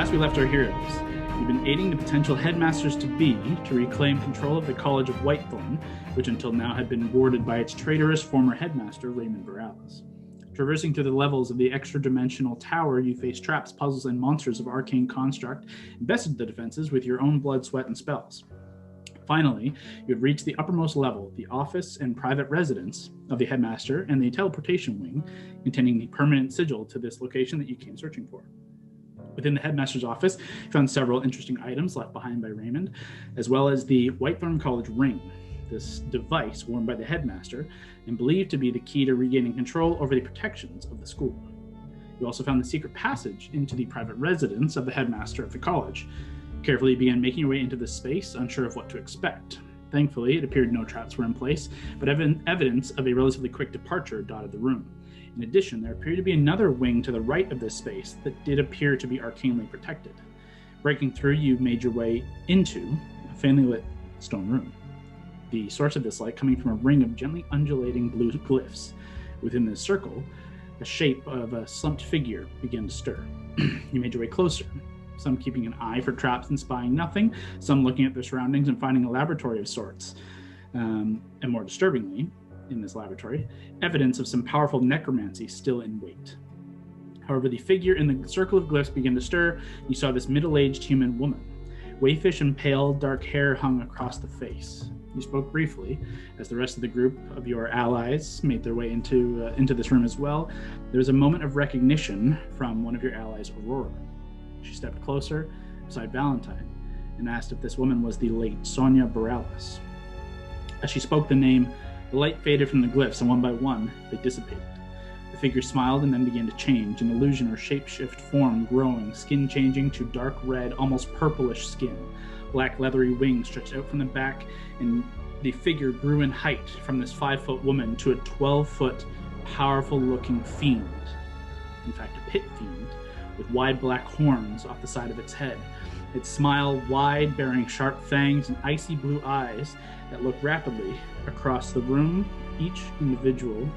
Last we left our heroes, you've been aiding the potential headmasters-to-be to reclaim control of the College of Whitethorn, which until now had been warded by its traitorous former headmaster, Raymond Borealis. Traversing through the levels of the extra-dimensional tower, you face traps, puzzles, and monsters of arcane construct, and bested the defenses with your own blood, sweat, and spells. Finally, you have reached the uppermost level, the office and private residence of the headmaster and the teleportation wing, containing the permanent sigil to this location that you came searching for. Within the headmaster's office, you found several interesting items left behind by Raymond, as well as the Whitethorn College ring, this device worn by the headmaster and believed to be the key to regaining control over the protections of the school. You also found the secret passage into the private residence of the headmaster of the college. Carefully you began making your way into this space, unsure of what to expect. Thankfully, it appeared no traps were in place, but evidence of a relatively quick departure dotted the room. In addition, there appeared to be another wing to the right of this space that did appear to be arcanely protected. Breaking through, you made your way into a faintly lit stone room. The source of this light coming from a ring of gently undulating blue glyphs. Within this circle, the shape of a slumped figure began to stir. You made your way closer, some keeping an eye for traps and spying nothing, some looking at their surroundings and finding a laboratory of sorts. And more disturbingly, in this laboratory, evidence of some powerful necromancy still in wait. However, the figure in the circle of glyphs began to stir. You saw this middle-aged human woman. Wayfish and pale, dark hair hung across the face. You spoke briefly as the rest of the group of your allies made their way into this room as well. There was a moment of recognition from one of your allies, Aurora. She stepped closer beside Valentine and asked if this woman was the late Sonia Borealis. As she spoke the name, the light faded from the glyphs, and one by one, they dissipated. The figure smiled and then began to change, an illusion or shapeshift form growing, skin changing to dark red, almost purplish skin. Black leathery wings stretched out from the back, and the figure grew in height from this 5-foot woman to a 12-foot, powerful-looking fiend. In fact, a pit fiend, with wide black horns off the side of its head. Its smile wide, bearing sharp fangs and icy blue eyes that look rapidly across the room, each individual.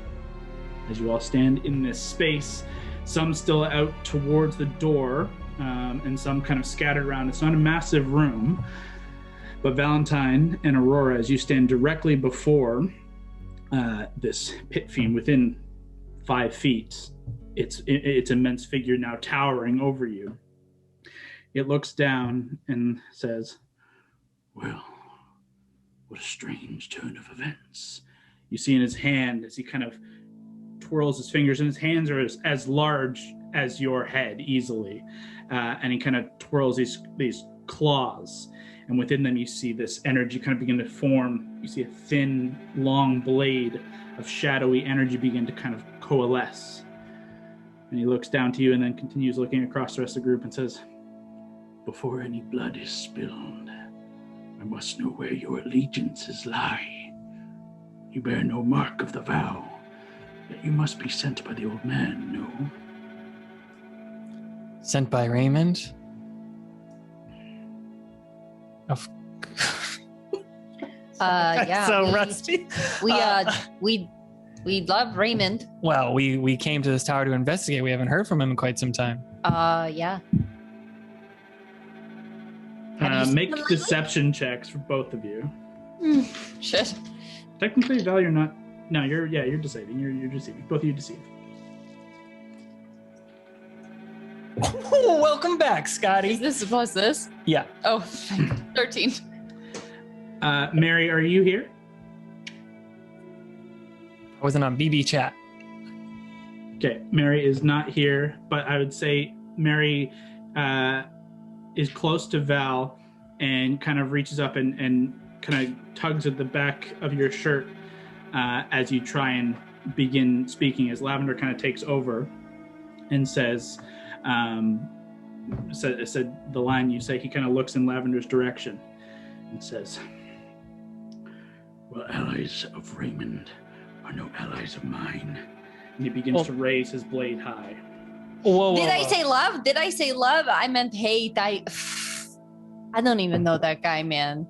As you all stand in this space, some still out towards the door, and some kind of scattered around. It's not a massive room, but Valentine and Aurora, as you stand directly before this pit fiend within 5 feet, its immense figure now towering over you. It looks down and says, "Well, what a strange turn of events." You see in his hand, as he kind of twirls his fingers, and his hands are as large as your head easily, and he kind of twirls these claws, and within them you see this energy kind of begin to form. You see a thin, long blade of shadowy energy begin to kind of coalesce. And he looks down to you and then continues looking across the rest of the group and says, "Before any blood is spilled, I must know where your allegiances lie. You bear no mark of the vow, yet you must be sent by the old man, no?" Sent by Raymond? Of yeah. So rusty. We love Raymond. Well, we came to this tower to investigate. We haven't heard from him in quite some time. Yeah. Make deception checks for both of you. Shit. Technically, Val, you're not. No, you're deceiving. You're deceiving. Both of you deceive. Welcome back, Scotty. Is this plus this? Yeah. Oh, 13. Mary, are you here? I wasn't on BB chat. Okay, Mary is not here, but I would say Mary is close to Val and kind of reaches up and kind of tugs at the back of your shirt as you try and begin speaking, as Lavender kind of takes over and said the line you say. He kind of looks in Lavender's direction and says, "Well, allies of Raymond are no allies of mine." And he begins to raise his blade high. Whoa, Did I say love? Did I say love? I meant hate. I don't even know that guy, man.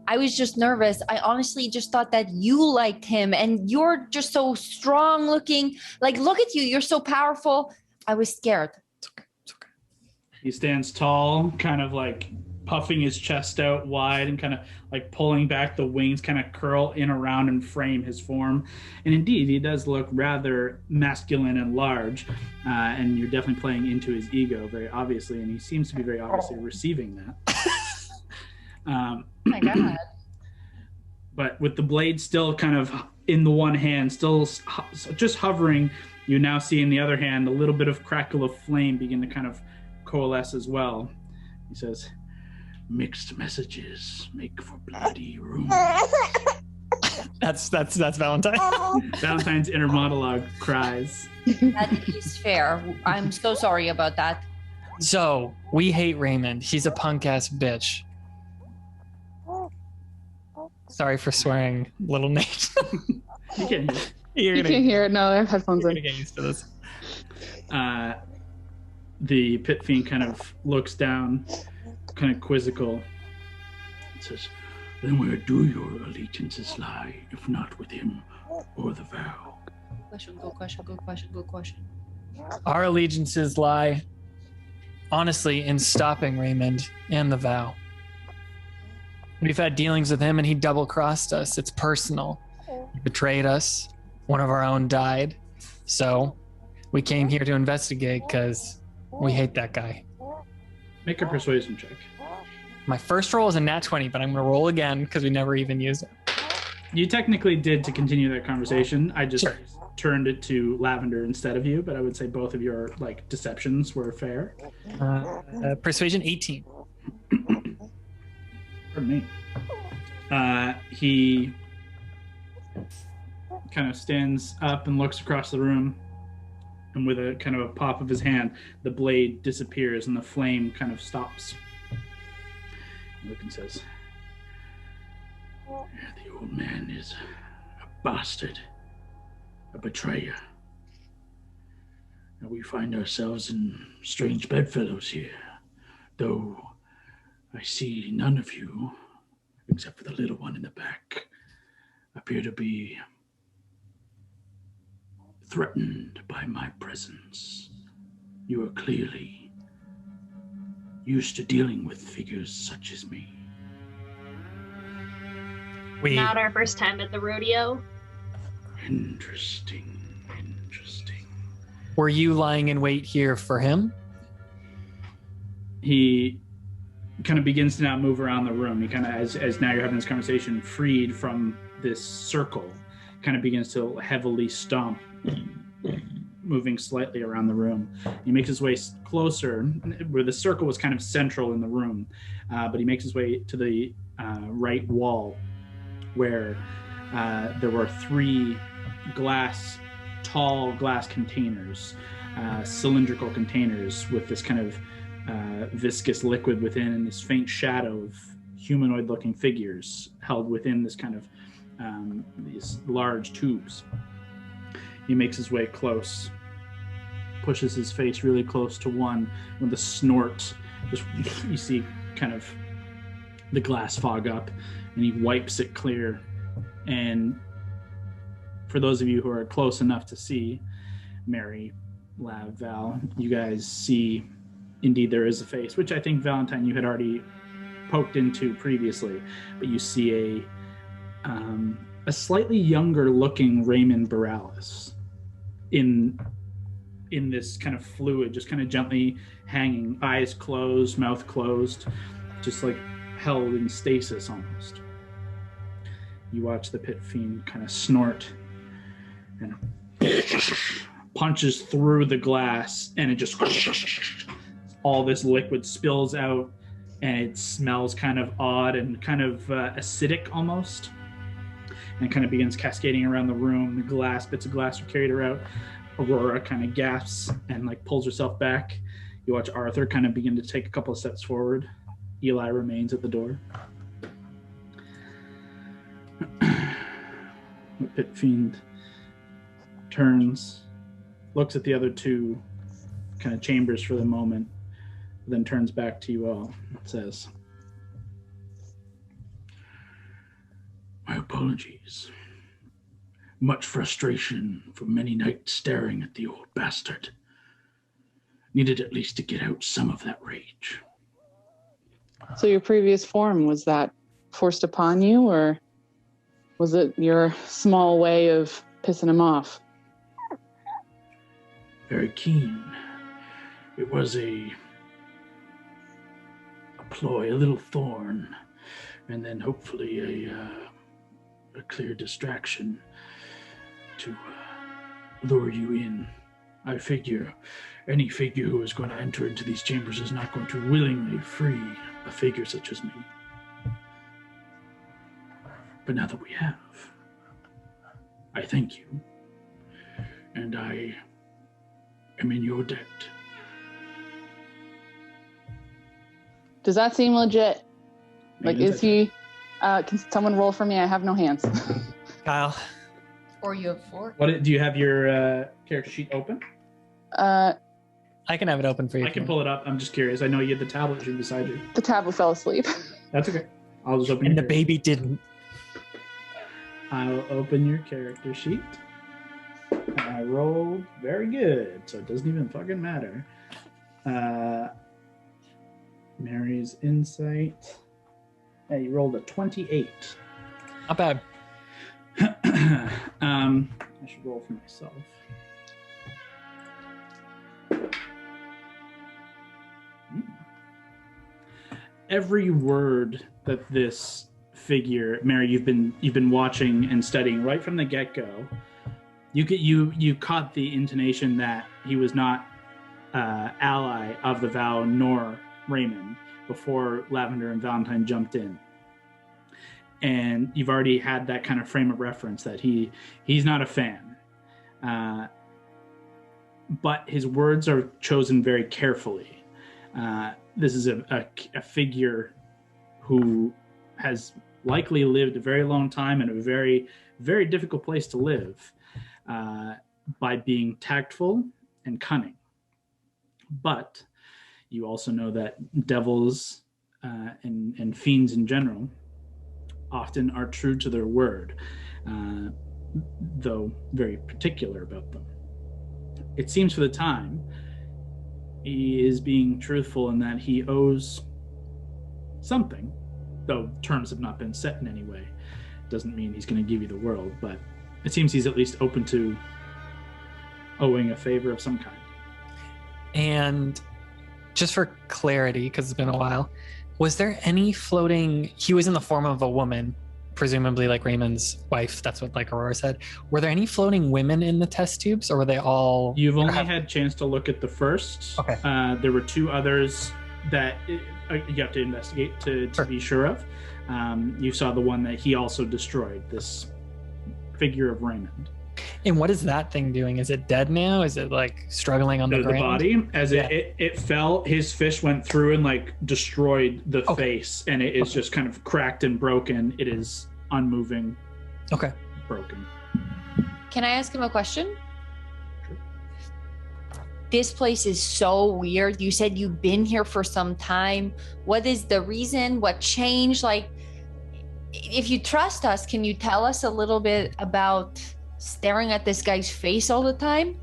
I was just nervous. I honestly just thought that you liked him, and you're just so strong looking. Like, look at you. You're so powerful. I was scared. It's okay. He stands tall, kind of like puffing his chest out wide and kind of like pulling back the wings, kind of curl in around and frame his form. And indeed, he does look rather masculine and large. And you're definitely playing into his ego very obviously. And he seems to be very obviously receiving that. Oh my God. But with the blade still kind of in the one hand, still just hovering, you now see in the other hand a little bit of crackle of flame begin to kind of coalesce as well. He says, "Mixed messages make for bloody room." That's Valentine. Valentine's inner monologue cries. That is fair. I'm so sorry about that. So we hate Raymond. He's a punk ass bitch. Sorry for swearing, little Nate. You can't hear. You can hear it. No, I have headphones You're in. gonna get used to this. The pit fiend kind of looks down, kind of quizzical. It says, "Then where do your allegiances lie, if not with him or the vow?" Good question. Our allegiances lie, honestly, in stopping Raymond and the vow. We've had dealings with him and he double-crossed us. It's personal. He betrayed us. One of our own died. So we came here to investigate because we hate that guy. Make a persuasion check. My first roll is a nat 20, but I'm going to roll again because we never even used it. You technically did to continue that conversation. I just Sure. turned it to Lavender instead of you, but I would say both of your like deceptions were fair. Persuasion 18. Pardon me. He kind of stands up and looks across the room, and with a kind of a pop of his hand, the blade disappears and the flame kind of stops. He looks and says, "The old man is a bastard, a betrayer. And we find ourselves in strange bedfellows here, though I see none of you, except for the little one in the back, appear to be threatened by my presence. You are clearly used to dealing with figures such as me." Not our first time at the rodeo. Interesting. Were you lying in wait here for him? He kind of begins to now move around the room. He kind of, as now you're having this conversation, freed from this circle, kind of begins to heavily stomp, moving slightly around the room. He makes his way closer, where the circle was kind of central in the room, but he makes his way to the right wall, where there were three tall glass containers, cylindrical containers with this kind of viscous liquid within, and this faint shadow of humanoid-looking figures held within this kind of these large tubes. He makes his way close, pushes his face really close to one with a snort. Just you see kind of the glass fog up, and he wipes it clear. And for those of you who are close enough to see, Mary, Lav, Val, you guys see indeed there is a face, which I think, Valentine, you had already poked into previously, but you see a slightly younger looking Raymond Boralis in this kind of fluid, just kind of gently hanging, eyes closed, mouth closed, just like held in stasis almost. You watch the pit fiend kind of snort and punches through the glass, and it just all this liquid spills out, and it smells kind of odd and kind of acidic almost, and kind of begins cascading around the room. The bits of glass are carried around. Aurora kind of gasps and like pulls herself back. You watch Arthur kind of begin to take a couple of steps forward. Eli remains at the door. The pit fiend turns, looks at the other two kind of chambers for the moment, then turns back to you all and says, "My apologies. Much frustration for many nights staring at the old bastard. needed at least to get out some of that rage. So your previous form, was that forced upon you, or was it your small way of pissing him off? Very keen. It was a ploy, a little thorn, and then hopefully a clear distraction to lure you in. I figure any figure who is going to enter into these chambers is not going to willingly free a figure such as me. But now that we have, I thank you, and I am in your debt. Does that seem legit? Like, is he... can someone roll for me? I have no hands. Kyle. Or you have 4. Do you have your character sheet open? I can have it open for you. I can pull it up. I'm just curious. I know you had the tablet beside you. The tablet fell asleep. That's okay. I'll just open And your the baby didn't. I'll open your character sheet. I rolled very good, so it doesn't even fucking matter. Mary's insight. Hey, you rolled a 28. Not bad. I should roll for myself. Every word that this figure, Mary, you've been watching and studying right from the get-go. You caught the intonation that he was not ally of the vow nor Raymond before Lavender and Valentine jumped in. And you've already had that kind of frame of reference that he's not a fan. But his words are chosen very carefully. This is a figure who has likely lived a very long time in a very, very difficult place to live by being tactful and cunning. But you also know that devils and fiends in general often are true to their word, though very particular about them. It seems for the time he is being truthful in that he owes something, though terms have not been set in any way. Doesn't mean he's going to give you the world, but it seems he's at least open to owing a favor of some kind. And just for clarity, because it's been a while, was there any floating... He was in the form of a woman, presumably like Raymond's wife. That's what like Aurora said. Were there any floating women in the test tubes, or were they all... You've only had a chance to look at the first. Okay. There were 2 others that you have to investigate to be sure of. You saw the one that he also destroyed, this figure of Raymond. And what is that thing doing? Is it dead now? Is it like struggling on the ground? The body, as it fell, his fish went through and like destroyed the face, and it is just kind of cracked and broken. It is unmoving. Okay. Broken. Can I ask him a question? Sure. This place is so weird. You said you've been here for some time. What is the reason? What changed? Like, if you trust us, can you tell us a little bit about staring at this guy's face all the time?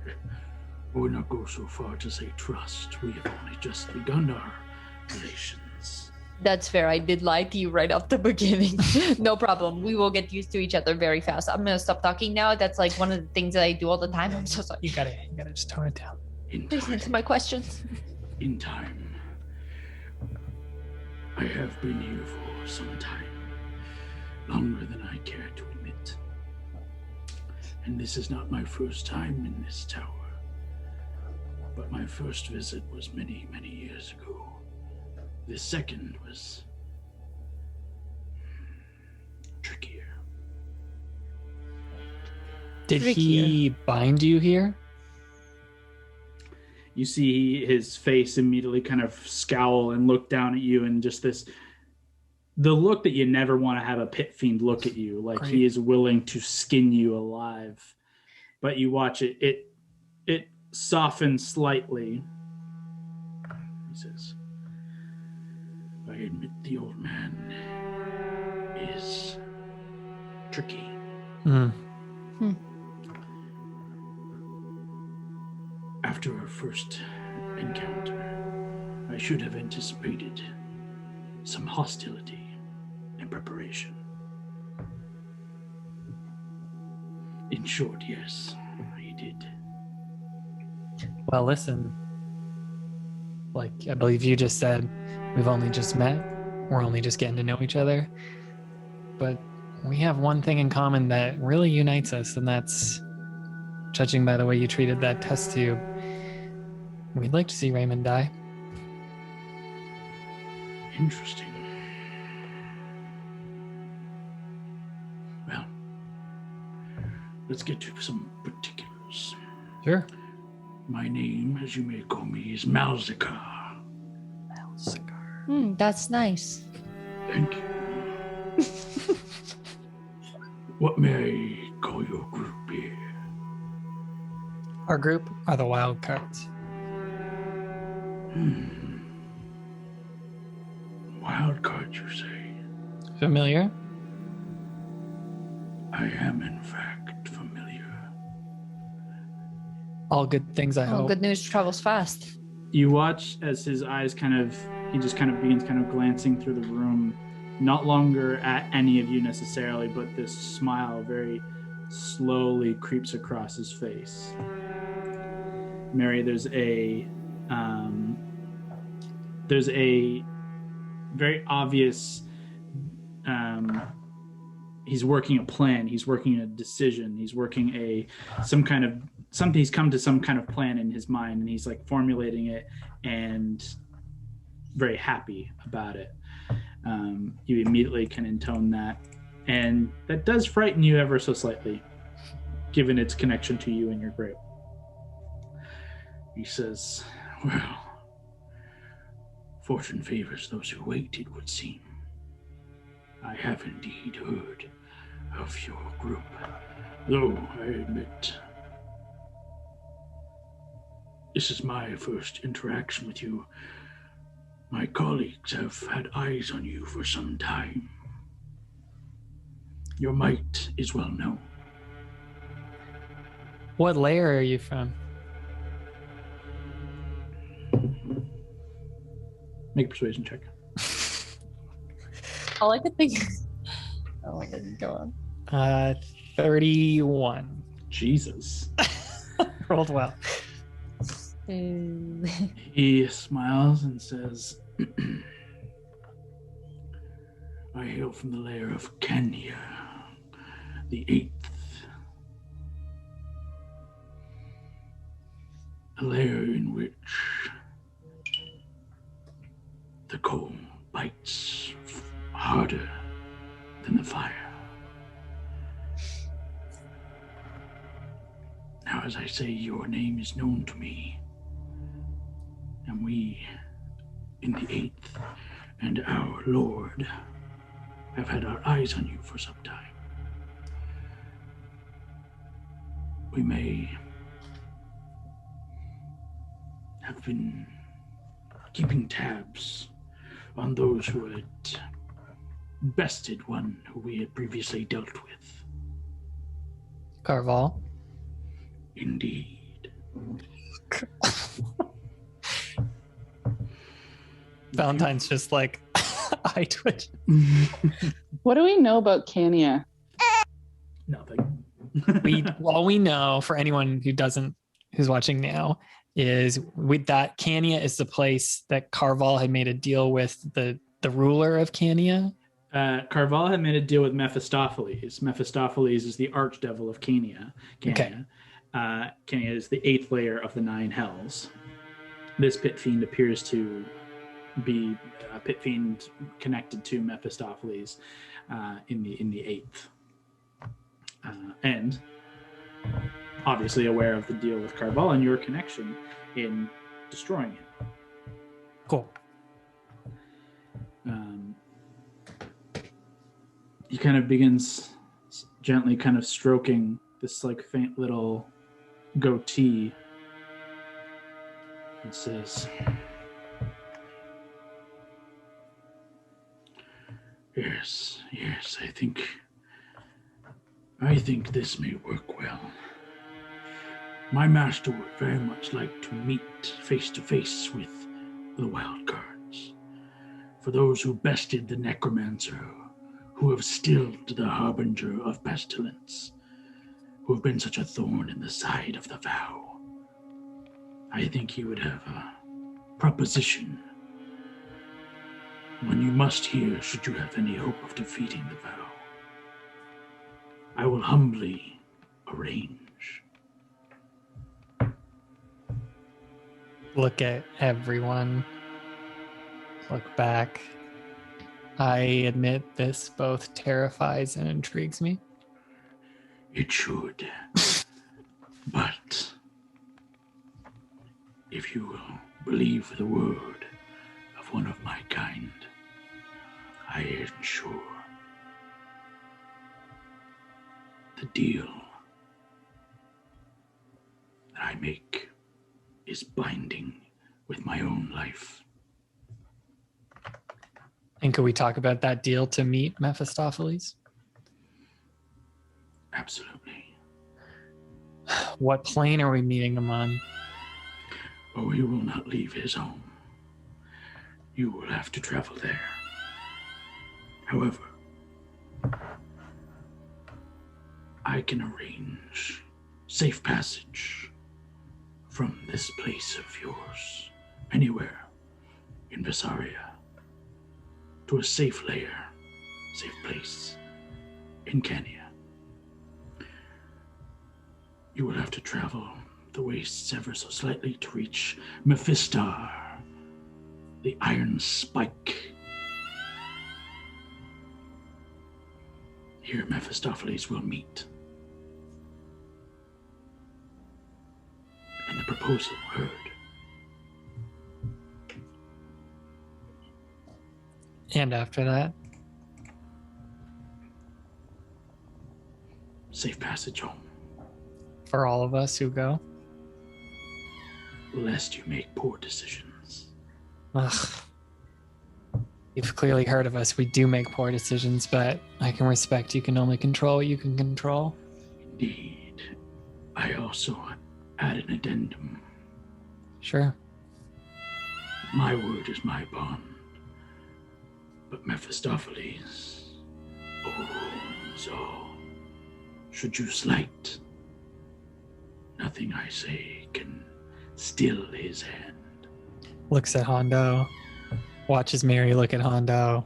I would not go so far to say trust. We have only just begun our relations. That's fair. I did lie to you right off the beginning. No problem. We will get used to each other very fast. I'm going to stop talking now. That's like one of the things that I do all the time. I'm so sorry. You gotta just tone it down. Please answer my questions. In time. I have been here for some time. Longer than I care to admit. And this is not my first time in this tower. But my first visit was many, many years ago. The second was trickier. Did he bind you here? You see his face immediately kind of scowl and look down at you, and just the look that you never want to have a pit fiend look at you, like Great. He is willing to skin you alive. But you watch it softens slightly. He says, I admit the old man is tricky. After our first encounter. I should have anticipated some hostility and preparation. In short, yes, I did. Well, listen. Like I believe you just said, we've only just met. We're only just getting to know each other. But we have one thing in common that really unites us, and that's, judging by the way you treated that test tube, we'd like to see Raymond die. Interesting. Well, let's get to some particulars. Sure. My name, as you may call me, is Malzikar. That's nice. Thank you. What may I call your group here? Our group are the Wildcards. Wildcards, you say? Familiar? I am, in fact, familiar. All good things, I hope. Good news travels fast. You watch as his eyes he just begins glancing through the room, not longer at any of you necessarily, but this smile very slowly creeps across his face. Mary, there's a very obvious, he's working a plan, he's working a decision, he's working he's come to some kind of plan in his mind, and he's like formulating it and very happy about it. You immediately can intone that, and that does frighten you ever so slightly, given its connection to you and your group. He says, well, fortune favors those who wait, it would seem. I have indeed heard of your group, though I admit this is my first interaction with you. My colleagues have had eyes on you for some time. Your might is well known. What layer are you from? Make a persuasion check. All I could think. Oh, go on. 31. Jesus. Rolled well. He smiles and says, I hail from the lair of Kenya, the 8th. A lair in which the coal bites harder than the fire. Now, as I say, your name is known to me. And we, in the 8th, and our Lord, have had our eyes on you for some time. We may have been keeping tabs on those who had bested one who we had previously dealt with. Carval. Indeed. Valentine's just like eye twitch. What do we know about Kenya? Nothing. All we know, for anyone who's watching now, is with that Kenya is the place that Carval had made a deal with the ruler of Kenya. Carval had made a deal with Mephistopheles. Mephistopheles is the archdevil of Kenya. Okay. Kenya is the 8th layer of the 9 hells. This pit fiend appears to be a pit fiend connected to Mephistopheles in the 8th. And obviously aware of the deal with Carval and your connection in destroying him. Cool. He kind of begins gently kind of stroking this like faint little goatee and says, Yes, I think this may work well. My master would very much like to meet face to face with the Wildcards. For those who bested the necromancer, who have stilled the harbinger of pestilence, who have been such a thorn in the side of the vow, I think he would have a proposition, one you must hear should you have any hope of defeating the vow. I will humbly arrange. Look at everyone. Look back. I admit this both terrifies and intrigues me. It should. But if you will believe the word of one of my kind, I ensure the deal that I make is binding with my own life. And could we talk about that deal to meet Mephistopheles? Absolutely. What plane are we meeting him on? Oh, he will not leave his home. You will have to travel there. However, I can arrange safe passage from this place of yours, anywhere in Vesaria, to a safe lair, safe place in Kenya. You will have to travel the wastes ever so slightly to reach Mephistar, the Iron Spike. Here Mephistopheles will meet. And the proposal heard. And after that? Safe passage home. For all of us who go? Lest you make poor decisions. Ugh. You've clearly heard of us. We do make poor decisions, but I can respect you can only control what you can control. Indeed. I also add an addendum. Sure. My word is my bond. But Mephistopheles owns all. Should you slight, nothing I say can still his hand. Looks at Hondo. Watches Mary look at Hondo.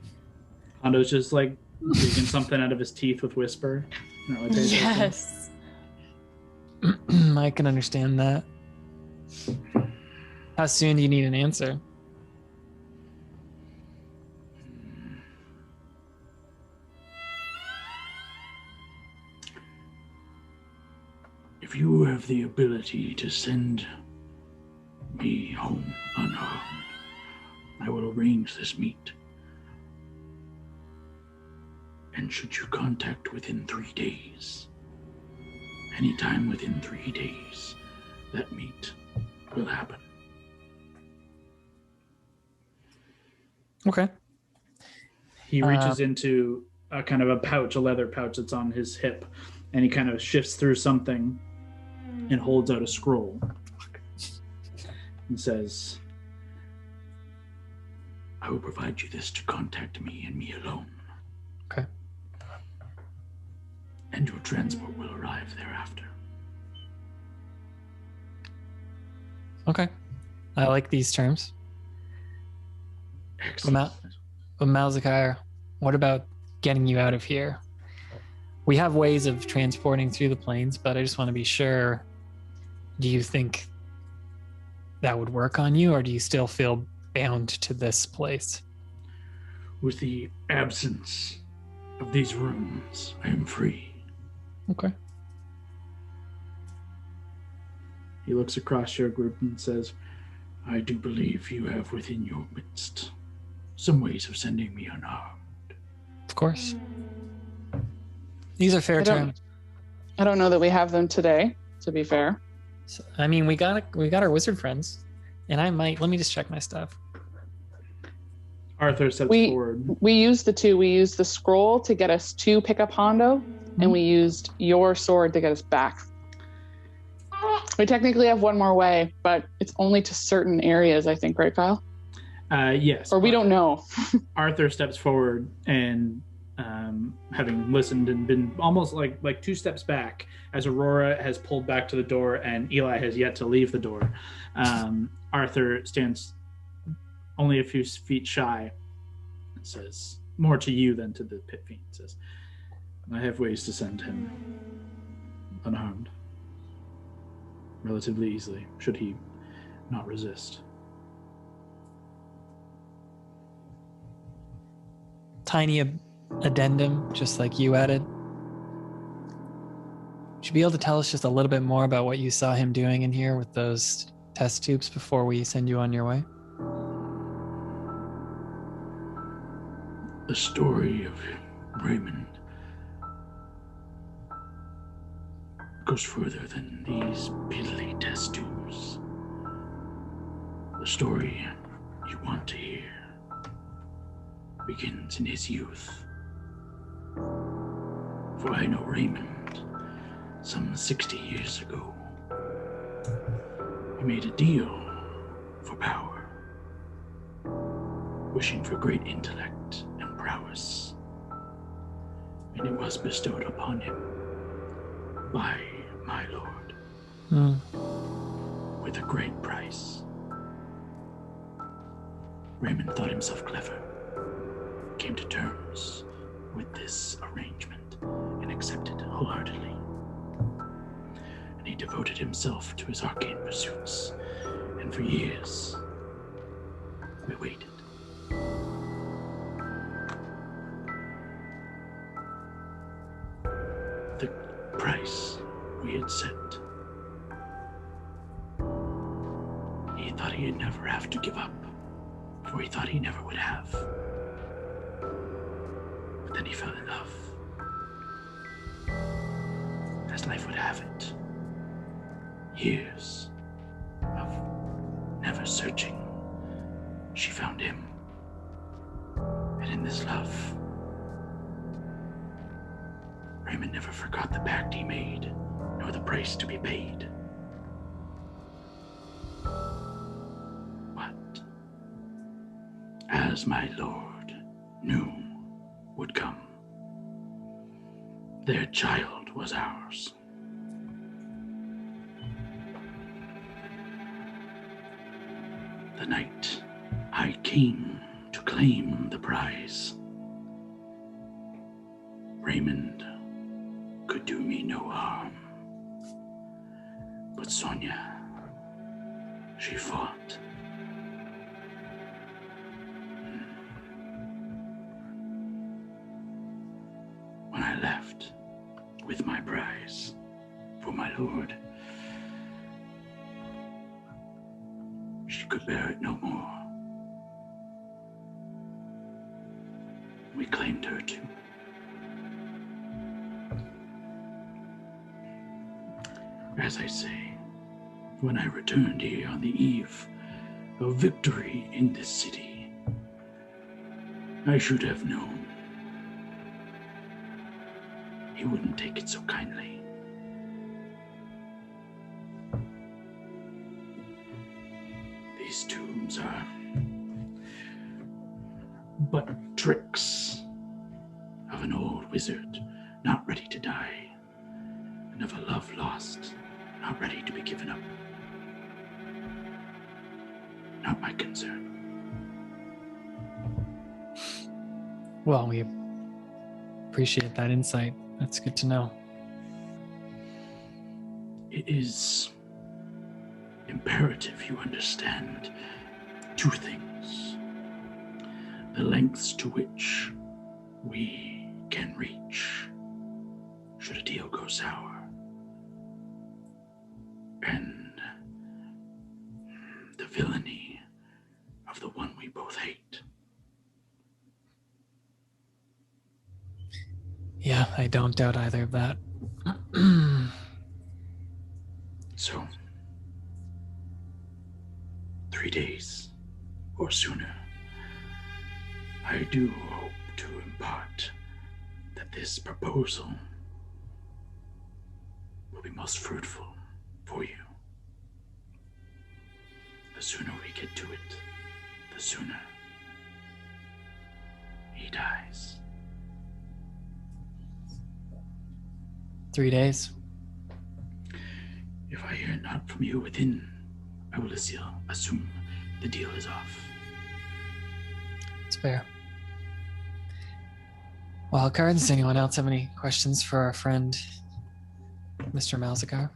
Hondo's just like digging something out of his teeth with Whisper. You know, like Yes. I can understand that. How soon do you need an answer? If you have the ability to send me home unharmed, I will arrange this meet. And should you contact within 3 days, anytime within 3 days, that meet will happen. Okay. He reaches into a kind of a pouch, a leather pouch that's on his hip, and he kind of shifts through something and holds out a scroll and says, I will provide you this to contact me and me alone. Okay. And your transport will arrive thereafter. Okay. I like these terms. Excellent. Malzakar, what about getting you out of here? We have ways of transporting through the plains, but I just want to be sure. Do you think that would work on you, or do you still feel bound to this place? With the absence of these rooms, I am free. Okay. he looks across your group and says, I do believe you have within your midst some ways of sending me unharmed. Of course. These are fair terms. I don't know that we have them today, to be fair. So, I mean, we got our wizard friends, and I might. Let me just check my stuff. Arthur steps forward. We used the two. We used the scroll to get us to pick up Hondo, and we used your sword to get us back. We technically have one more way, but it's only to certain areas, I think, right, Kyle? Yes. Or we don't know. Arthur steps forward and, having listened and been almost like 2 steps back, as Aurora has pulled back to the door and Eli has yet to leave the door, Arthur stands only a few feet shy and says, more to you than to the pit fiend, says, I have ways to send him unharmed relatively easily, should he not resist. Tiny addendum, just like you added. Would you be able to tell us just a little bit more about what you saw him doing in here with those test tubes before we send you on your way? The story of Raymond goes further than these piddly test tubes. The story you want to hear begins in his youth. For I know Raymond some 60 years ago. He made a deal for power, wishing for great intellect and prowess, and it was bestowed upon him by my lord with a great price. Raymond thought himself clever, came to terms with this arrangement and accepted wholeheartedly. And he devoted himself to his arcane pursuits, and for years we waited. The price we had set, he thought he'd never have to give up, for he thought he never would have. But then he fell in love. As life would have it, years of never searching, she found him. And in this love, Raymond never forgot the pact he made, nor the price to be paid. But as my lord knew would come, their child was ours. The night I came to claim the prize, Raymond could do me no harm. But Sonia, she fought. When I left with my prize for my lord, she could bear it no more. We claimed her too. As I say, when I returned here on the eve of victory in this city, I should have known he wouldn't take it so kindly. These tombs are but tricks of an old wizard not ready to die, and of a love lost, not ready to be given up. Not my concern. Well, we appreciate that insight. That's good to know. It is imperative you understand 2 things. The lengths to which we can reach should a deal go sour, and the villainy of the one we both hate. Yeah, I don't doubt either of that. So, 3 days or sooner, I do hope to impart that this proposal will be most fruitful for you. sooner we get to it, the sooner he dies. 3 days. If I hear not from you within, I will assume the deal is off. It's fair. Wildcards, does anyone else have any questions for our friend, Mr. Malzakar?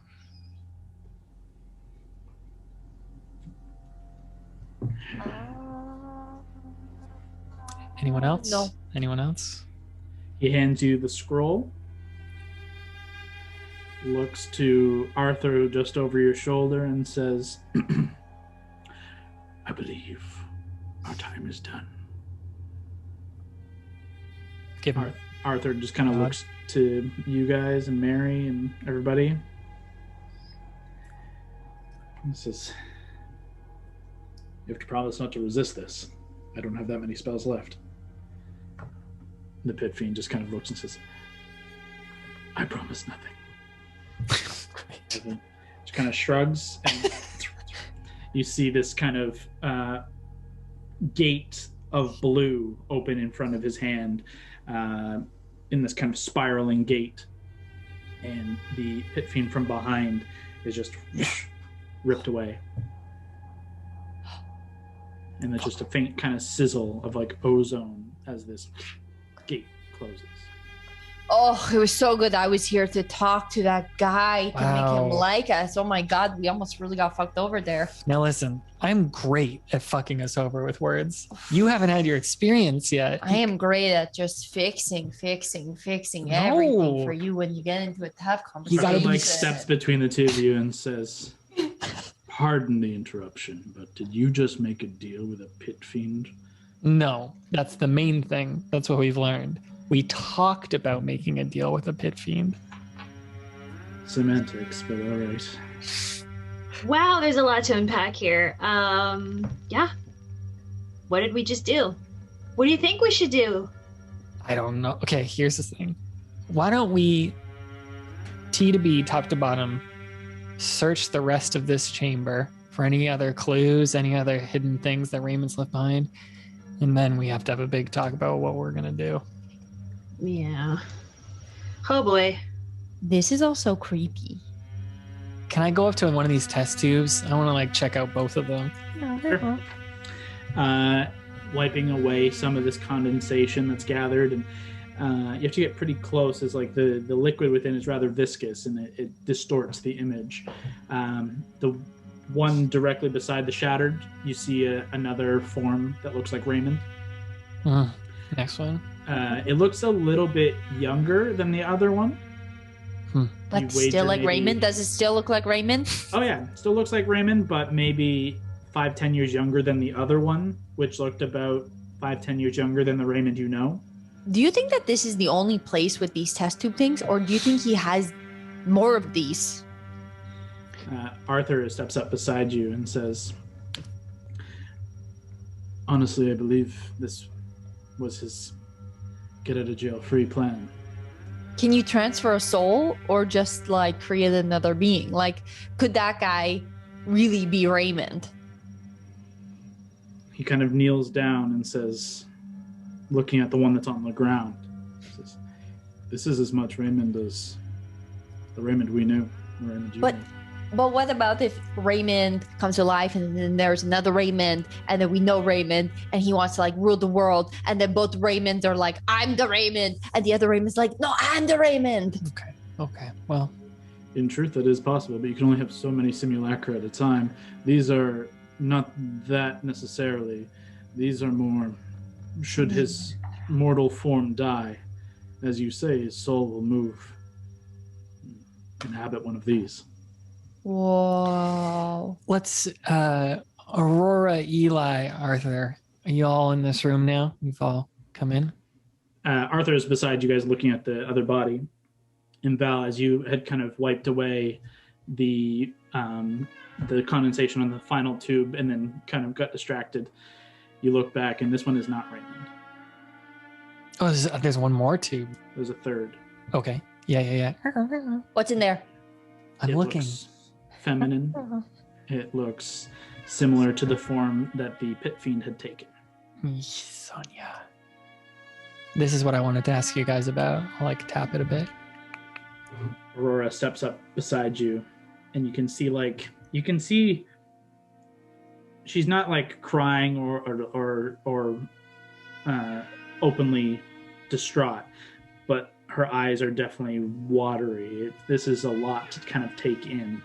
Anyone else? No. Anyone else? He hands you the scroll, looks to Arthur just over your shoulder and says, I believe our time is done. Give him. Arthur just kind of God. looks to you guys and Mary and everybody. He says, you have to promise not to resist this. I don't have that many spells left. The pit fiend just kind of looks and says, I promise nothing. Just kind of shrugs, and you see this kind of gate of blue open in front of his hand, in this kind of spiraling gate, and the pit fiend from behind is just ripped away, and there's just a faint kind of sizzle of like ozone as this gate closes. Oh, it was so good. I was here to talk to that guy to make him Wow. like us. Oh my God, we almost really got fucked over there. Now listen, I'm great at fucking us over with words. You haven't had your experience yet. I am great at just fixing No. everything for you when you get into a tough You gotta conversation. Arthur like steps between the two of you and says, pardon the interruption, but did you just make a deal with a pit fiend? No, that's the main thing. That's what we've learned. We talked about making a deal with a pit fiend. Semantics, but all right. Wow, there's a lot to unpack here. Yeah. What did we just do? What do you think we should do? I don't know. Okay, here's the thing. Why don't we, T to B, top to bottom, search the rest of this chamber for any other clues, any other hidden things that Raymond's left behind, and then we have to have a big talk about what we're gonna do. Yeah. Oh boy. This is also creepy. Can I go up to one of these test tubes? I want to like check out both of them. Sure. Wiping away some of this condensation that's gathered, and you have to get pretty close, as like the liquid within is rather viscous and it distorts the image. The one directly beside the shattered, you see another form that looks like Raymond. Next one. It looks a little bit younger than the other one. But You wager still like maybe- Raymond? Does it still look like Raymond? Oh yeah, still looks like Raymond, but maybe 5-10 years younger than the other one, which looked about 5-10 years younger than the Raymond you know. Do you think that this is the only place with these test tube things, or do you think he has more of these? Arthur steps up beside you and says, honestly, I believe this was his get-out-of-jail-free plan. Can you transfer a soul or just like create another being? Like, could that guy really be Raymond? He kind of kneels down and says, looking at the one that's on the ground, says, this is as much Raymond as the Raymond we knew. The Raymond you But- knew. But what about if Raymond comes to life and then there's another Raymond and then we know Raymond and he wants to like rule the world and then both Raymonds are like, I'm the Raymond, and the other Raymond's like, no, I'm the Raymond. Okay. Well, In truth, that is possible, but you can only have so many simulacra at a time. These are not that necessarily. These are more, should his mortal form die, as you say, his soul will move, inhabit one of these. Whoa. let's Aurora, Eli, Arthur. Are you all in this room now? You've all come in? Arthur is beside you guys looking at the other body. And Val, as you had kind of wiped away the condensation on the final tube and then kind of got distracted, you look back and this one is not Raymond. Oh, there's one more tube. There's a third. Okay. Yeah. What's in there? I'm It looking. looks feminine. It looks similar to the form that the pit fiend had taken. Sonia. This is what I wanted to ask you guys about. I'll tap it a bit. Aurora steps up beside you, and you can see she's not crying or openly distraught, but her eyes are definitely watery. This is a lot to kind of take in.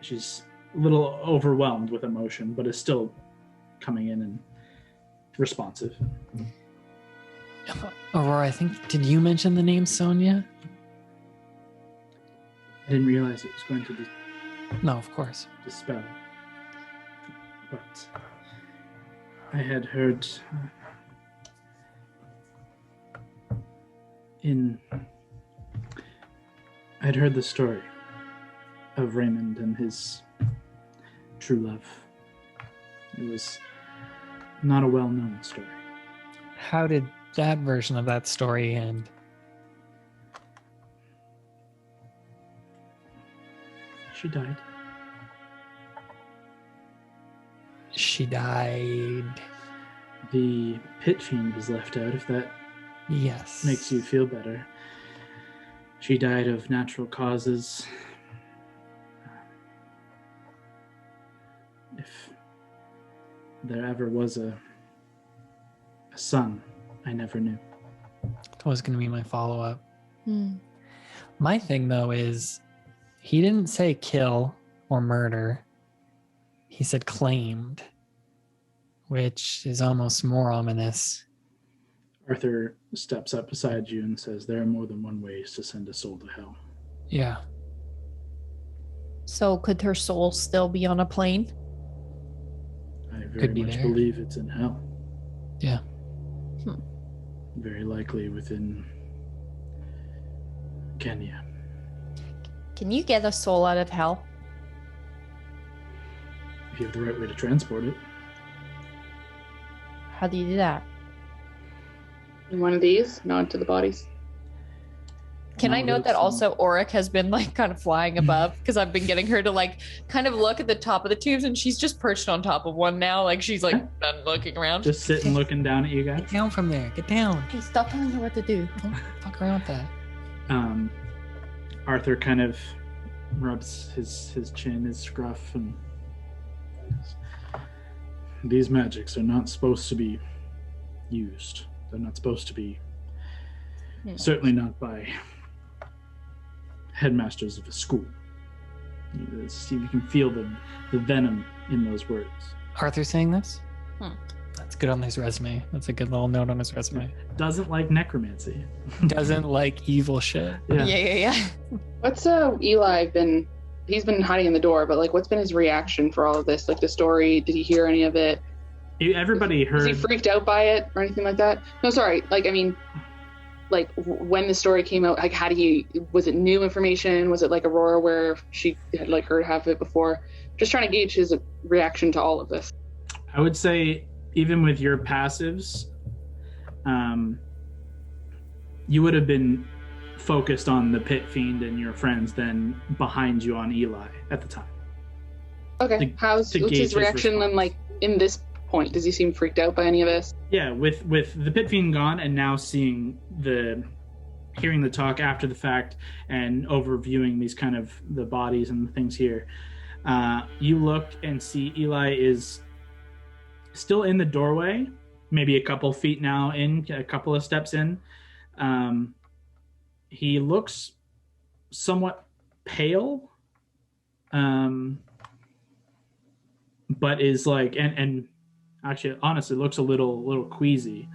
She's a little overwhelmed with emotion, but is still coming in and responsive. Aurora, did you mention the name Sonia? I didn't realize it was going to No, of course. dispel. But I had heard the story of Raymond and his true love. It was not a well-known story. How did that version of that story end? She died. She died. The pit fiend was left out, if that Yes. makes you feel better. She died of natural causes. If there ever was a son, I never knew. That was going to be my follow-up. Hmm. My thing, though, is he didn't say kill or murder. He said claimed, which is almost more ominous. Arthur steps up beside you and says, there are more than one ways to send a soul to hell. Yeah. So could her soul still be on a plane? I very Could be much there. believe it's in hell. Yeah. Very likely within Kenya. Can you get a soul out of hell? If you have the right way to transport it. How do you do that? In one of these, nod to the bodies. Can I No, note that that's, also Auric has been kind of flying above because I've been getting her to kind of look at the top of the tubes, and she's just perched on top of one now. She's done looking around. Just sitting looking down at you guys. Get down from there. Get down. Hey, stop telling her what to do. Don't fuck around with that. Arthur kind of rubs his chin, his scruff, and these magics are not supposed to be used. They're not supposed to be, certainly not by headmasters of a school. You can feel the venom in those words. Arthur saying this? Hmm. That's good on his resume. That's a good little note on his resume. Doesn't like necromancy. Doesn't like evil shit. Yeah. What's Eli been? He's been hiding in the door, but what's been his reaction for all of this? The story, did he hear any of it? Everybody heard. Was he freaked out by it or anything like that? No, sorry. When the story came out, how was it new information? Was it like Aurora where she had heard half of it before? Just trying to gauge his reaction to all of this. I would say, even with your passives, you would have been focused on the pit fiend and your friends than behind you on Eli at the time. Okay. What's gauge his his reaction then, response. in this point? Does he seem freaked out by any of this? Yeah, with the pit fiend gone and now hearing the talk after the fact and overviewing these kind of the bodies and the things here, you look and see Eli is still in the doorway, maybe a couple feet now in, a couple of steps in. He looks somewhat pale, but is and actually honestly looks a little queasy,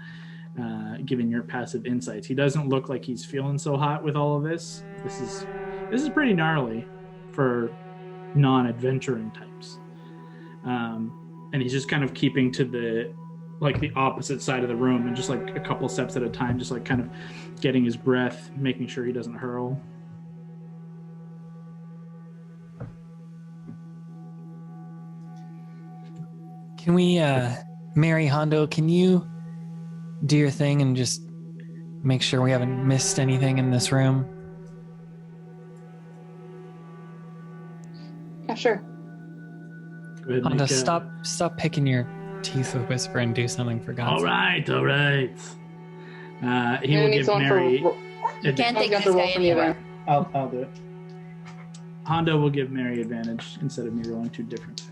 given your passive insights. He doesn't look like he's feeling so hot with all of this. This is pretty gnarly for non-adventuring types. And he's just kind of keeping to the opposite side of the room and just a couple steps at a time, just kind of getting his breath, making sure he doesn't hurl. Can we, Mary Hondo, can you do your thing and just make sure we haven't missed anything in this room? Yeah, sure. Go ahead and Hondo, make, stop picking your teeth with Whisper and do something for God's All right. He will give Mary. You can't take got this the roll guy from you anywhere. then. I'll do it. Hondo will give Mary advantage instead of me rolling 2 different dice.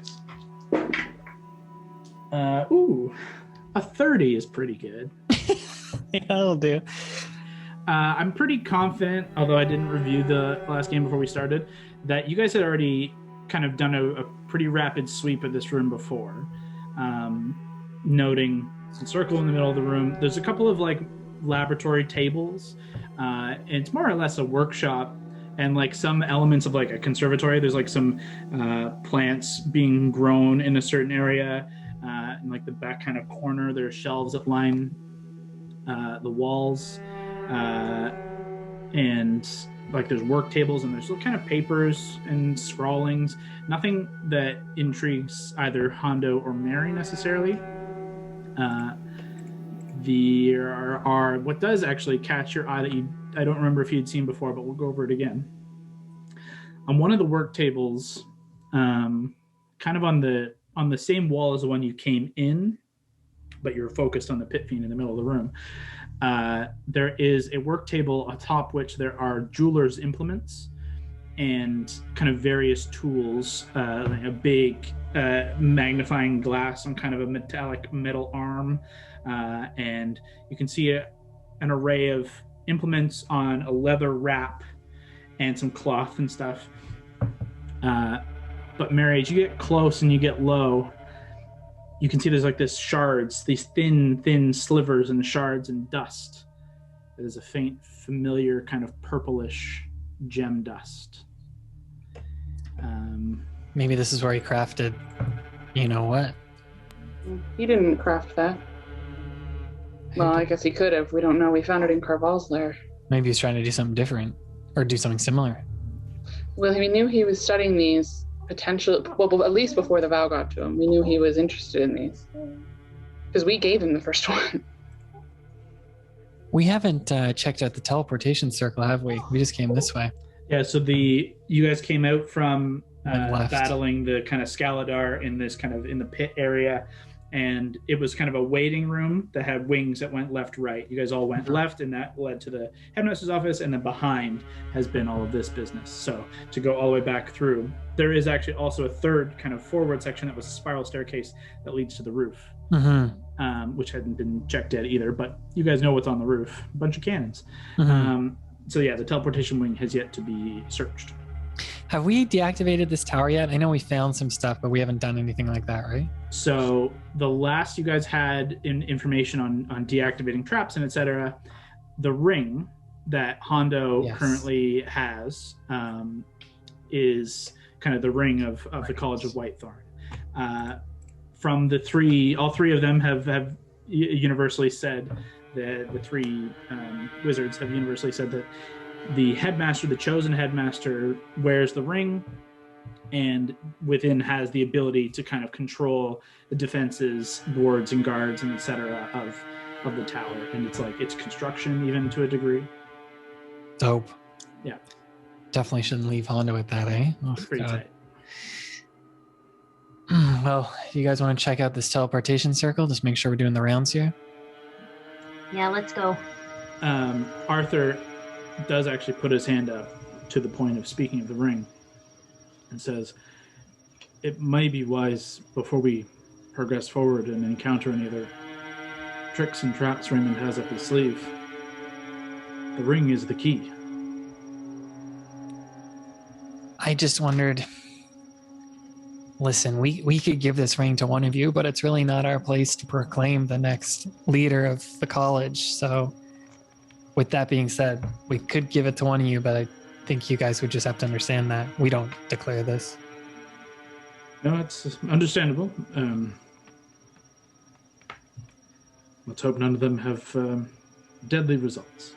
A 30 is pretty good. Yeah, that'll do. I'm pretty confident, although I didn't review the last game before we started, that you guys had already kind of done a pretty rapid sweep of this room before. Noting some circle in the middle of the room. There's a couple of like laboratory tables. And it's more or less a workshop and like some elements of like a conservatory. There's like some plants being grown in a certain area. In like the back kind of corner, there are shelves that line the walls. And like there's work tables and there's kind of papers and scrawlings. Nothing that intrigues either Hondo or Mary necessarily. There are what does actually catch your eye that I don't remember if you'd seen before, but we'll go over it again. On one of the work tables, kind of on the same wall as the one you came in, but you're focused on the pit fiend in the middle of the room. There is a work table atop which there are jeweler's implements and kind of various tools, like a big magnifying glass on kind of a metallic metal arm, and you can see an array of implements on a leather wrap and some cloth and stuff. But Mary, as you get close and you get low, you can see there's like this shards, these thin slivers and shards and dust. There's a faint, familiar kind of purplish gem dust. Maybe this is where he crafted, you know what? He didn't craft that. Well, I guess he could have. We don't know. We found it in Carval's lair. Maybe he's trying to do something different or do something similar. Well, we knew he was studying these potential. Well, at least before the vow got to him, we knew he was interested in these because we gave him the first one. We haven't checked out the teleportation circle, have we? We just came this way. Yeah, so you guys came out from And left. battling the kind of Scaladar in this kind of in the pit area, and it was kind of a waiting room that had wings that went left, right. You guys all went left, and that led to the headmaster's office, and then behind has been all of this business. So to go all the way back through, there is actually also a third kind of forward section that was a spiral staircase that leads to the roof, which hadn't been checked yet either, but you guys know what's on the roof. A bunch of cannons. So yeah, the teleportation wing has yet to be searched. Have we deactivated this tower yet? I know we found some stuff, but we haven't done anything like that, right? So the last you guys had information on deactivating traps and etc., the ring that Hondo currently has is kind of the ring of the College of Whitethorn. From the three, all three of them have universally said that the three wizards have universally said that the headmaster, the chosen headmaster, wears the ring and within has the ability to kind of control the defenses, wards and guards and etc. of the tower. And it's like its construction even to a degree. Dope. Yeah. Definitely shouldn't leave Hondo with that, eh? Oh, It's pretty tight. Well, you guys want to check out this teleportation circle? Just make sure we're doing the rounds here. Yeah, let's go. Arthur does actually put his hand up to the point of speaking of the ring and says, it might be wise before we progress forward and encounter any other tricks and traps Raymond has up his sleeve. The ring is the key. I just wondered, listen, we could give this ring to one of you, but it's really not our place to proclaim the next leader of the college. So with that being said, we could give it to one of you, but I think you guys would just have to understand that we don't declare this. No, it's understandable. Let's hope none of them have deadly results.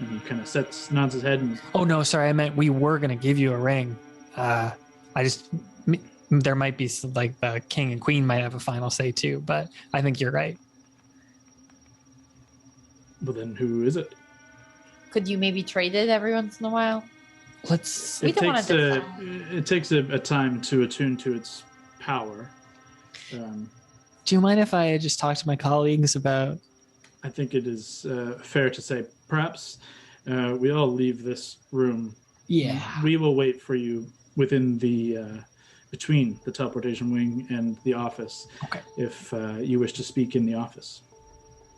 And he kind of nods his head and... Oh, no, sorry. I meant we were going to give you a ring. There might be like the king and queen might have a final say too, but I think you're right. Well, then who is it? Could you maybe trade it every once in a while? Let's... We don't want to It takes a time to attune to its power. Do you mind if I just talk to my colleagues about? I think it is fair to say, perhaps we all leave this room. Yeah. We will wait for you within the between the teleportation wing and the office. Okay. If you wish to speak in the office.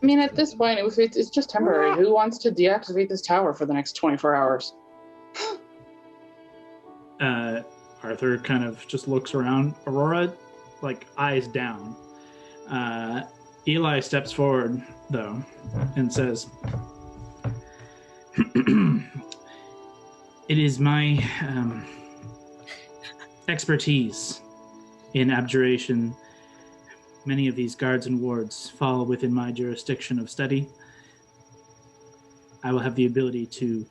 I mean, at this point, it's just temporary. Who wants to deactivate this tower for the next 24 hours? Arthur kind of just looks around. Aurora, like, eyes down. Eli steps forward, though, and says, "It is my expertise in abjuration. Many of these guards and wards fall within my jurisdiction of study. I will have the ability to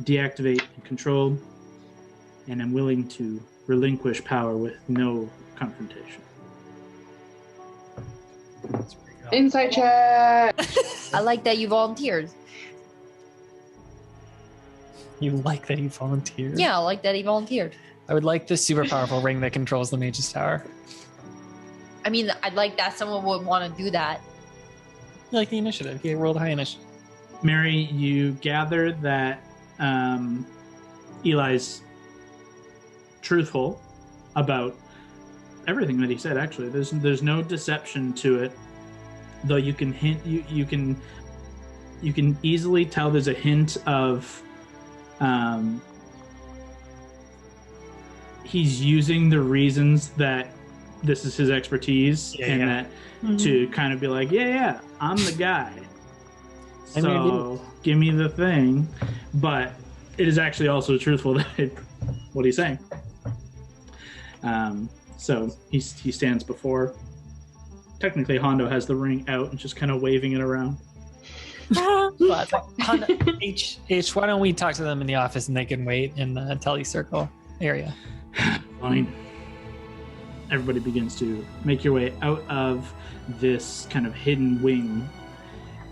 deactivate and control, and I'm willing to relinquish power with no confrontation." Inside chat! I like that you volunteered. You like that he volunteered? Yeah, I like that he volunteered. I would like this super powerful ring that controls the Mage's Tower. I mean, I'd like that someone would want to do that. You like the initiative. You rolled high initiative. Mary, you gather that Eli's truthful about everything that he said. Actually, there's no deception to it, though. You can hint. You can easily tell there's a hint of he's using the reasons that this is his expertise that to kind of be like, yeah, I'm the guy. So give me the thing. But it is actually also truthful that what he's saying. So he stands before. Technically, Hondo has the ring out and just kind of waving it around. H, why don't we talk to them in the office and they can wait in the Tele Circle area? Fine. Everybody begins to make your way out of this kind of hidden wing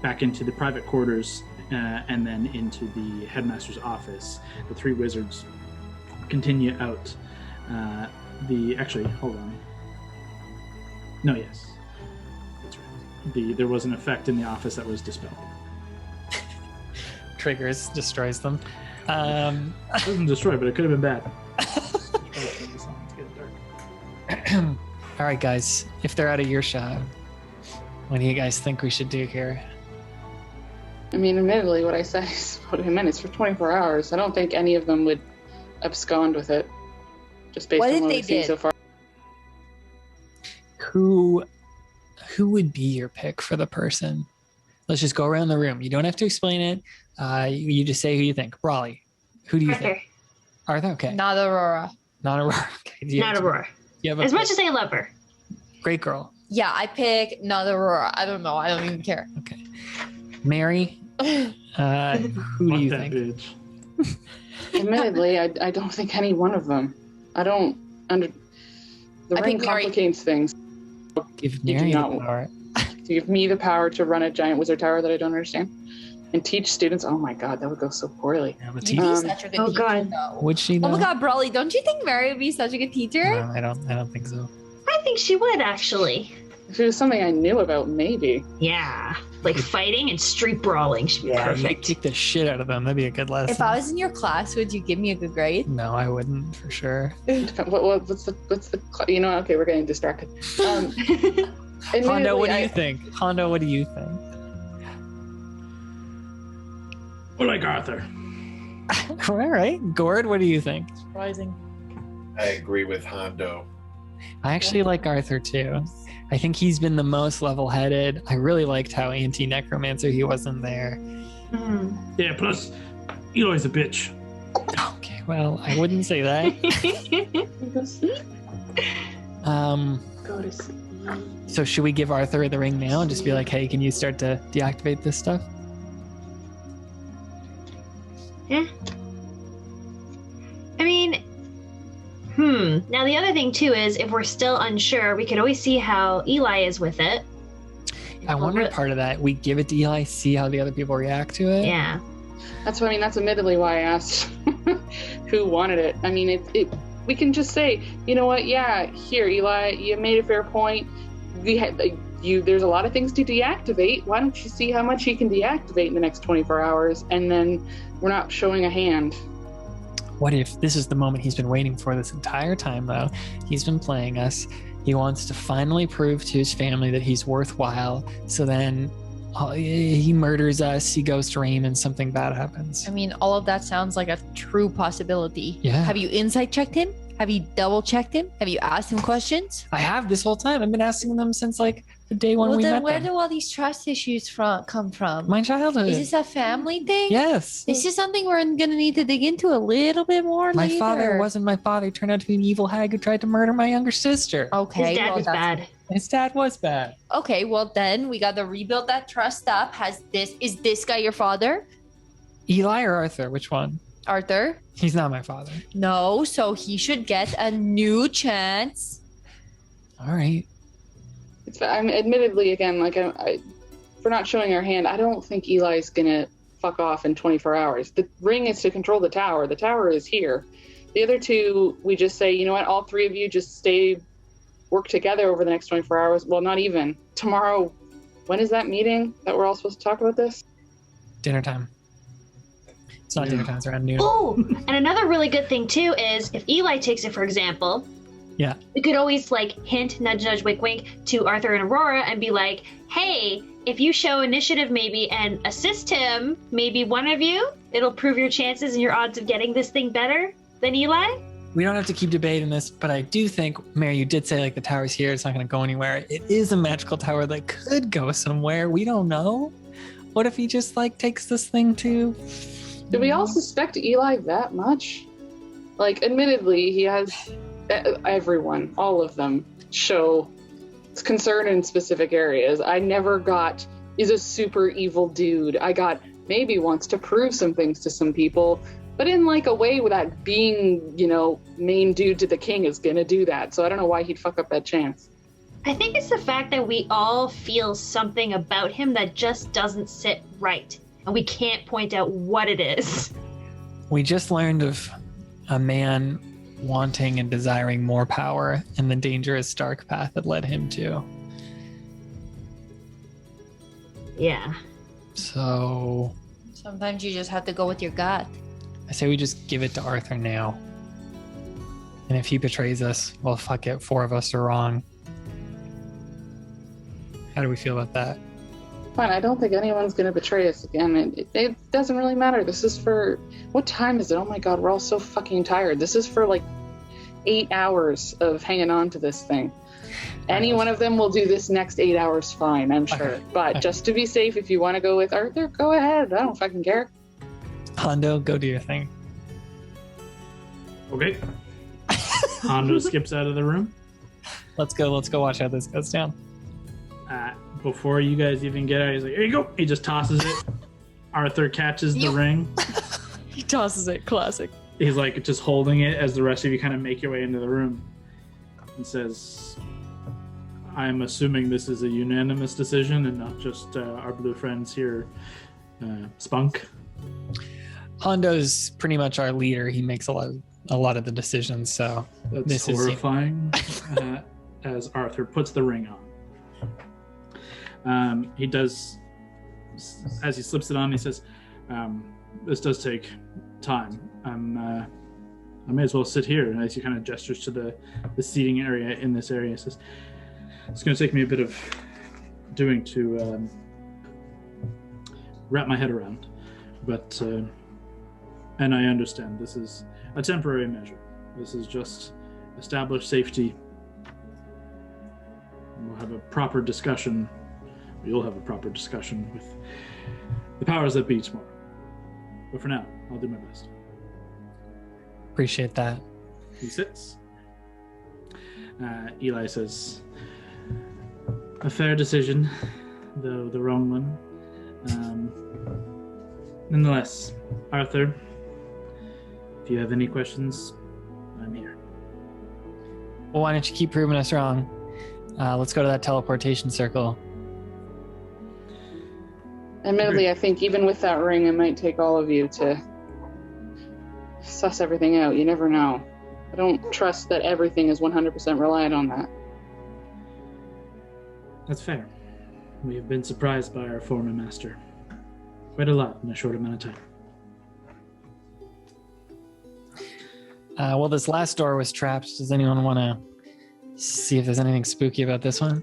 back into the private quarters and then into the headmaster's office. The three wizards continue out. Actually, hold on. No, yes. That's right. There was an effect in the office that was dispelled. Triggers, destroys them. It wasn't destroyed, but it could have been bad. All right, guys. If they're out of earshot, what do you guys think we should do here? I mean, admittedly, what I said is 40 minutes for 24 hours. I don't think any of them would abscond with it, just based on what we've seen so far. Who would be your pick for the person? Let's just go around the room. You don't have to explain it. You just say who you think. Brawley, who do you think? Arthur? Okay. Not Aurora. Not Aurora. Okay. Not Aurora. As much as I love her. Great girl. Yeah, I pick not Aurora. I don't know. I don't even care. Okay. Mary, who do you think? Bitch. Admittedly, I don't think any one of them. I don't under. The ring complicates things. Give Mary the power. To give me the power to run a giant wizard tower that I don't understand, and teach students. Oh my god, that would go so poorly. You'd be such a good teacher, though. Would she? Oh my god, Brawley, don't you think Mary would be such a good teacher? No, I don't think so. I think she would, actually. If it was something I knew about, maybe. Yeah, like fighting and street brawling should be perfect. Kick the shit out of them. That'd be a good lesson. If I was in your class, would you give me a good grade? No, I wouldn't, for sure. What's the? You know, okay, we're getting distracted. Hondo, what do you think? Hondo, what do you think? Well, like Arthur. All right. Gord, what do you think? Surprising. I agree with Hondo. I actually like Arthur too. I think he's been the most level-headed. I really liked how anti-necromancer he wasn't there. Yeah, plus, Eloy's a bitch. Okay, well, I wouldn't say that. Go to sleep. So should we give Arthur the ring now and just be like, hey, can you start to deactivate this stuff? Yeah. I mean, Now the other thing too is if we're still unsure, we could always see how Eli is with it. I wonder part of that, we give it to Eli, see how the other people react to it. Yeah. That's what I mean. That's admittedly why I asked who wanted it. I mean, we can just say, you know what? Yeah, here, Eli, you made a fair point. We had there's a lot of things to deactivate. Why don't you see how much he can deactivate in the next 24 hours, and then we're not showing a hand. What if this is the moment he's been waiting for this entire time, though? He's been playing us. He wants to finally prove to his family that he's worthwhile. So then he murders us. He goes to Raymond. Something bad happens. I mean, all of that sounds like a true possibility. Yeah. Have you insight checked him? Have you double checked him? Have you asked him questions? I have this whole time. I've been asking them since like the day when Well, we then met where them. do all these trust issues come from? My childhood. Is this a family thing? Yes. This is something we're going to need to dig into a little bit more My later. father wasn't my father. He turned out to be an evil hag who tried to murder my younger sister. Okay. His dad well, was that's- bad. His dad was bad. Okay, well then we got to rebuild that trust up. Is this guy your father? Eli or Arthur? Which one? Arthur? He's not my father. No, so he should get a new chance. All right. I'm admittedly, again, like for not showing our hand, I don't think Eli's gonna fuck off in 24 hours. The ring is to control the tower. The tower is here. The other two, we just say, you know what, all three of you just work together over the next 24 hours. Well, not even. Tomorrow, when is that meeting that we're all supposed to talk about this? Dinner time. It's not dinner time. It's around noon. Oh, and another really good thing too is if Eli takes it, for example, Yeah. we could always like hint, nudge, nudge, wink, wink to Arthur and Aurora and be like, hey, if you show initiative maybe and assist him, maybe one of you, it'll prove your chances and your odds of getting this thing better than Eli. We don't have to keep debating this, but I do think, Mary, you did say like the tower's here. It's not going to go anywhere. It is a magical tower that could go somewhere. We don't know. What if he just like takes this thing to... Do we all suspect Eli that much? Like, admittedly, he has everyone, all of them, show concern in specific areas. I never got, he's a super evil dude. I got, maybe wants to prove some things to some people, but in like a way that being, you know, main dude to the king is gonna do that. So I don't know why he'd fuck up that chance. I think it's the fact that we all feel something about him that just doesn't sit right. And we can't point out what it is. We just learned of a man wanting and desiring more power and the dangerous dark path that led him to. Yeah. So Sometimes you just have to go with your gut. I say we just give it to Arthur now. And if he betrays us, well, fuck it. 4 of us are wrong. How do we feel about that? Fine, I don't think anyone's gonna betray us again. It doesn't really matter. This is for, what time is it? Oh my god, we're all so fucking tired. This is for like 8 hours of hanging on to this thing. Any one of them will do this next 8 hours fine, I'm sure. Okay. But just to be safe, if you want to go with Arthur, go ahead. I don't fucking care. Hondo, go do your thing. Okay. Hondo skips out of the room. Let's go watch how this goes down. Before you guys even get out, he's like, here you go. He just tosses it. Arthur catches the ring. He tosses it. Classic. He's like just holding it as the rest of you kind of make your way into the room. And says, I'm assuming this is a unanimous decision and not just our blue friends here, Spunk. Hondo's pretty much our leader. He makes a lot of the decisions, so That's this horrifying. As Arthur puts the ring on. He does, as he slips it on, he says, this does take time. I may as well sit here. And as he kind of gestures to the seating area in this area, he says, it's going to take me a bit of doing to wrap my head around. But, and I understand this is a temporary measure. This is just establish safety. We'll have a proper discussion. You'll have a proper discussion with the powers that be tomorrow. But for now, I'll do my best. appreciate that. He sits. Eli says, a fair decision, though the wrong one. Nonetheless, Arthur, if you have any questions, I'm here. Well, why don't you keep proving us wrong? Let's go to that teleportation circle. Admittedly, I think even with that ring, it might take all of you to suss everything out. You never know. I don't trust that everything is 100% reliant on that. That's fair. We have been surprised by our former master. Quite a lot in a short amount of time. Well, this last door was trapped. Does anyone want to see if there's anything spooky about this one?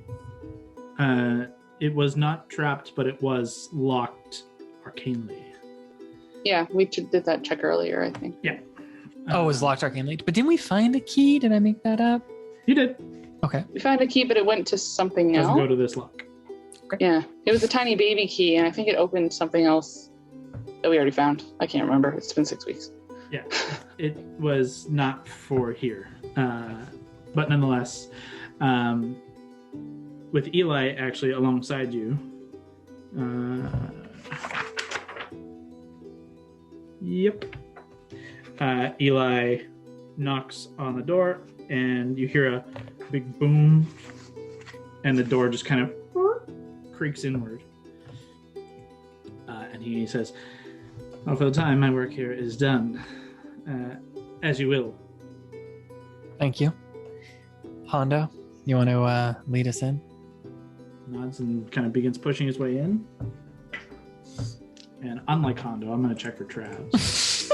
It was not trapped, but it was locked arcanely. Yeah, we did that check earlier, I think. Yeah. Oh, it was locked arcanely. But didn't we find a key? Did I make that up? You did. Okay. We found a key, but it went to something Doesn't else. go to this lock. Yeah, it was a tiny baby key, and I think it opened something else that we already found. I can't remember. It's been 6 weeks. Yeah, it was not for here. But nonetheless, with Eli actually alongside you, yep. Eli knocks on the door, and you hear a big boom, and the door just kind of creaks inward. And he says, "Well, for the time, my work here is done. As you will." Thank you. Hondo, you want to lead us in? Nods and kind of begins pushing his way in. And unlike Hondo, I'm going to check for traps.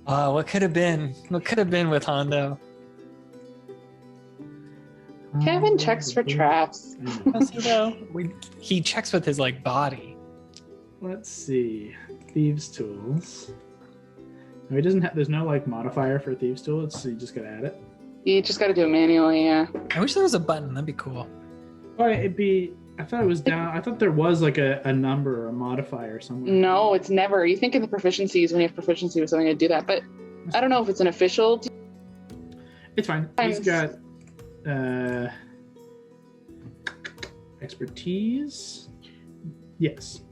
What could have been? What could have been with Hondo? Kevin checks for traps. Does he though? He checks with his body. Let's see. Thieves' tools. No, he doesn't have. There's no modifier for thieves' tools. So you just gotta add it. You just got to do it manually, yeah. I wish there was a button. That'd be cool. Well, it'd be. I thought it was down. I thought there was a number or a modifier somewhere. No, it's never. You think in the proficiencies, when you have proficiency with something, to do that. But I don't know if it's an official. It's fine. He's got expertise. Yes.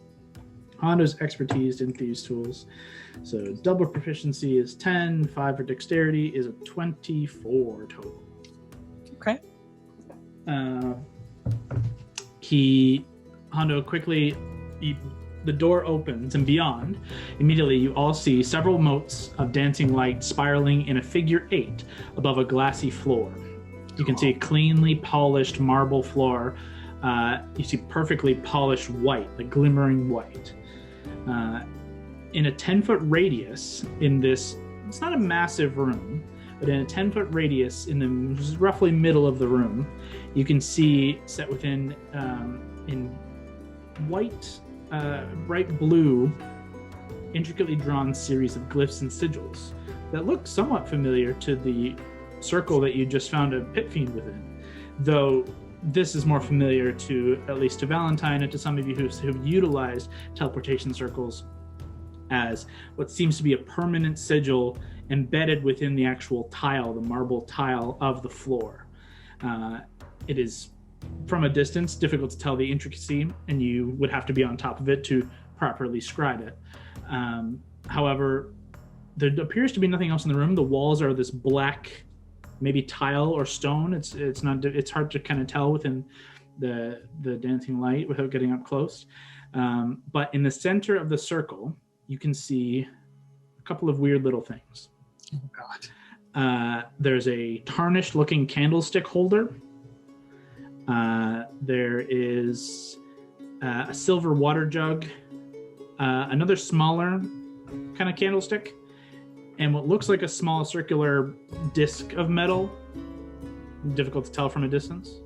Hondo's expertise in thieves' tools. So double proficiency is 10, 5 for dexterity is a 24 total. Okay. Hondo quickly, the door opens, and beyond, immediately you all see several motes of dancing light spiraling in a figure 8 above a glassy floor. You can see a cleanly polished marble floor. You see perfectly polished white, glimmering white. In a 10-foot radius in this, it's not a massive room, but in a 10-foot radius in the roughly middle of the room, you can see set within in white, bright blue, intricately drawn series of glyphs and sigils that look somewhat familiar to the circle that you just found a pit fiend within, though this is more familiar to, at least to Valentine and to some of you who've utilized teleportation circles, as what seems to be a permanent sigil embedded within the actual tile, the marble tile of the floor. It is, from a distance, difficult to tell the intricacy, and you would have to be on top of it to properly scribe it. However, there appears to be nothing else in the room. The walls are this black, maybe tile or stone. It's hard to kind of tell within the dancing light without getting up close. But in the center of the circle, you can see a couple of weird little things. Oh God. There's a tarnished looking candlestick holder. There is a silver water jug, another smaller kind of candlestick, and what looks like a small circular disc of metal. Difficult to tell from a distance.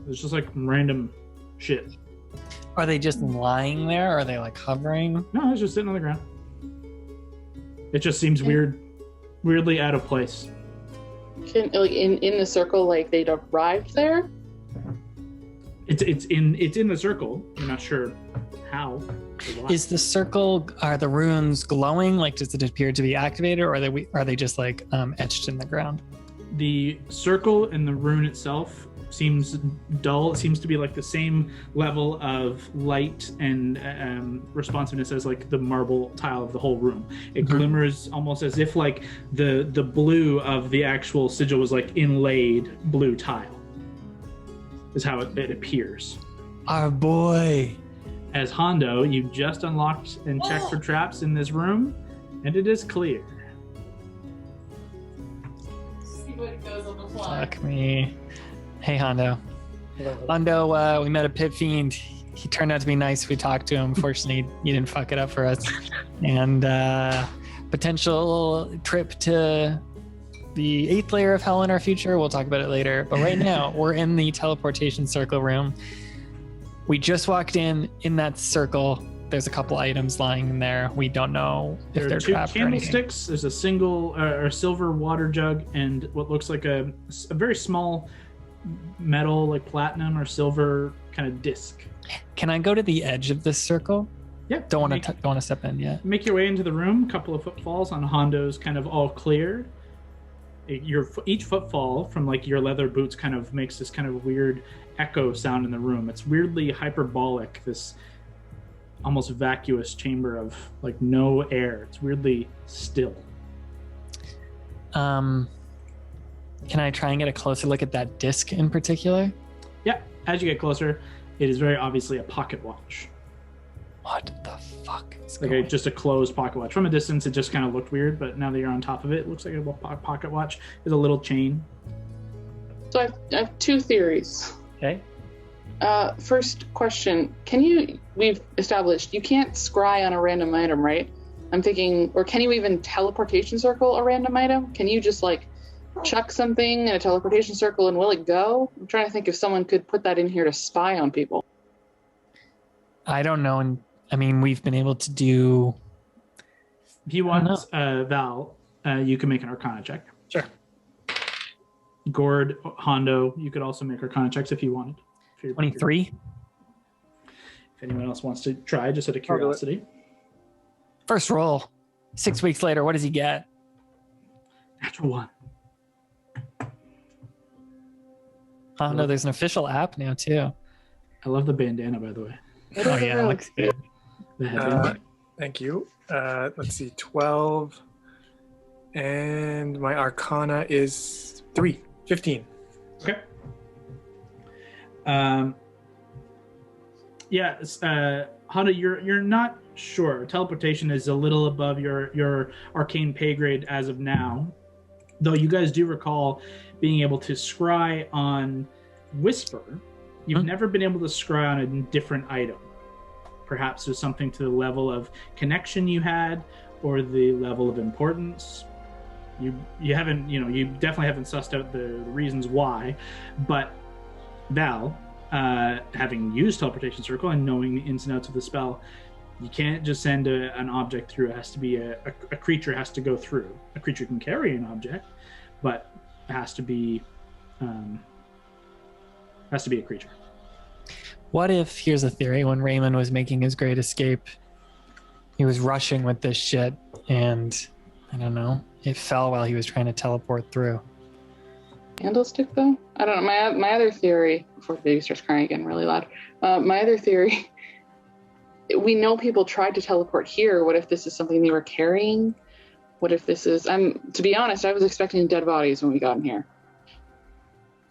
It's just random shit. Are they just lying there? Or are they hovering? No, it's just sitting on the ground. It just seems weirdly out of place. In the circle, they'd arrived there? It's in the circle. You're not sure how. or why. Is the circle, are the runes glowing? Does it appear to be activated, or are they just etched in the ground? The circle and the rune itself seems dull. It seems to be the same level of light and responsiveness as the marble tile of the whole room. It glimmers almost as if the blue of the actual sigil was inlaid blue tile, is how it appears. Our boy. As Hondo, you just unlocked and checked for traps in this room, and it is clear. Fuck me. Hey, Hondo. Hondo, we met a pit fiend. He turned out to be nice. We talked to him. Fortunately, he didn't fuck it up for us. And potential trip to the 8th layer of hell in our future. We'll talk about it later. But right now, we're in the teleportation circle room. We just walked in that circle. There's a couple items lying in there. We don't know if they're trapped or anything. There are 2 candlesticks. There's a single or silver water jug and what looks like a very small metal, like platinum or silver kind of disc. Can I go to the edge of this circle? Yeah. Don't want to step in yet. Make your way into the room. A couple of footfalls on Hondo's kind of all cleared. Each footfall from like your leather boots kind of makes this kind of weird echo sound in the room. It's weirdly hyperbolic, this almost vacuous chamber of like no air. It's weirdly still. Can I try and get a closer look at that disc in particular? Yeah, as you get closer, it is very obviously a pocket watch. What the fuck is Like going just a closed pocket watch. From a distance, it just kind of looked weird, but now that you're on top of it, it looks like a pocket watch. There's a little chain. So I have 2 theories. Okay. First question, we've established you can't scry on a random item, right? I'm thinking, or can you even teleportation circle a random item? Can you just like chuck something in a teleportation circle and will it go? I'm trying to think if someone could put that in here to spy on people. I don't know. And I mean, we've been able to do. If you want, Val, you can make an Arcana check. Sure. Gord, Hondo, you could also make Arcana checks if you wanted. 23. If anyone else wants to try, just out of curiosity. First roll. 6 weeks later, what does he get? Natural 1. Oh no, there's an official app now too. I love the bandana, by the way. Oh yeah, it looks good. The headband. Thank you. Let's see, 12. And my Arcana is 15. Okay. Hondo, you're not sure. Teleportation is a little above your arcane pay grade as of now, though you guys do recall being able to scry on Whisper. You've never been able to scry on a different item. Perhaps there's something to the level of connection you had or the level of importance. You haven't, you definitely haven't sussed out the reasons why, but Val, having used Teleportation Circle and knowing the ins and outs of the spell, you can't just send an object through. It has to be a creature has to go through. A creature can carry an object, but it has to be a creature. What if, here's a theory, when Raymond was making his great escape, he was rushing with this shit and, I don't know, it fell while he was trying to teleport through. Candlestick, though? I don't know. My other theory, before the baby starts crying again really loud, my other theory, we know people tried to teleport here. What if this is something they were carrying? What if this is... to be honest, I was expecting dead bodies when we got in here.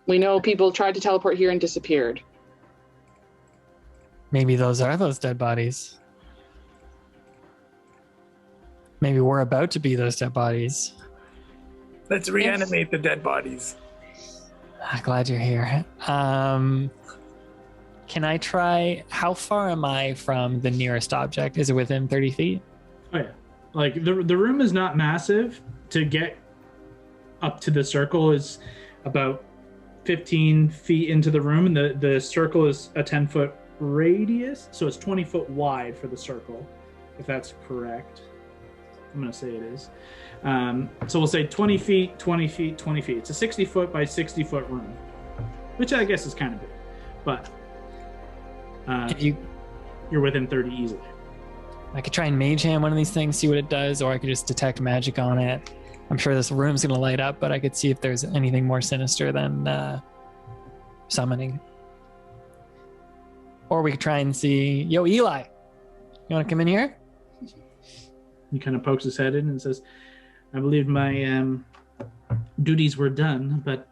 We know people tried to teleport here and disappeared. Maybe those are those dead bodies. Maybe we're about to be those dead bodies. Let's reanimate the dead bodies. Glad you're here. Can I try... How far am I from the nearest object? Is it within 30 feet? Oh, yeah. Like, the room is not massive. To get up to the circle is about 15 feet into the room, and the circle is a 10-foot radius, so it's 20 foot wide for the circle, if that's correct. I'm going to say it is. So we'll say 20 feet, 20 feet, 20 feet. It's a 60 foot by 60 foot room, which I guess is kind of big, but you're within 30 easily. I could try and mage hand one of these things, see what it does, or I could just detect magic on it. I'm sure this room's going to light up, but I could see if there's anything more sinister than summoning. Or we could try and see, yo, Eli, you want to come in here? He kind of pokes his head in and says, I believe my duties were done, but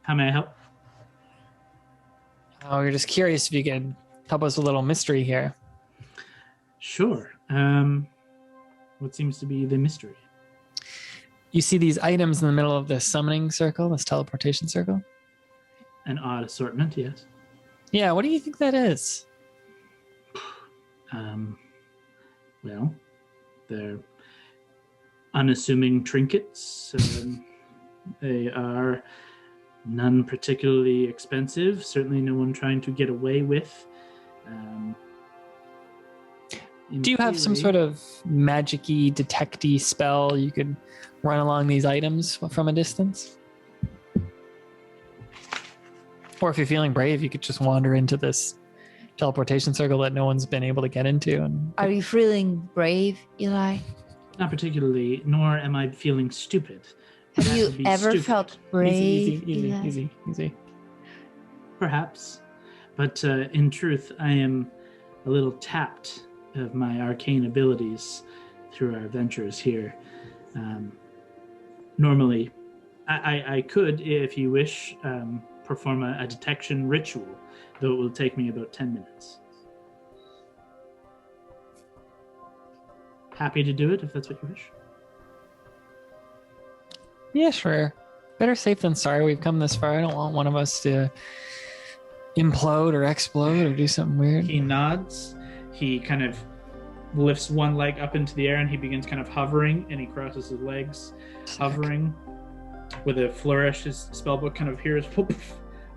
how may I help? Oh, we're just curious if you could help us with a little mystery here. Sure. What seems to be the mystery? You see these items in the middle of this summoning circle, this teleportation circle? An odd assortment, yes. Yeah, what do you think that is? Well, they're unassuming trinkets. They are none particularly expensive. Certainly no one trying to get away with. Do you have some sort of magic-y, detect-y spell you could run along these items from a distance? Or if you're feeling brave, you could just wander into this teleportation circle that no one's been able to get into. And Are you feeling brave, Eli? Not particularly, nor am I feeling stupid. Have That you would be ever stupid. felt brave? Easy. Perhaps. But in truth, I am a little tapped of my arcane abilities through our ventures here. Normally, I could, if you wish, perform a detection ritual, though it will take me about 10 minutes. Happy to do it if that's what you wish. Yeah, sure. Better safe than sorry. We've come this far. I don't want one of us to implode or explode or do something weird. He nods. He kind of lifts one leg up into the air and he begins kind of hovering, and he crosses his legs, hovering. With a flourish, his spellbook kind of hears,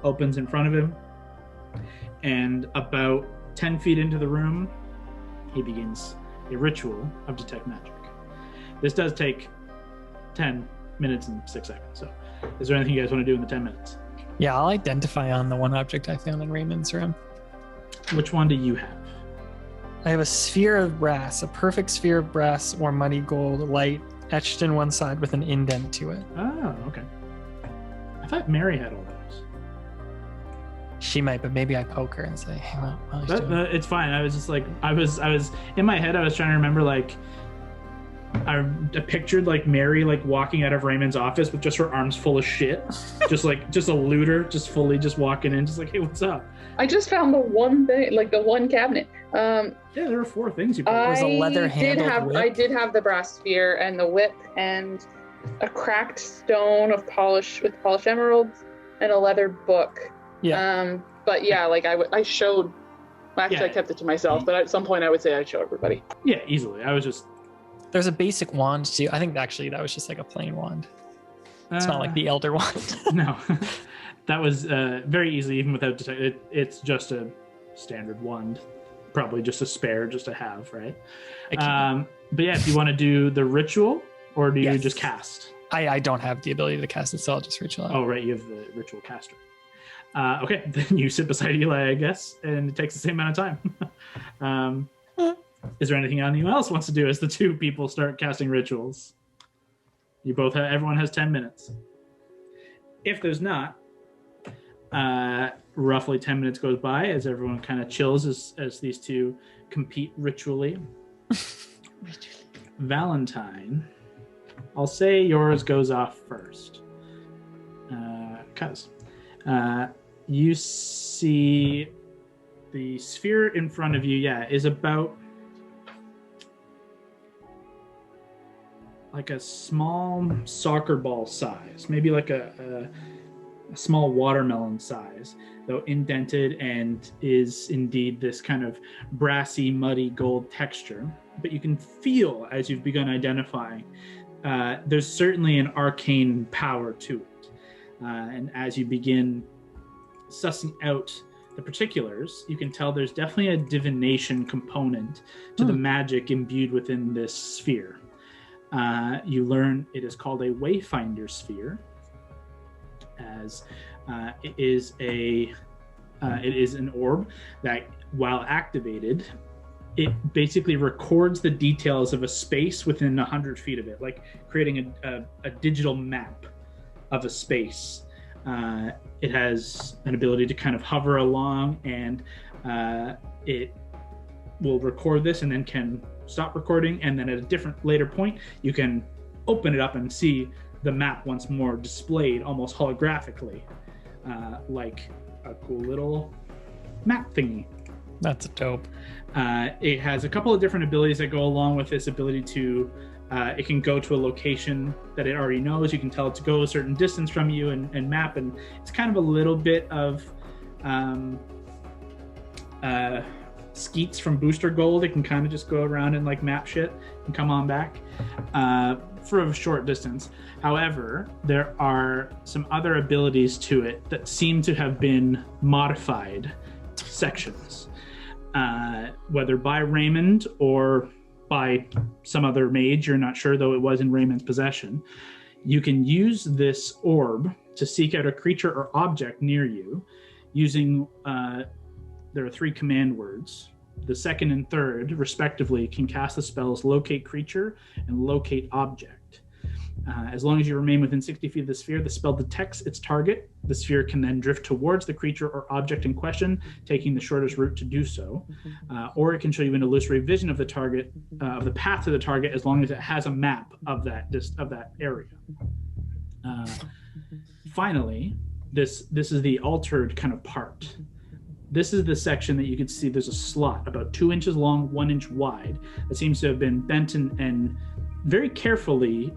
opens in front of him. And about 10 feet into the room, he begins a ritual of detect magic. This does take 10 minutes and 6 seconds. So is there anything you guys want to do in the 10 minutes? Yeah, I'll identify on the one object I found in Raymond's room. Which one do you have? I have a sphere of brass, a perfect sphere of brass or muddy gold light etched in one side with an indent to it. Oh, okay. I thought Mary had all those. She might, but maybe I poke her and say, "Hey, what are you doing?" It's fine. I was just like, I was in my head. I was trying to remember, like, I pictured like Mary like walking out of Raymond's office with just her arms full of shit, just a looter, just fully just walking in, just like, hey, what's up? I just found the one thing, like the one cabinet. Yeah, there were 4 things you put. There's a leather-handled whip. I did have the brass sphere and the whip and a cracked stone of polished emeralds and a leather book. Yeah. But yeah, like I showed. Actually, Yeah. I kept it to myself, but at some point I would say I'd show everybody. Yeah, easily. I was just. There's a basic wand too. I think actually that was just like a plain wand. It's not like the Elder wand. No, that was very easy even without detect. It's just a standard wand, probably just a spare, just to have, right? But yeah, if you want to do the ritual, or do you Yes. just cast? I don't have the ability to cast it, so I'll just ritual out. Oh, right, you have the ritual caster. Okay, then you sit beside Eli, I guess, and it takes the same amount of time. Is there anything anyone else wants to do as the 2 people start casting rituals? You both have. Everyone has 10 minutes. If there's not, roughly 10 minutes goes by as everyone kind of chills as these 2 compete ritually. Valentine, I'll say yours goes off first. Because you see the sphere in front of you, is about like a small soccer ball size, maybe like a small watermelon size, though indented, and is indeed this kind of brassy, muddy gold texture. But you can feel, as you've begun identifying, there's certainly an arcane power to it. And as you begin sussing out the particulars, you can tell there's definitely a divination component to the magic imbued within this sphere. You learn it is called a Wayfinder Sphere, as it is an orb that, while activated, it basically records the details of a space within 100 feet of it, like creating a digital map of a space. It has an ability to kind of hover along, and it will record this and then can stop recording, and then at a different later point you can open it up and see the map once more displayed almost holographically, like a cool little map thingy. That's dope. It has a couple of different abilities that go along with this ability to It can go to a location that it already knows. You can tell it to go a certain distance from you and map. And it's kind of a little bit of Skeets from Booster Gold. It can kind of just go around and like map shit and come on back for a short distance. However, there are some other abilities to it that seem to have been modified sections, whether by Raymond or by some other mage. You're not sure, though it was in Raymond's possession. You can use this orb to seek out a creature or object near you using there are 3 command words. The second and third, respectively, can cast the spells Locate Creature and Locate Object. As long as you remain within 60 feet of the sphere, the spell detects its target. The sphere can then drift towards the creature or object in question, taking the shortest route to do so. Or it can show you an illusory vision of the target, of the path to the target, as long as it has a map of that area. Finally, this is the altered kind of part. This is the section that you can see there's a slot about 2 inches long, 1 inch wide, that seems to have been bent and very carefully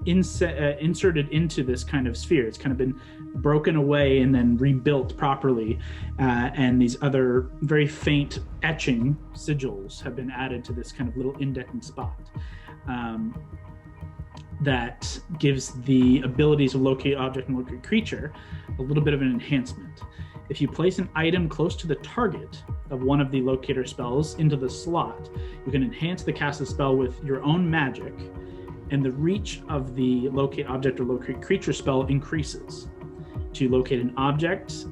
inserted into this kind of sphere. It's kind of been broken away and then rebuilt properly, and these other very faint etching sigils have been added to this kind of little indenting spot. That gives the abilities of Locate Object and Locate Creature a little bit of an enhancement. If you place an item close to the target of one of the locator spells into the slot, you can enhance the cast of spell with your own magic, and the reach of the Locate Object or Locate Creature spell increases. To locate an object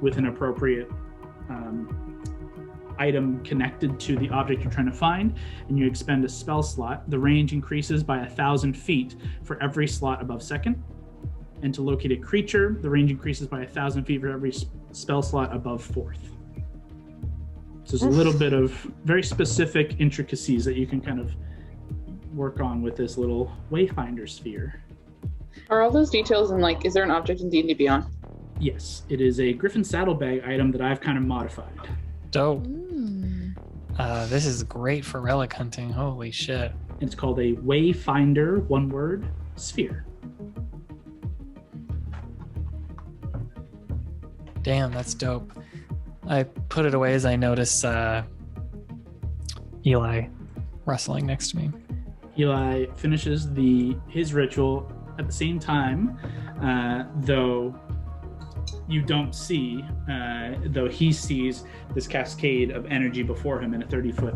with an appropriate item connected to the object you're trying to find, and you expend a spell slot, the range increases by 1,000 feet for every slot above second. And to locate a creature, the range increases by 1,000 feet for every spell slot above fourth. So there's a little bit of very specific intricacies that you can kind of work on with this little Wayfinder Sphere. Are all those details in, like, is there an object in D&D Beyond? Yes, it is a Griffin Saddlebag item that I've kind of modified. Dope. This is great for relic hunting. Holy shit. It's called a Wayfinder, one word, Sphere. Damn, that's dope. I put it away as I notice Eli rustling next to me. Eli finishes his ritual at the same time, though you don't see, though he sees this cascade of energy before him in a 30-foot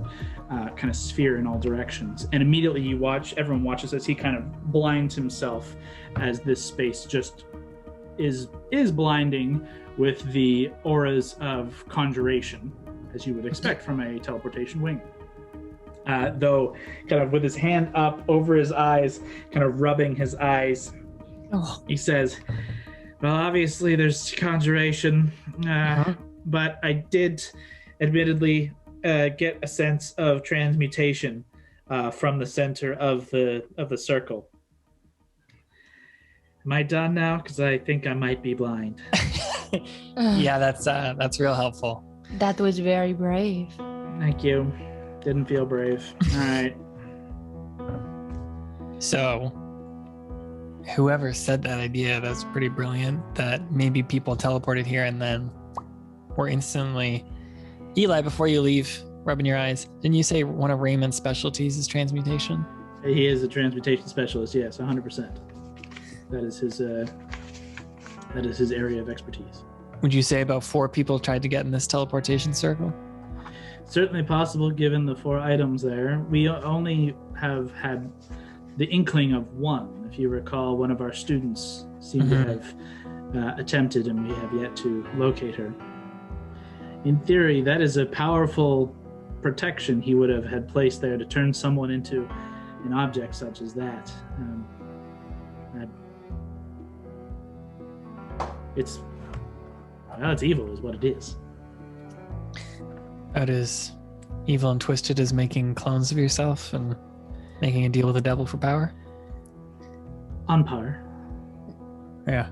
kind of sphere in all directions. And immediately everyone watches as he kind of blinds himself as this space just is blinding with the auras of conjuration, as you would expect from a teleportation wing. Though kind of with his hand up over his eyes, kind of rubbing his eyes, he says, well, obviously there's conjuration, but I did admittedly get a sense of transmutation from the center of the circle. Am I done now? Because I think I might be blind. Yeah, that's real helpful. That was very brave. Thank you. Didn't feel brave. All right. So, whoever said that idea, that's pretty brilliant. That maybe people teleported here and then were instantly. Eli, before you leave, rubbing your eyes, didn't you say one of Raymond's specialties is transmutation? He is a transmutation specialist. Yes, 100%. That is his area of expertise. Would you say about 4 people tried to get in this teleportation circle? Certainly possible, given the 4 items there. We only have had the inkling of one. If you recall, one of our students seemed to have attempted, and we have yet to locate her. In theory, that is a powerful protection he would have had placed there to turn someone into an object such as that. It's evil is what it is. About as evil and twisted as making clones of yourself and making a deal with the devil for power? On par. Yeah.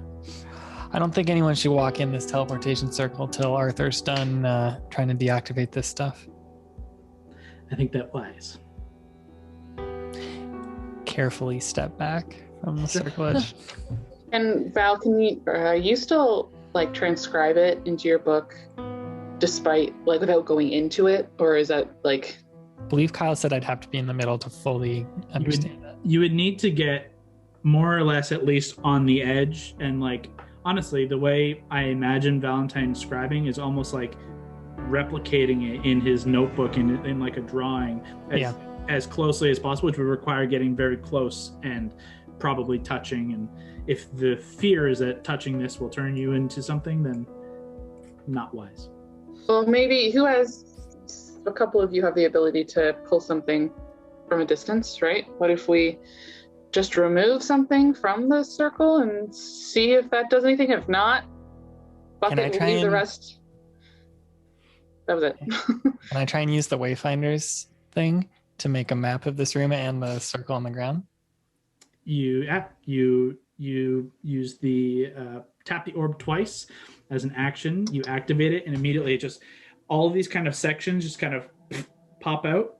I don't think anyone should walk in this teleportation circle till Arthur's done trying to deactivate this stuff. I think that wise. carefully step back from the circle edge. And Val, can you still like transcribe it into your book despite like without going into it, or is that like? I believe Kyle said I'd have to be in the middle to fully understand it. You would need to get more or less at least on the edge, and like honestly, the way I imagine Valentine scribing is almost like replicating it in his notebook in like a drawing as closely as possible, which would require getting very close and probably touching. And if the fear is that touching this will turn you into something, then not wise. Well, maybe a couple of you have the ability to pull something from a distance, right? What if we just remove something from the circle and see if that does anything? If not, Bucket will leave the rest. That was it. Can I try and use the Wayfinders thing to make a map of this room and the circle on the ground? You use the tap the orb twice as an action. You activate it, and immediately it just all of these kind of sections just kind of pop out,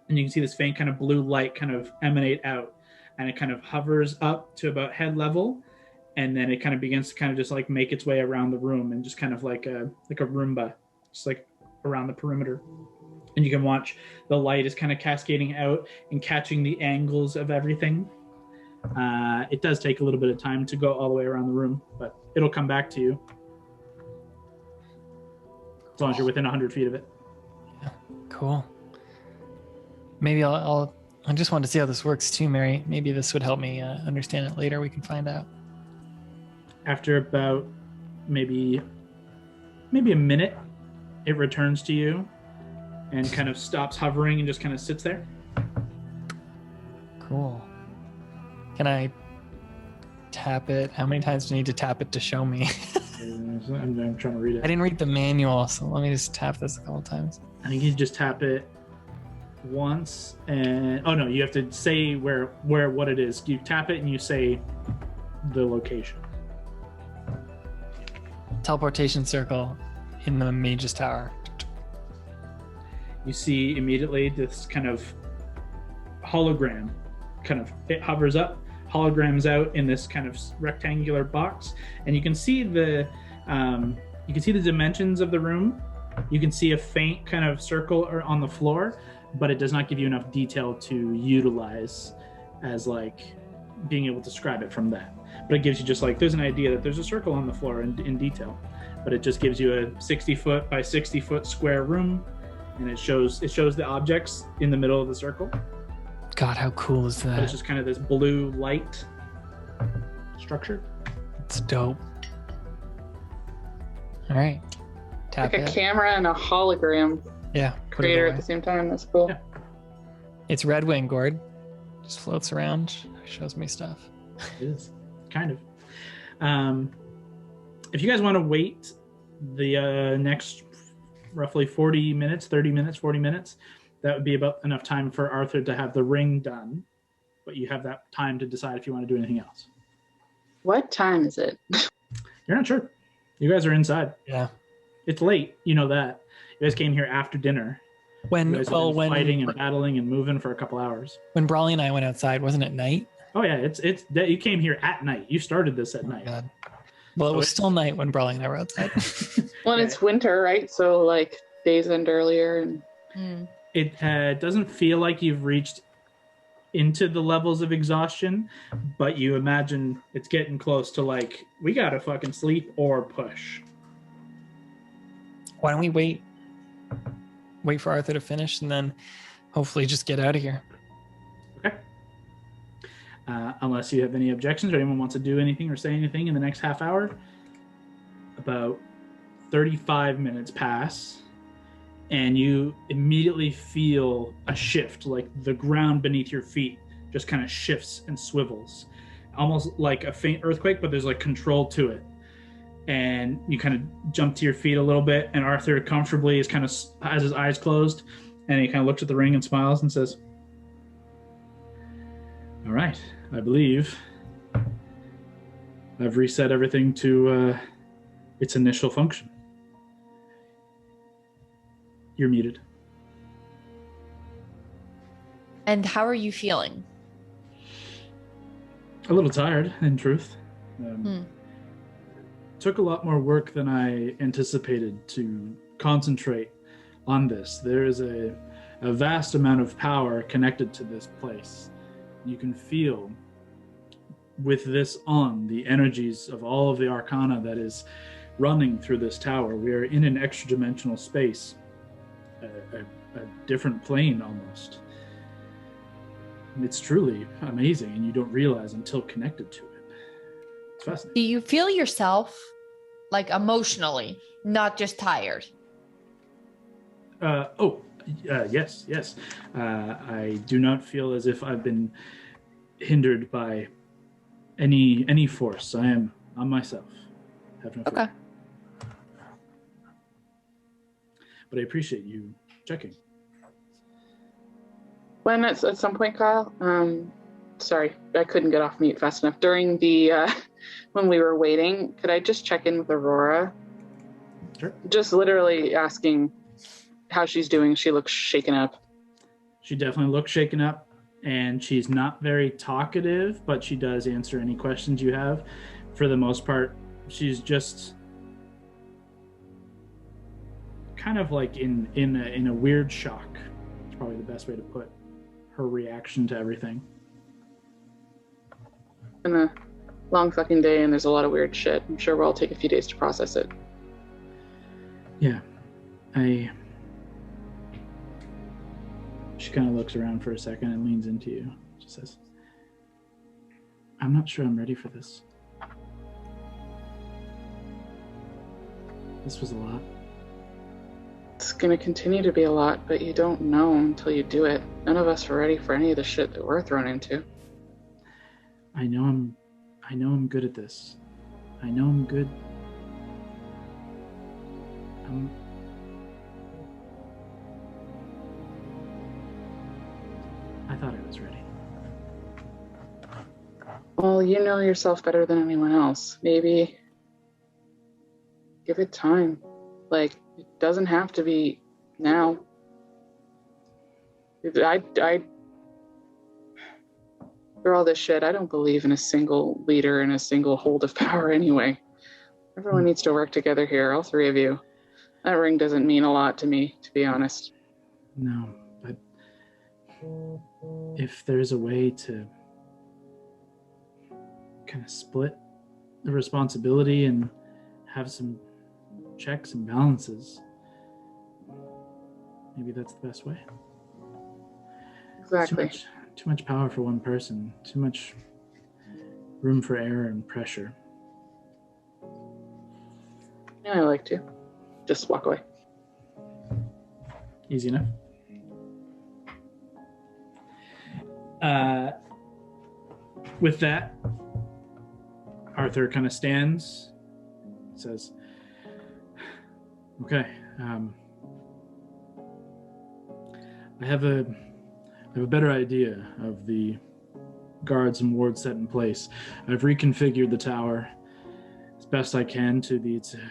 and you can see this faint kind of blue light kind of emanate out, and it kind of hovers up to about head level, and then it kind of begins to kind of just like make its way around the room, and just kind of like a Roomba, just like around the perimeter. And you can watch the light is kind of cascading out and catching the angles of everything. It does take a little bit of time to go all the way around the room, but it'll come back to you as long as you're within 100 feet of it. Yeah, cool. Maybe I just wanted to see how this works too, Mary. Maybe this would help me understand it later. We can find out. After about maybe a minute, it returns to you and kind of stops hovering and just kind of sits there. Cool. Can I tap it? How many times do I need to tap it to show me? I'm trying to read it. I didn't read the manual, so let me just tap this a couple times. I think you just tap it once, and oh no, you have to say where what it is. You tap it and you say the location. Teleportation circle in the Mage's Tower. You see immediately this kind of hologram, it hovers up, holograms out in this kind of rectangular box, and you can see the dimensions of the room. You can see a faint kind of circle on the floor, but it does not give you enough detail to utilize as like being able to describe it from that. But it gives you just like there's an idea that there's a circle on the floor in detail, but it just gives you a 60-foot by 60-foot square room, and it shows the objects in the middle of the circle. God, how cool is that? But it's just kind of this blue light structure. It's dope. All right. Tap like a camera and a hologram creator at the same time. That's cool. Yeah. It's Red Wing, Gord. Just floats around, shows me stuff. It is. Kind of. If you guys want to wait the next roughly 40 minutes, that would be about enough time for Arthur to have the ring done. But you have that time to decide if you want to do anything else. What time is it? You're not sure. You guys are inside. Yeah. It's late. You know that. You guys came here after dinner. When fighting and battling and moving for a couple hours. When Brawley and I went outside, wasn't it night? Oh yeah, it's you came here at night. You started this at night. God. Well, it was still night when Brawley and I were outside. Well, it's winter, right? So like days end earlier, and it doesn't feel like you've reached into the levels of exhaustion, but you imagine it's getting close to like we gotta fucking sleep or push. Why don't we wait for Arthur to finish and then hopefully just get out of here? Okay. Unless you have any objections or anyone wants to do anything or say anything in the next half hour. About 35 minutes pass, and you immediately feel a shift, like the ground beneath your feet just kind of shifts and swivels. Almost like a faint earthquake, but there's like control to it. And you kind of jump to your feet a little bit, and Arthur comfortably has his eyes closed, and he kind of looks at the ring and smiles and says, "All right, I believe I've reset everything to its initial function." You're muted. And how are you feeling? A little tired, in truth. Hmm. Took a lot more work than I anticipated to concentrate on this. There is a vast amount of power connected to this place. You can feel, with this on, the energies of all of the arcana that is running through this tower. We are in an extra-dimensional space, a different plane almost. It's truly amazing, and you don't realize until connected to it. It's fascinating. Do you feel yourself, like emotionally, not just tired? Yes. I do not feel as if I've been hindered by any force. I am on myself. Have no fear. Okay. But I appreciate you checking. When at some point, Kyle, sorry, I couldn't get off mute fast enough. During the, when we were waiting, could I just check in with Aurora? Sure. Just literally asking how she's doing. She looks shaken up. She definitely looks shaken up, and she's not very talkative, but she does answer any questions you have. For the most part, she's just kind of like in a weird shock. It's probably the best way to put her reaction to everything. Been a long fucking day, and there's a lot of weird shit. I'm sure we'll all take a few days to process it. Yeah, She kind of looks around for a second and leans into you. She says, I'm not sure I'm ready for this. This was a lot. It's gonna continue to be a lot, but you don't know until you do it. None of us are ready for any of the shit that we're thrown into. I know I'm good at this. I know I'm good. I thought I was ready. Well, you know yourself better than anyone else. Maybe give it time. Like, it doesn't have to be now. For all this shit, I don't believe in a single leader and a single hold of power anyway. Everyone needs to work together here, all three of you. That ring doesn't mean a lot to me, to be honest. No, but if there's a way to kind of split the responsibility and have some checks and balances, maybe that's the best way. Exactly. Too much power for one person, too much room for error and pressure. Yeah, I like to. Just walk away. Easy enough. With that, Arthur kind of stands, says, okay, I have a better idea of the guards and wards set in place. I've reconfigured the tower as best I can to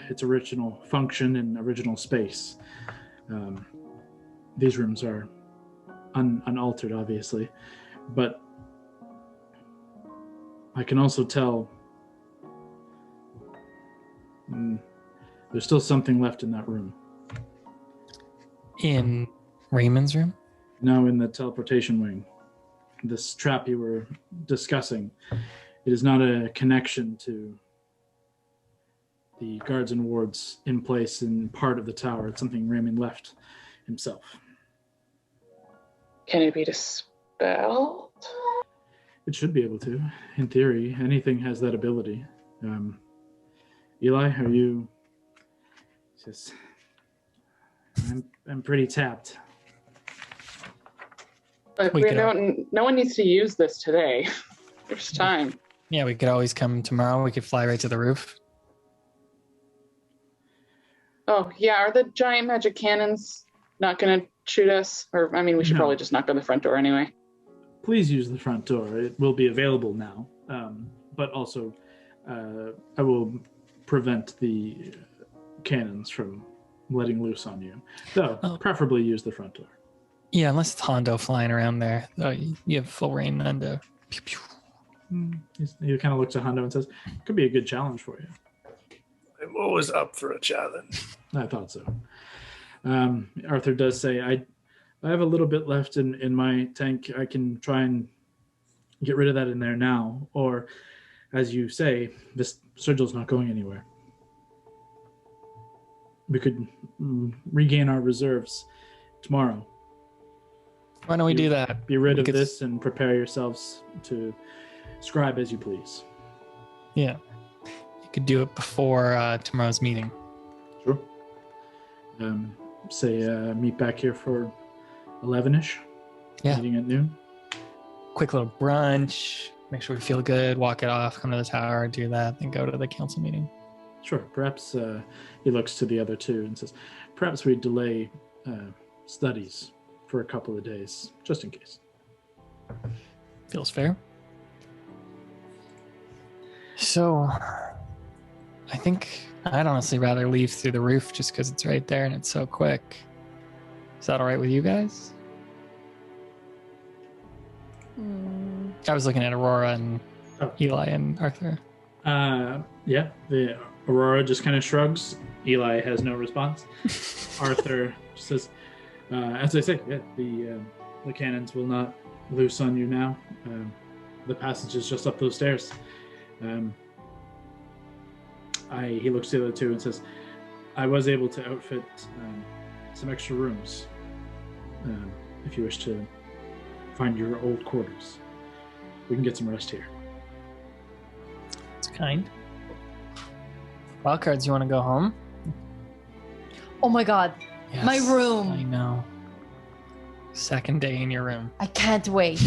its original function and original space. These rooms are unaltered, obviously, but I can also tell there's still something left in that room. In Raymond's room? No, in the teleportation wing. This trap you were discussing, it is not a connection to the guards and wards in place in part of the tower. It's something Raymond left himself. Can it be dispelled? It should be able to. In theory, anything has that ability. Eli, are you... Just... I'm pretty tapped. But no one needs to use this today. There's time. Yeah, we could always come tomorrow. We could fly right to the roof. Oh, yeah. Are the giant magic cannons not going to shoot us? Or, I mean, we should probably just knock on the front door anyway. Please use the front door. It will be available now. But also, I will prevent the cannons from letting loose on you. Though, preferably use the front door. Yeah, unless it's Hondo flying around there. You have full rain, Hondo. Pew, pew. He kind of looks at Hondo and says, "Could be a good challenge for you." I'm always up for a challenge. I thought so. Arthur does say, I have a little bit left in my tank. I can try and get rid of that in there now. Or, as you say, this sigil's not going anywhere. We could regain our reserves tomorrow. Why don't we do that? Be rid of this and prepare yourselves to scribe as you please. Yeah. You could do it before tomorrow's meeting. Sure. Say meet back here for 11-ish. Yeah. Meeting at noon. Quick little brunch. Make sure we feel good. Walk it off. Come to the tower. Do that. Then go to the council meeting. Sure. Perhaps he looks to the other two and says, perhaps we delay studies for a couple of days, just in case. Feels fair. So, I think I'd honestly rather leave through the roof just because it's right there and it's so quick. Is that all right with you guys? I was looking at Aurora and Eli and Arthur. Yeah, the Aurora just kind of shrugs. Eli has no response. Arthur says, as I say, yeah, the cannons will not loose on you now. The passage is just up those stairs. He looks to the other two and says, I was able to outfit some extra rooms if you wish to find your old quarters. We can get some rest here. It's kind. Wildcards, you want to go home? Oh my god. Yes, My room. I know. Second day in your room. I can't wait.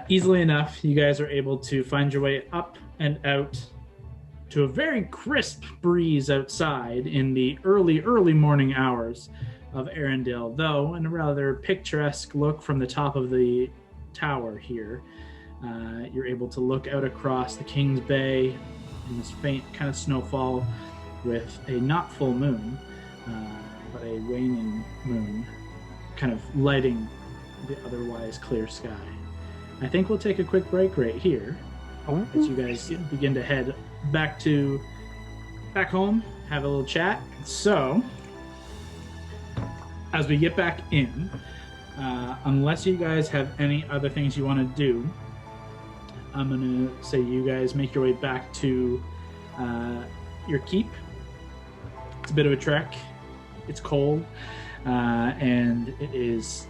Easily enough, you guys are able to find your way up and out to a very crisp breeze outside in the early morning hours of Arendelle, though in a rather picturesque look from the top of the tower here. You're able to look out across the King's Bay in this faint kind of snowfall with a not full moon, but a waning moon kind of lighting the otherwise clear sky. I think we'll take a quick break right here as you guys begin to head back home, have a little chat. So, as we get back in, unless you guys have any other things you want to do, I'm going to say you guys make your way back to your keep. It's a bit of a trek. It's cold. And it is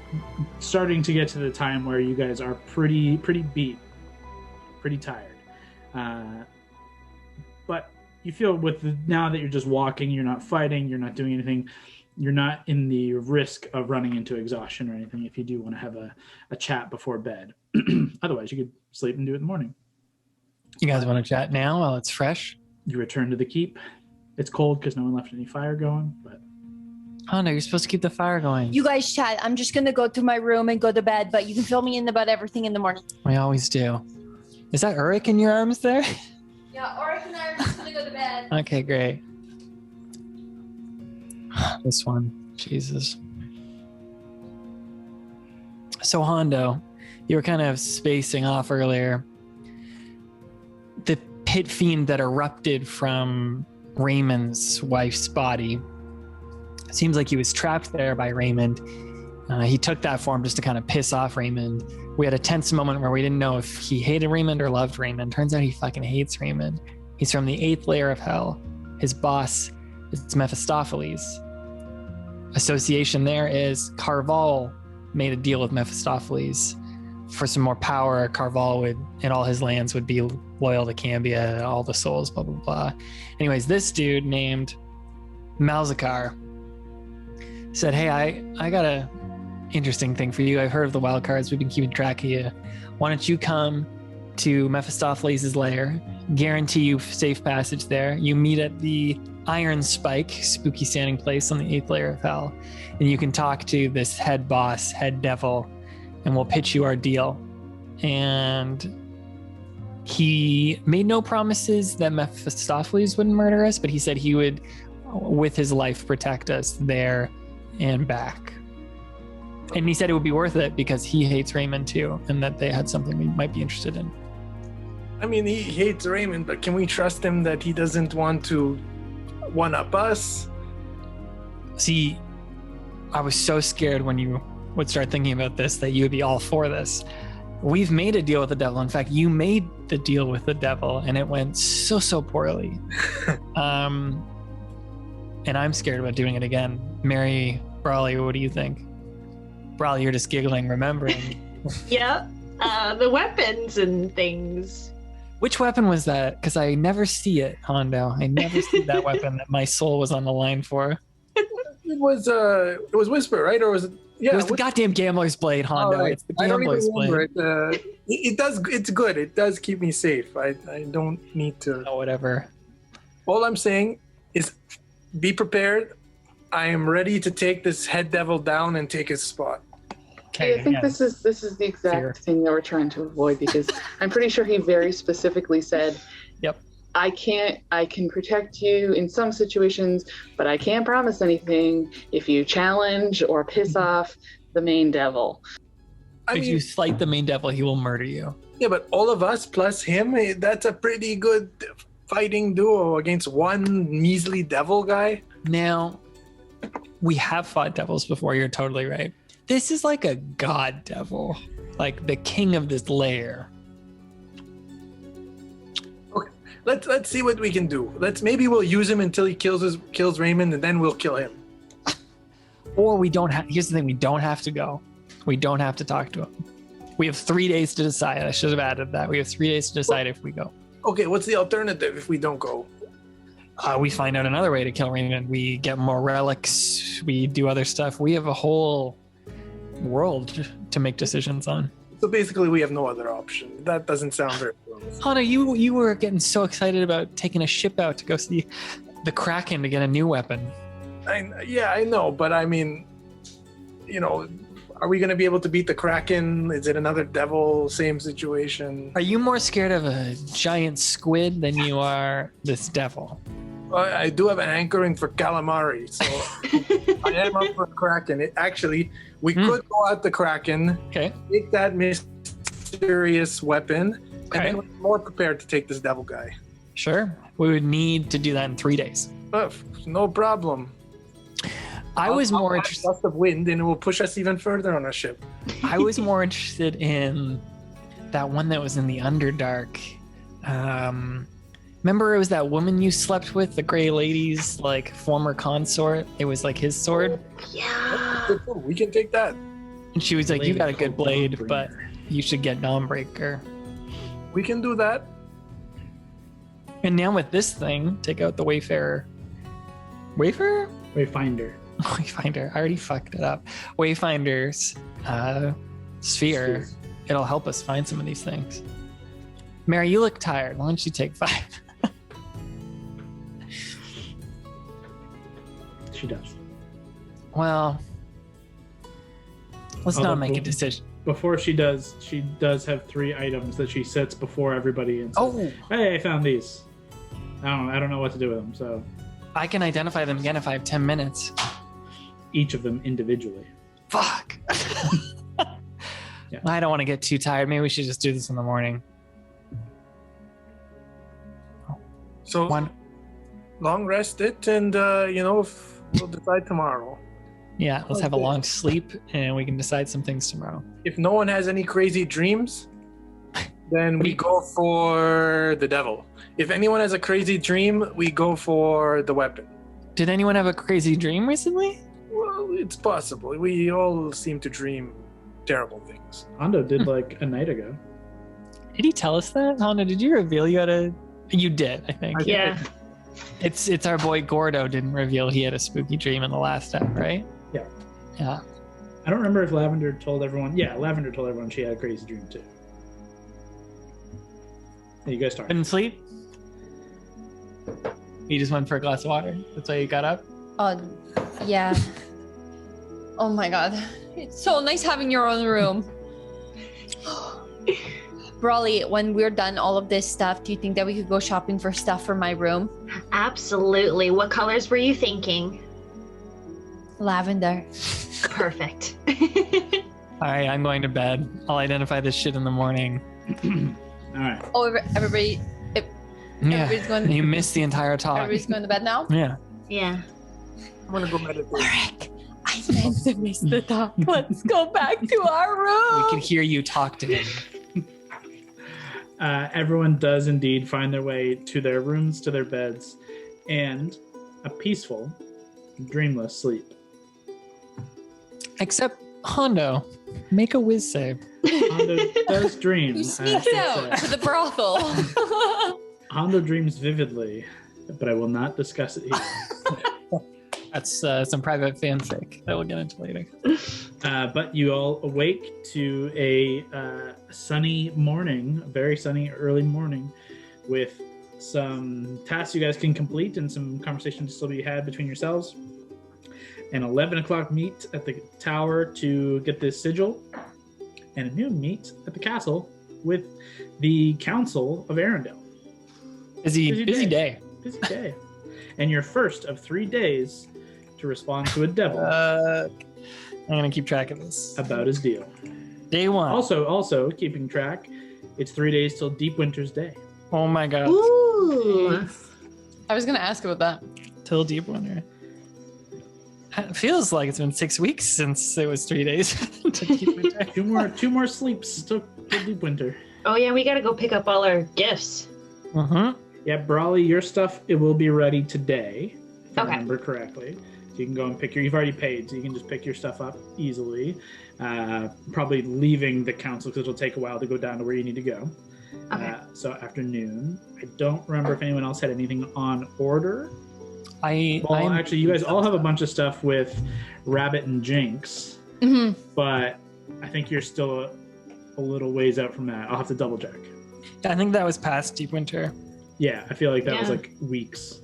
starting to get to the time where you guys are pretty beat, pretty tired. But you feel now that you're just walking, you're not fighting, you're not doing anything, you're not in the risk of running into exhaustion or anything if you do want to have a chat before bed. Otherwise, you could sleep and do it in the morning. You guys want to chat now while it's fresh? You return to the keep. It's cold because no one left any fire going, but... Oh no, you're supposed to keep the fire going. You guys chat. I'm just gonna go to my room and go to bed, but you can fill me in about everything in the morning. We always do. Is that Uruk in your arms there? Yeah, Ulrich and I are just gonna go to bed. Okay, great. This one, Jesus. So Hondo, you were kind of spacing off earlier. The pit fiend that erupted from Raymond's wife's body. Seems like he was trapped there by Raymond. He took that form just to kind of piss off Raymond. We had a tense moment where we didn't know if he hated Raymond or loved Raymond. Turns out he fucking hates Raymond. He's from the 8th layer of hell. His boss is Mephistopheles. Association there is Carval made a deal with Mephistopheles for some more power. Carval would, in all his lands, would be loyal to Cambia, all the souls, blah, blah, blah. Anyways, this dude named Malzakar said, hey, I got a interesting thing for you. I've heard of the Wildcards. We've been keeping track of you. Why don't you come to Mephistopheles' lair? Guarantee you safe passage there. You meet at the Iron Spike, spooky standing place on the 8th layer of hell. And you can talk to this head boss, head devil, and we'll pitch you our deal. And he made no promises that Mephistopheles wouldn't murder us, but he said he would, with his life, protect us there and back. And he said it would be worth it because he hates Raymond too, and that they had something we might be interested in. I mean, he hates Raymond, but can we trust him that he doesn't want to one-up us? See, I was so scared when you would start thinking about this that you would be all for this. We've made a deal with the devil. In fact, you made the deal with the devil, and it went so poorly. And I'm scared about doing it again. Mary, Brawley, what do you think? Brawley, you're just giggling, remembering. Yeah, the weapons and things. Which weapon was that? Because I never see it, Hondo. I never see that weapon that my soul was on the line for. It was Whisper, right? Or was it? Yeah, It was the goddamn Gambler's Blade, Hondo. Right. It's the I don't even Gambler's remember Blade. it. It does. It's good. It does keep me safe. I don't need to. Oh, whatever. All I'm saying is, be prepared. I am ready to take this head devil down and take his spot. I think this is the exact thing that we're trying to avoid, because I'm pretty sure he very specifically said, Yep. I can protect you in some situations, but I can't promise anything if you challenge or piss off the main devil. If you slight the main devil, he will murder you. Yeah, but all of us plus him, that's a pretty good fighting duo against one measly devil guy. Now, we have fought devils before, you're totally right. This is like a god devil, like the king of this lair. Okay, let's see what we can do. Maybe we'll use him until he kills Raymond, and then we'll kill him. Or we don't have. Here's the thing: we don't have to go. We don't have to talk to him. We have 3 days to decide. I should have added that. We have 3 days to decide if we go. Okay, what's the alternative if we don't go? We find out another way to kill Raymond. We get more relics. We do other stuff. We have a whole world to make decisions on. So basically, we have no other option. That doesn't sound very promising. Hannah, you were getting so excited about taking a ship out to go see the Kraken to get a new weapon. I know, but I mean, are we going to be able to beat the Kraken? Is it another devil? Same situation? Are you more scared of a giant squid than you are this devil? I do have an hankering for calamari, so I am up for Kraken. We could go out the Kraken, okay, take that mysterious weapon, okay, and then we're more prepared to take this devil guy. Sure. We would need to do that in 3 days. No problem. I was more interested. Gust of wind, and it will push us even further on our ship. I was more interested in that one that was in the Underdark. Remember, it was that woman you slept with, the Gray Lady's like former consort. It was like his sword. Yeah. We can take that. And she was like, "You got a good blade, but you should get Dawnbreaker." We can do that. And now with this thing, take out the Wayfinder. Wayfinder. I already fucked it up. Wayfinder's sphere. It'll help us find some of these things. Mary, you look tired. Why don't you take 5? She does. Well, let's not make a decision. Before she does have 3 items that she sets before everybody and says, Oh, hey, I found these. I don't know what to do with them, so I can identify them again if I have 10 minutes. each of them individually. Fuck. Yeah. I don't want to get too tired. Maybe we should just do this in the morning. So long rest it, and we'll decide tomorrow. Yeah, let's have a long sleep and we can decide some things tomorrow. If no one has any crazy dreams, then we go for the devil. If anyone has a crazy dream, we go for the weapon. Did anyone have a crazy dream recently? Well, it's possible. We all seem to dream terrible things. Hondo did like a night ago. Did he tell us that? Hondo, did you reveal you had a... You did, I think. Yeah. It's our boy Gordo didn't reveal he had a spooky dream in the last step, right? Yeah. Yeah. I don't remember if Lavender told everyone. Yeah, Lavender told everyone she had a crazy dream too. Yeah, you guys start. Couldn't sleep? You just went for a glass of water? That's why you got up? Yeah. Oh my god. It's so nice having your own room. Brawley, when we're done all of this stuff, do you think that we could go shopping for stuff for my room? Absolutely. What colors were you thinking? Lavender. Perfect. All right, I'm going to bed. I'll identify this shit in the morning. All right. Oh, everybody. Everybody's going. You missed the entire talk. Everybody's going to bed now. Yeah. Yeah. I'm gonna go meditate. Ulrich, I meant to miss the talk. Let's go back to our We room. can hear you talk to him. Everyone does indeed find their way to their rooms, to their beds, and a peaceful, dreamless sleep. Except Hondo, make a whiz save. Hondo does dream. Who sneaks it out says. to the brothel? Hondo dreams vividly, but I will not discuss it here. That's some private fanfic that we'll get into later. But you all awake to a sunny morning, a very sunny early morning, with some tasks you guys can complete and some conversations to still be had between yourselves. An 11 o'clock meet at the tower to get this sigil, and a noon meet at the castle with the Council of Arendelle. Busy day. Busy day. And your first of 3 days to respond to a devil I'm gonna keep track of this. about his deal. Day one. Also keeping track, it's 3 days till Deep Winter's Day. Oh my god. Ooh. I was going to ask about that. Till deep winter. It feels like it's been 6 weeks since it was 3 days to deep winter. Two more sleeps till Deep Winter. Oh yeah, we gotta go pick up all our gifts. Mm-hmm. Yeah, Brawley, your stuff, it will be ready today, if I Okay. remember correctly. So you can go and pick you've already paid, so you can just pick your stuff up easily. Probably leaving the council because it'll take a while to go down to where you need to go. Okay. So afternoon. I don't remember if anyone else had anything on order. Well, actually, you guys all have a bunch of stuff with Rabbit and Jinx, Mm-hmm. but I think you're still a little ways out from that. I'll have to double check. I think that was past deep winter. Yeah, I feel like that was Yeah. like weeks.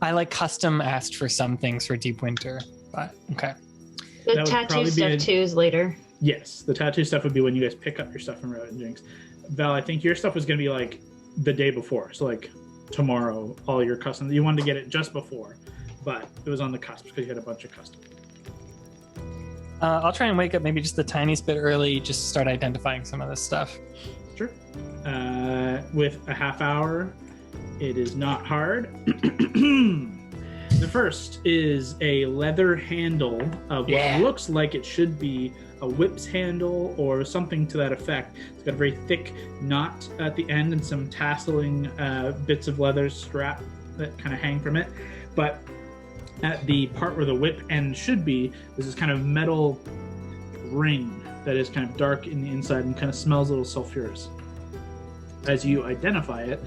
I custom asked for some things for deep winter, but okay. The That would tattoo probably be stuff a- too is later. Yes, the tattoo stuff would be when you guys pick up your stuff from Rabbit and Jinx. Val, I think your stuff was going to be like the day before. So like tomorrow, all your custom. You wanted to get it just before, but it was on the cusp because you had a bunch of custom. I'll try and wake up maybe just the tiniest bit early, just to start identifying some of this stuff. Sure. With a half hour, it is not hard. The first is a leather handle of what looks like it should be a whip's handle or something to that effect. It's got a very thick knot at the end and some tasseling bits of leather strap that kind of hang from it. But at the part where the whip end should be, there's this kind of metal ring that is kind of dark in the inside and kind of smells a little sulfurous. As you identify it,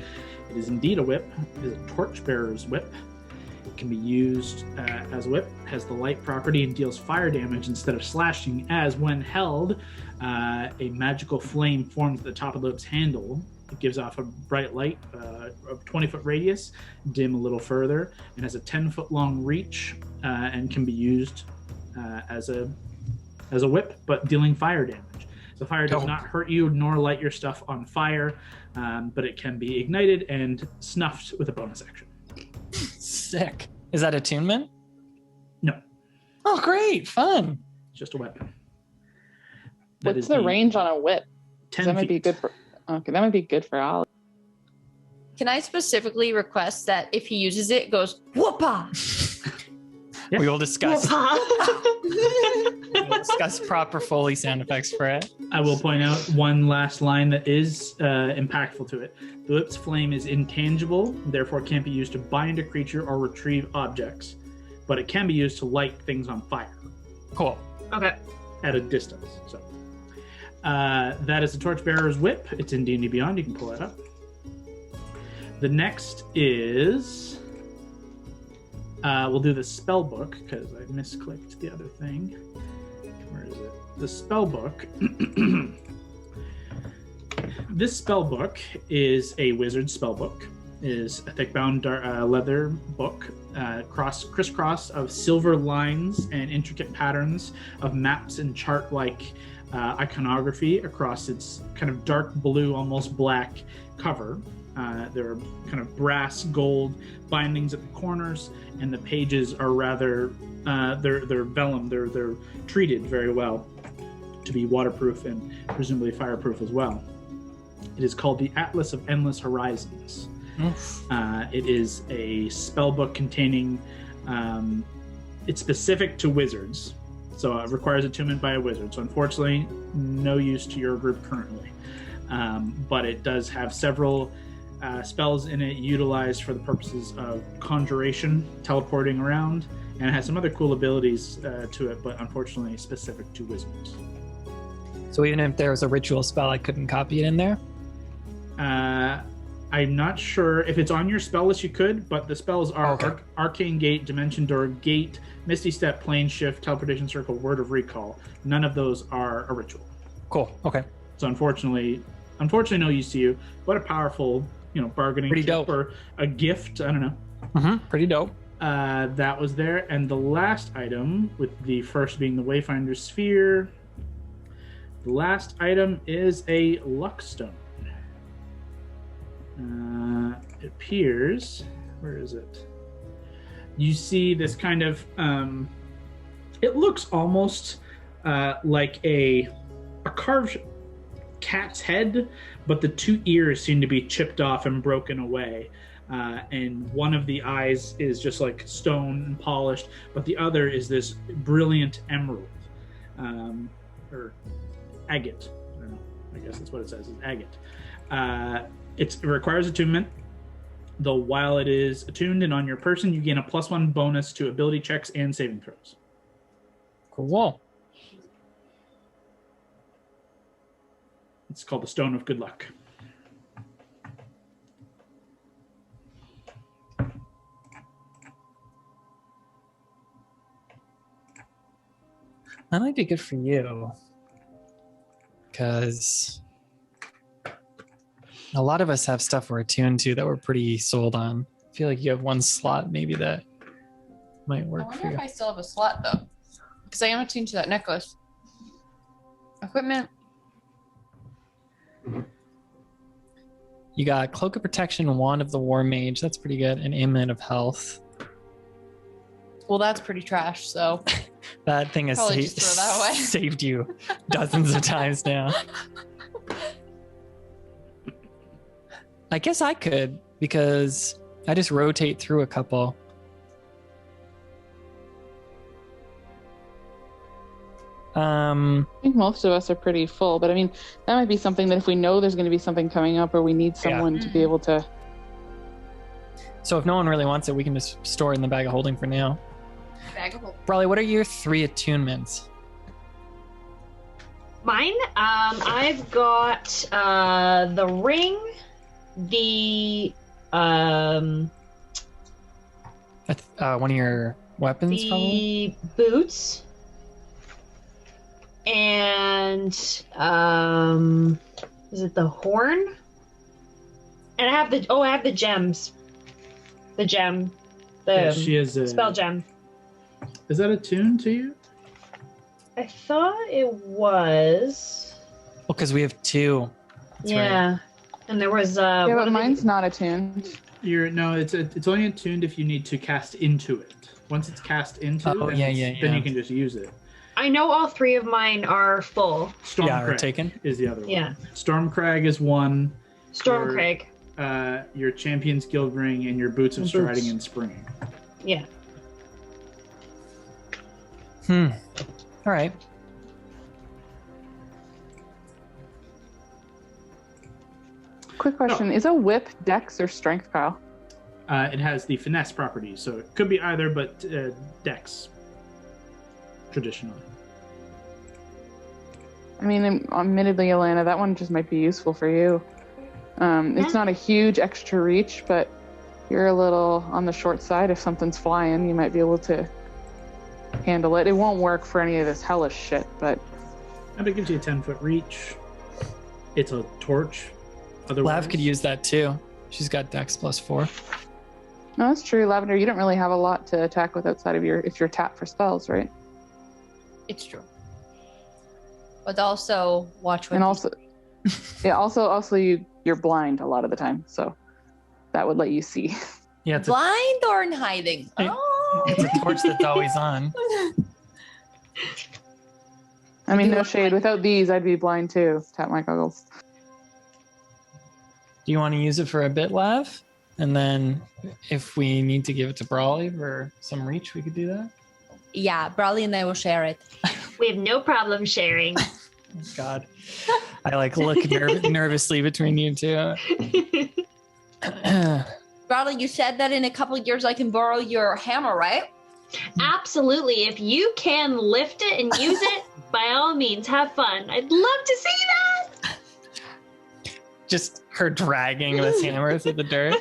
it is indeed a whip. It is a torchbearer's whip. It can be used as a whip, has the light property and deals fire damage instead of slashing, as when held, a magical flame forms at the top of the whip's handle. It gives off a bright light of 20-foot radius, dim a little further, and has a 10-foot long reach and can be used as a whip, but dealing fire damage. The fire does not hurt you nor light your stuff on fire, but it can be ignited and snuffed with a bonus action. Sick. Is that attunement? No, Oh, great. Fun. it's just a weapon. That What's is the range on a whip? 10 That might be feet. good for. Okay, that might be good for Ollie. Can I specifically request that if he uses it, it goes whoopah? Yeah. We will discuss. Whoopah. We'll discuss proper Foley sound effects for it. I will point out one last line that is impactful to it. The whip's flame is intangible, therefore can't be used to bind a creature or retrieve objects, but it can be used to light things on fire Cool. Okay. at a distance. So that is the Torchbearer's Whip. It's in D&D Beyond. You can pull that up. The next is... we'll do the spell book, because I misclicked the other thing. Where is it? The spell book. This spell book is a wizard spell book. It is a thick-bound leather book, crisscross of silver lines and intricate patterns of maps and chart-like iconography across its kind of dark blue, almost black cover. There are kind of brass gold bindings at the corners, and the pages are rather they're vellum. They're treated very well to be waterproof and presumably fireproof as well. It is called the Atlas of Endless Horizons. It is a spell book containing. It's specific to wizards, so it requires attunement by a wizard. So unfortunately, no use to your group currently. But it does have several spells in it utilized for the purposes of conjuration, teleporting around, and it has some other cool abilities to it, but unfortunately specific to wizards. So even if there was a ritual spell, I couldn't copy it in there? I'm not sure. If it's on your spell list, you could, but the spells are Arcane Gate, Dimension Door, Gate, Misty Step, Plane Shift, Teleportation Circle, Word of Recall. None of those are a ritual. Cool. Okay. So unfortunately, no use to you. What a powerful, bargaining Pretty chip dope. or a gift. I don't know. Mm-hmm. Pretty dope. That was there. And the last item, with the first being the Wayfinder Sphere, the last item is a luck stone. It appears, where is it? You see this kind of, it looks almost like a carved cat's head, but the two ears seem to be chipped off and broken away. And one of the eyes is just like stone and polished, but the other is this brilliant emerald, or agate. I don't know. I guess that's what it says, is agate. It requires attunement, though while it is attuned and on your person, you gain a +1 bonus to ability checks and saving throws. Cool. It's called the Stone of Good Luck. That might be good for you. Because a lot of us have stuff we're attuned to that we're pretty sold on. I feel like you have one slot maybe that might work I for wonder you. if I still have a slot though, because I am attuned to that necklace. Equipment. You got Cloak of Protection, Wand of the War Mage. That's pretty good. And Amulet of Health. Well, that's pretty trash. So That thing has Probably just throw that away. saved you dozens of times now. I guess I could, because I just rotate through a couple. I think most of us are pretty full, but I mean, that might be something that if we know there's going to be something coming up or we need someone to be able to... So if no one really wants it, we can just store it in the bag of holding for now. bag of holding. Brawley, what are your 3 attunements? Mine, I've got the ring, the One of your weapons, probably? boots, and is it the horn? And I have the gems. The gem. She has a spell gem. Is that attuned to you? I thought it was. Oh, because we have 2. That's yeah. right. And there was yeah, one but of mine's not attuned. It's only attuned if you need to cast into it. Once it's cast into, then you can just use it. I know all 3 of mine are full. Are taken. Is the other one. Yeah. Stormcrag is one. Stormcrag. Your Champion's Guild Ring and your Boots of Striding and Springing. Yeah. All right. Quick question. Is a whip dex or strength, Kyle? It has the finesse property, so it could be either, but dex, traditionally. I mean, admittedly, Alana, that one just might be useful for you. It's not a huge extra reach, but you're a little on the short side. If something's flying, you might be able to handle it. It won't work for any of this hellish shit, but... And it gives you a 10-foot reach. It's a torch. Otherwise, Lav could use that too. She's got Dex +4. No, that's true, Lavender. You don't really have a lot to attack with outside of if you're tapped for spells, right? It's true. But also watch what. And also, yeah, also you're blind a lot of the time, so that would let you see. Yeah, it's Blind or in hiding? Oh. it's a torch that's always on. I mean, no shade. Without these, I'd be blind too. Tap my goggles. Do you want to use it for a bit, Lav? And then if we need to give it to Brawley for some reach, we could do that? Yeah, Brawley and I will share it. We have no problem sharing. God. I like look nervously between you two. Brawley, you said that in a couple of years I can borrow your hammer, right? Absolutely. If you can lift it and use it, by all means, have fun. I'd love to see that. Just her dragging this hammer through the dirt.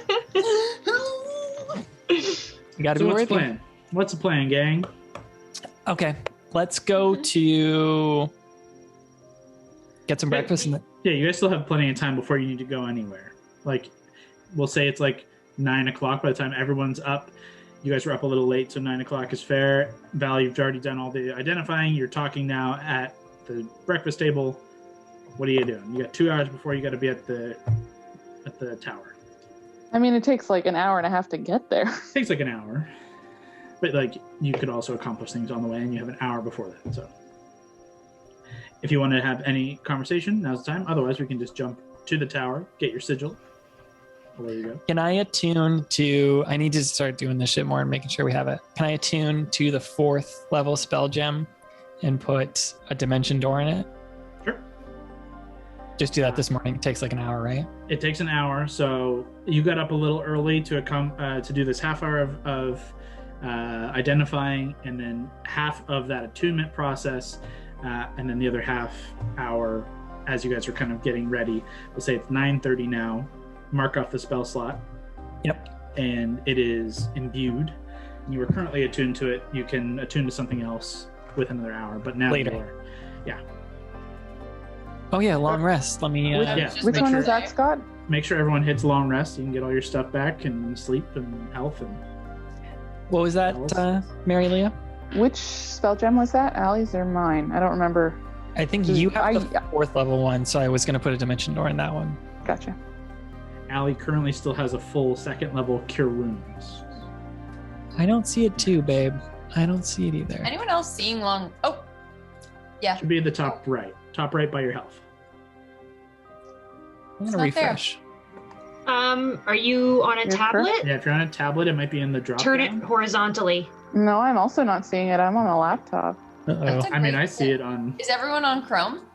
You gotta So be what's the worthy. plan? What's the plan, gang? Okay, let's go to get some breakfast. And Yeah, you guys still have plenty of time before you need to go anywhere. Like, we'll say it's like 9 o'clock by the time everyone's up. You guys were up a little late, so 9 o'clock is fair. Val, you've already done all the identifying. You're talking now at the breakfast table. What are you doing? You got 2 hours before you got to be at the tower. I mean, it takes like an hour and a half to get there. It takes like an hour, but like you could also accomplish things on the way, and you have an hour before that. So, if you want to have any conversation, now's the time. Otherwise, we can just jump to the tower, get your sigil. Away you go. can I attune to? I need to start doing this shit more and making sure we have it. Can I attune to the 4th level spell gem and put a dimension door in it? Sure. Just do that this morning. It takes like an hour, right? It takes an hour, so you got up a little early to do this half hour of identifying, and then half of that attunement process, and then the other half hour as you guys are kind of getting ready. We'll say it's 9:30 now. Mark off the spell slot. Yep. And it is imbued. You are currently attuned to it. You can attune to something else with another hour, but now Later. you are. Oh yeah, long rest. Let me. Yeah. Which Make one sure- was that, Scott? Make sure everyone hits long rest. You can get all your stuff back and sleep and health and What was that, Mary Leah? Which spell gem was that? Allie's or mine? I don't remember. I think you have the I- 4th level one, so I was going to put a dimension door in that one. Gotcha. Allie currently still has a full 2nd level Cure Wounds. I don't see it too, babe. I don't see it either. Anyone else seeing long? Oh, yeah. Should be at the top right by your health. I'm It's gonna not there. refresh. Are you on a You're tablet? Yeah, if you're on a tablet, it might be in the drop Turn it down. horizontally. No, I'm also not seeing it. I'm on a laptop. Uh-oh. That's a I mean, great I see it on. Is everyone on Chrome?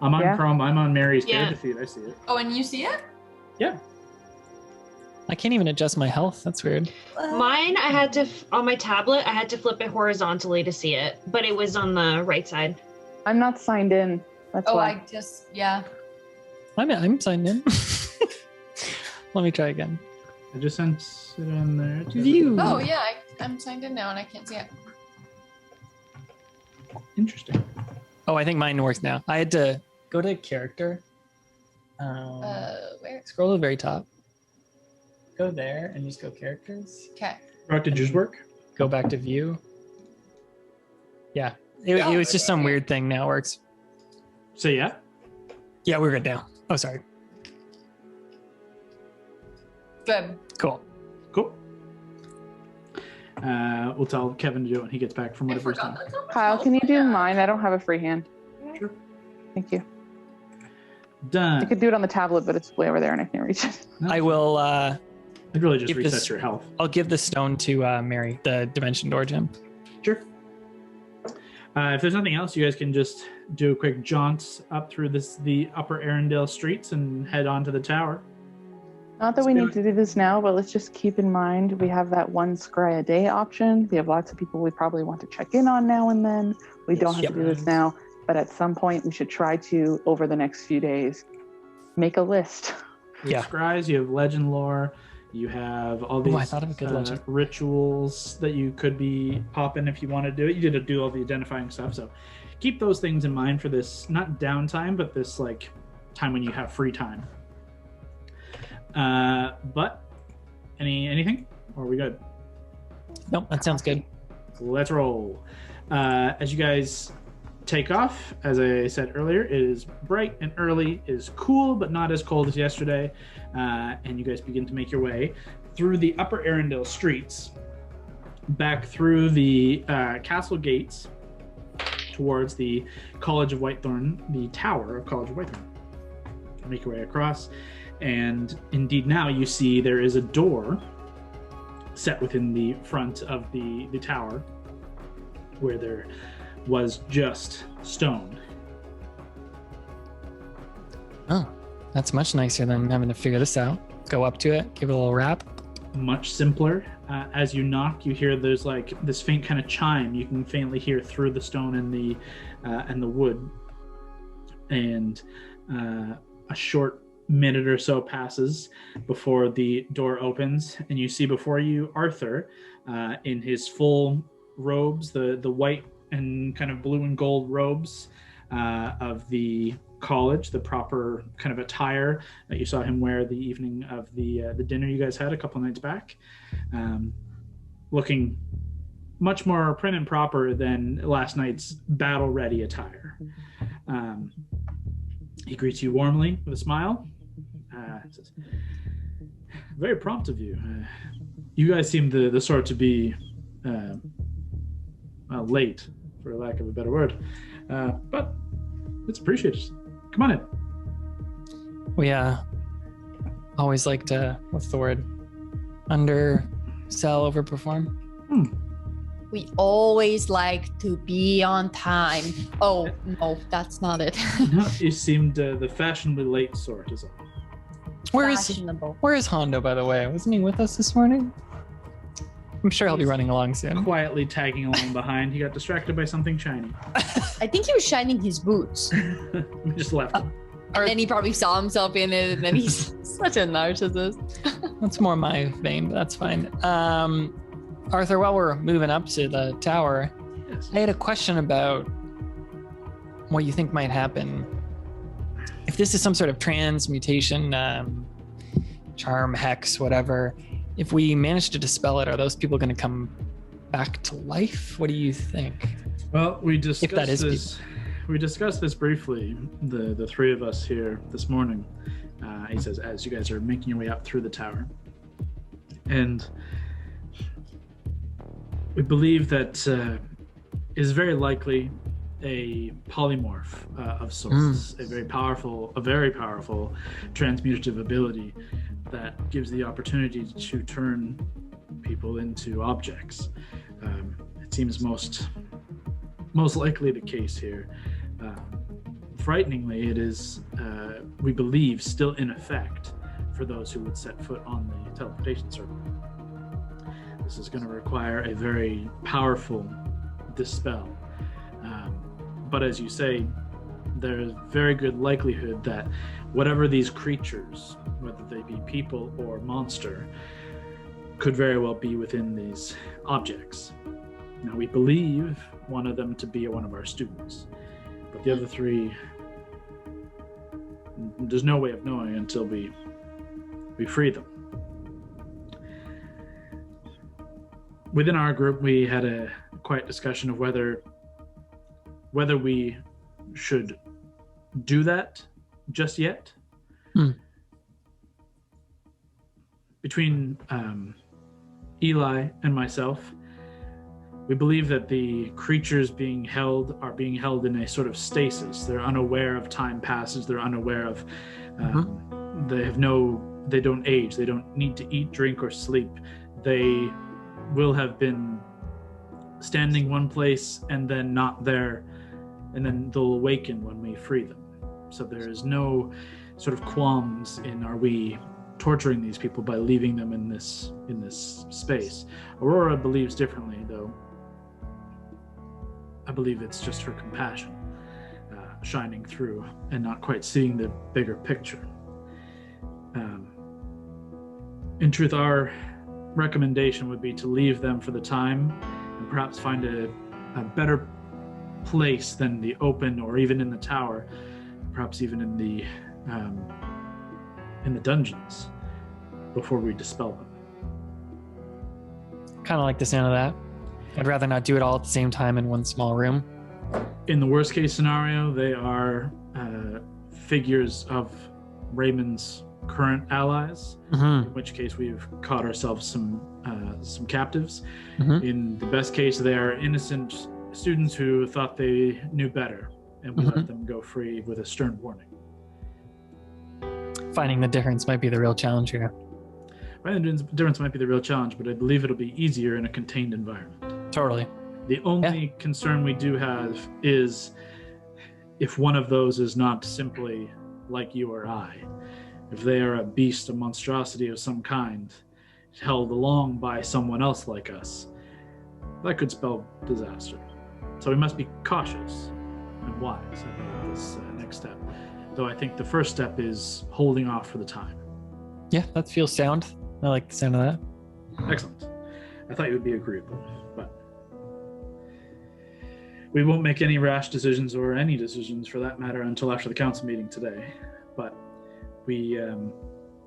I'm on Yeah. Chrome. I'm on Mary's Yeah. character feed. I see it. Oh, and you see it? Yeah. I can't even adjust my health. That's weird. Mine, I had to, on my tablet, I had to flip it horizontally to see it, but it was on the right side. I'm not signed in. That's Oh, why. I just, yeah. I'm signed in. Let me try again. I just sent it on there. View. Oh, yeah, I'm signed in now and I can't see it. Interesting. Oh, I think mine works now. I had to go to character. Where? Scroll to the very top. Go there and just go characters. Okay. Rock, did yours work? Go back to view. Yeah. It was just some weird thing. Now it works. So yeah. Yeah, we're good now. Oh, sorry. Good. Cool. Cool. We'll tell Kevin to do it when he gets back from I whatever he's forgot done. that's how much Kyle, health can you I do have. mine? I don't have a free hand. Sure. Thank you. I Done. could do it on the tablet, but it's way over there and I can't reach it. I will. I'd really just Give reset this- your health. I'll give the stone to Mary, the dimension door gem. Sure. If there's nothing else, you guys can just do a quick jaunt up through the upper Arendelle streets and head on to the tower. Not that we need to do this now, but let's just keep in mind we have that one scry a day option. We have lots of people we probably want to check in on now and then. We don't have Yep. to do this now, but at some point we should try to, over the next few days, make a list. You have scries, you have legend lore, you have all these I thought of a good legend. rituals that you could be popping if you want to do it. You did to do all the identifying stuff, so keep those things in mind for this, not downtime, but this like time when you have free time. But anything? Or are we good? Nope, that sounds good. Let's roll. As you guys take off. As I said earlier, it is bright and early. It is cool, but not as cold as yesterday. And you guys begin to make your way through the Upper Arundel streets, back through the castle gates towards the College of Whitethorn, the Tower of College of Whitethorn. Make your way across, and indeed now you see there is a door set within the front of the tower where there was just stone. Oh, that's much nicer than having to figure this out. Go up to it, give it a little rap. Much simpler. As you knock, you hear there's like this faint kind of chime you can faintly hear through the stone and the wood. And a short minute or so passes before the door opens, and you see before you Arthur in his full robes, the white and kind of blue and gold robes of the college, the proper kind of attire that you saw him wear the evening of the dinner you guys had a couple nights back, looking much more prim and proper than last night's battle-ready attire. He greets you warmly with a smile. Says, very prompt of you. You guys seem the sort to be late, for lack of a better word. But it's appreciated. Come on in. We always like to, what's the word? Undersell, overperform. We always like to be on time. Oh, no, that's not it. No, you seemed the fashionably late sort is all. Where is Hondo, by the way? Wasn't he with us this morning? I'm sure he'll be running along soon. Quietly tagging along behind. He got distracted by something shiny. I think he was shining his boots. We just left him. And then he probably saw himself in it, and then he's such a narcissist. That's more my vein, but that's fine. Arthur, while we're moving up to the tower, Yes. I had a question about what you think might happen. If this is some sort of transmutation, charm, hex, whatever, if we manage to dispel it, are those people going to come back to life? What do you think? Well, we discussed If that is this. We discussed this briefly, the three of us here this morning. He says, as you guys are making your way up through the tower, and we believe that is very likely a polymorph of sorts, a very powerful transmutative ability that gives the opportunity to turn people into objects. It seems most likely the case here. Frighteningly, it is, we believe, still in effect for those who would set foot on the teleportation circle. This is going to require a very powerful dispel. But as you say, there's very good likelihood that whatever these creatures, whether they be people or monster, could very well be within these objects. Now, we believe one of them to be one of our students, but the other three, there's no way of knowing until we free them. Within our group, we had a quiet discussion of whether we should do that just yet. Between Eli and myself, we believe that the creatures are being held in a sort of stasis. They're unaware of time passage. They're unaware of they don't age. They don't need to eat, drink, or sleep. They will have been standing one place and then not there, and then they'll awaken when we free them. So there is no sort of qualms in are we torturing these people by leaving them in this space. Aurora believes differently, though. I believe it's just her compassion shining through and not quite seeing the bigger picture. In truth, our recommendation would be to leave them for the time and perhaps find a better place than the open, or even in the tower, perhaps even in the dungeons, before we dispel them. Kind of like the sound of that. I'd rather not do it all at the same time in one small room. In the worst case scenario, they are figures of Raymond's current allies, in which case we've caught ourselves some captives. In the best case, they are innocent students who thought they knew better, and we let them go free with a stern warning. Finding the difference might be the real challenge here. Finding the difference might be the real challenge, but I believe it'll be easier in a contained environment. Totally. The only concern we do have is if one of those is not simply like you or I. If they are a beast, a monstrosity of some kind, held along by someone else like us, that could spell disaster. So we must be cautious and wise about this next step. Though I think the first step is holding off for the time. Yeah, that feels sound. I like the sound of that. Excellent. I thought you would be agreeable, but we won't make any rash decisions or any decisions for that matter until after the council meeting today. But we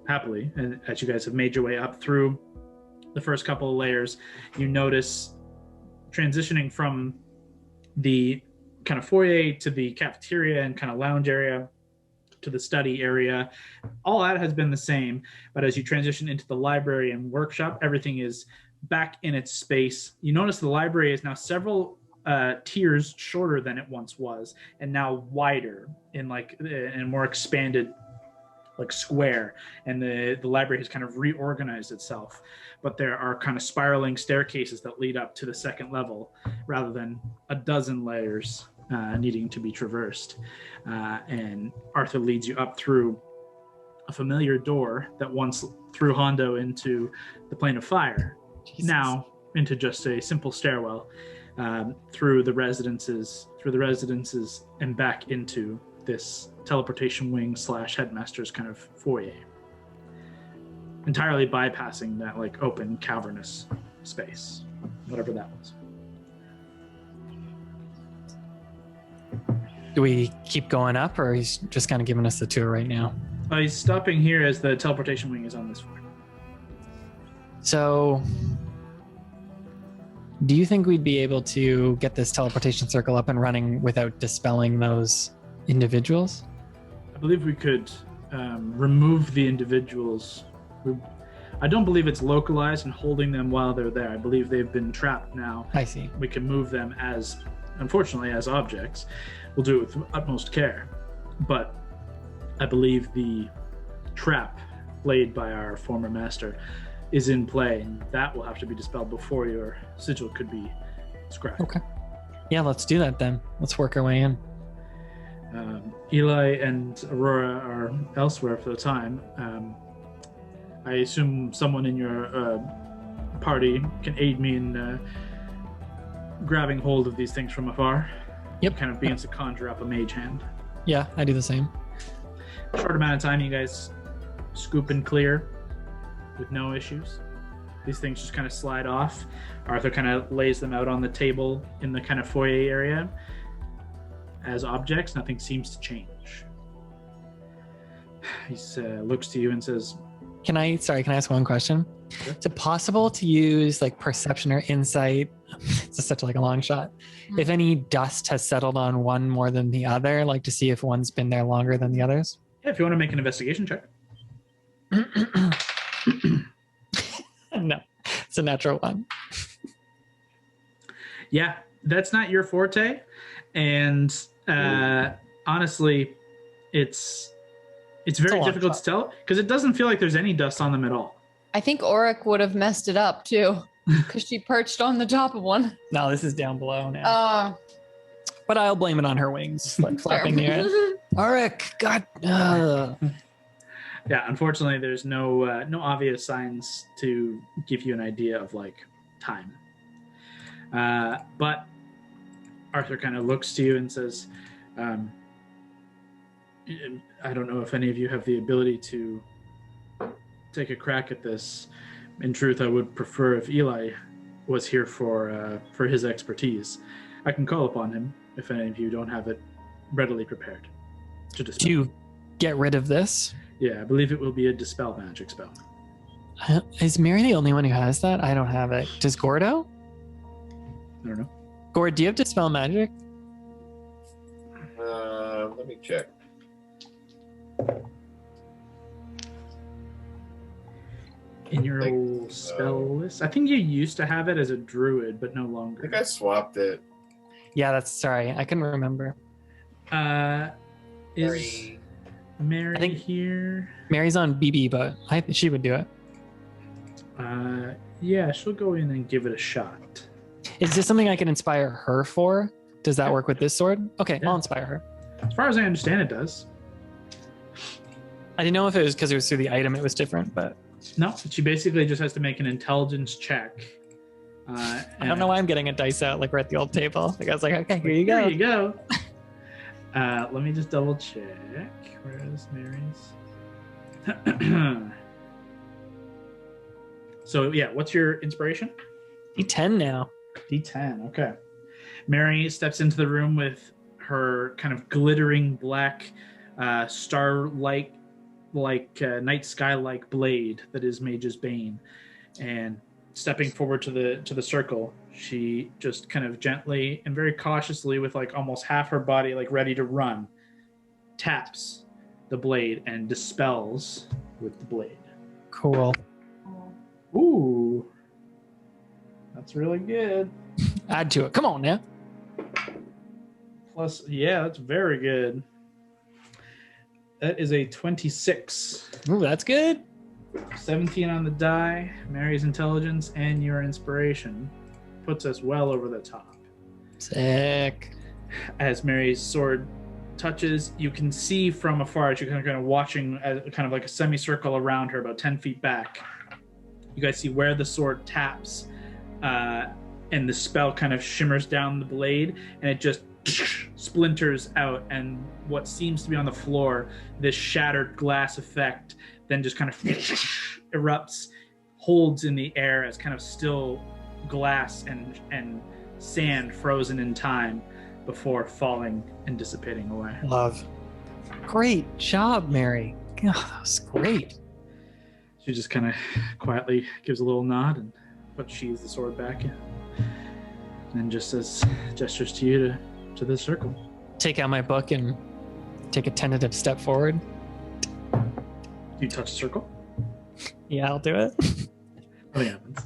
happily, as you guys have made your way up through the first couple of layers, you notice transitioning from the kind of foyer to the cafeteria and kind of lounge area to the study area. All that has been the same, but as you transition into the library and workshop, everything is back in its space. You notice the library is now several tiers shorter than it once was, and now wider in a more expanded square, and the library has kind of reorganized itself, but there are kind of spiraling staircases that lead up to the second level rather than a dozen layers needing to be traversed. And Arthur leads you up through a familiar door that once threw Hondo into the plane of fire, now into just a simple stairwell through the residences and back into this teleportation wing / headmaster's kind of foyer, entirely bypassing that open cavernous space, whatever that was. Do we keep going up, or he's just kind of giving us the tour right now? He's stopping here as the teleportation wing is on this floor. So, do you think we'd be able to get this teleportation circle up and running without dispelling those individuals? I believe we could remove the individuals. I don't believe it's localized and holding them while they're there. I believe they've been trapped now. I see. We can move them unfortunately, as objects. We'll do it with utmost care. But I believe the trap laid by our former master is in play, and that will have to be dispelled before your sigil could be scrapped. Okay. Yeah, let's do that then. Let's work our way in. Eli and Aurora are elsewhere for the time. I assume someone in your party can aid me in grabbing hold of these things from afar. Yep. Kind of begins to conjure up a mage hand. Yeah, I do the same. Short amount of time, you guys scoop and clear with no issues. These things just kind of slide off. Arthur kind of lays them out on the table in the kind of foyer area. As objects, nothing seems to change. He looks to you and says, Can I ask one question? Sure. Is it possible to use perception or insight? It's such a long shot. If any dust has settled on one more than the other, to see if one's been there longer than the others? yeah, if you want to make an investigation check. No, it's a natural one. Yeah, that's not your forte. And honestly, it's very difficult to tell because it doesn't feel like there's any dust on them at all. I think Auric would have messed it up too, because she perched on the top of one. No, this is down below now. But I'll blame it on her wings, flapping the air. Auric, God. Yeah, unfortunately, there's no obvious signs to give you an idea of time. But Arthur kind of looks to you and says, I don't know if any of you have the ability to take a crack at this. In truth, I would prefer if Eli was here for his expertise. I can call upon him if any of you don't have it readily prepared to dispel. To get rid of this? Yeah, I believe it will be a dispel magic spell. Is Mary the only one who has that? I don't have it. Does Gordo? I don't know. Gord, do you have dispel magic? Let me check. In your old spell list, I think you used to have it as a druid, but no I longer. think I swapped it. Yeah, that's sorry. I can remember. Is Mary I think- here? Mary's on BB, but I think she would do it. Yeah, she'll go in and give it a shot. Is this something I can inspire her for? Does that work with this sword? Okay, Yeah. I'll inspire her. As far as I understand, it does. I didn't know if it was because it was through the item it was different, but No, she basically just has to make an intelligence check. I don't know why I'm getting a dice out like we're at the old table. Like I was like, okay, here you go. There you go. Let me just double check. Where is Mary's? So yeah, what's your inspiration? D10 now. D10. Okay. Mary steps into the room with her kind of glittering black, starlight, night sky like blade that is Mage's Bane, and stepping forward to the circle, she just kind of gently and very cautiously, with like almost half her body like ready to run, taps the blade and dispels with the blade. Cool. Ooh, that's really good. Add to it. Come on now. Plus, yeah, that's very good. That is a 26. Ooh, that's good. 17 on the die. Mary's intelligence and your inspiration puts us well over the top. Sick. As Mary's sword touches, you can see from afar, as you're kind of watching kind of like a semicircle around her, about 10 feet back. You guys see where the sword taps, and the spell kind of shimmers down the blade, and it just splinters out, and what seems to be on the floor, this shattered glass effect, then just kind of erupts, holds in the air as kind of still glass and sand frozen in time before falling and dissipating away. Love. Great job, Mary. God, that was great. She just kind of quietly gives a little nod and sheathes the sword back in. And then just gestures to you to the circle. Take out my book and take a tentative step forward. You touch the circle. Yeah, I'll do it. Nothing happens.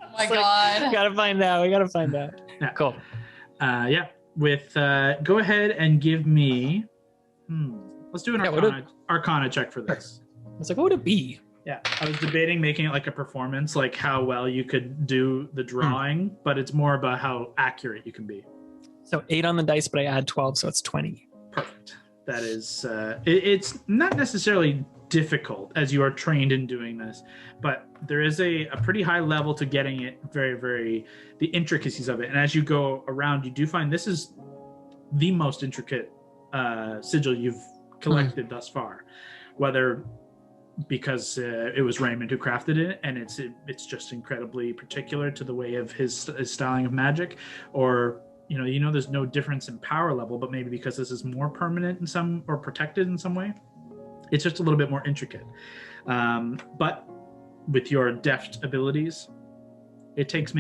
Oh my god. We gotta find out. We gotta find out. Yeah. Cool. Yeah. With go ahead and give me. Let's do an Arcana check for this. I was like, what would it be? Yeah, I was debating making it like a performance, like how well you could do the drawing, but it's more about how accurate you can be. So 8 on the dice, but I add 12, so it's 20. Perfect. That is, it's not necessarily difficult as you are trained in doing this, but there is a pretty high level to getting it very, very, the intricacies of it. And as you go around, you do find this is the most intricate sigil you've collected thus far, whether because it was Raymond who crafted it, and it's just incredibly particular to the way of his styling of magic, or there's no difference in power level, but maybe because this is more permanent in some, or protected in some way, it's just a little bit more intricate. But with your deft abilities, it takes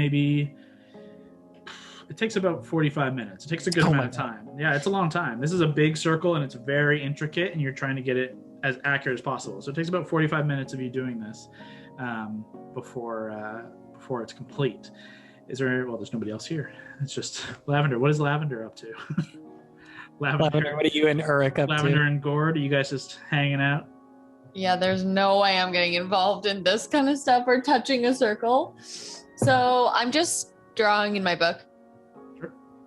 about 45 minutes. It takes a good amount of time. Yeah, it's a long time. This is a big circle and it's very intricate, and you're trying to get it as accurate as possible. So it takes about 45 minutes of you doing this before it's complete. There's nobody else here. It's just Lavender. What is Lavender up to? Lavender, what are you and Uruk up Lavender to? and Gord, are you guys just hanging out? Yeah, there's no way I'm getting involved in this kind of stuff or touching a circle. So I'm just drawing in my book.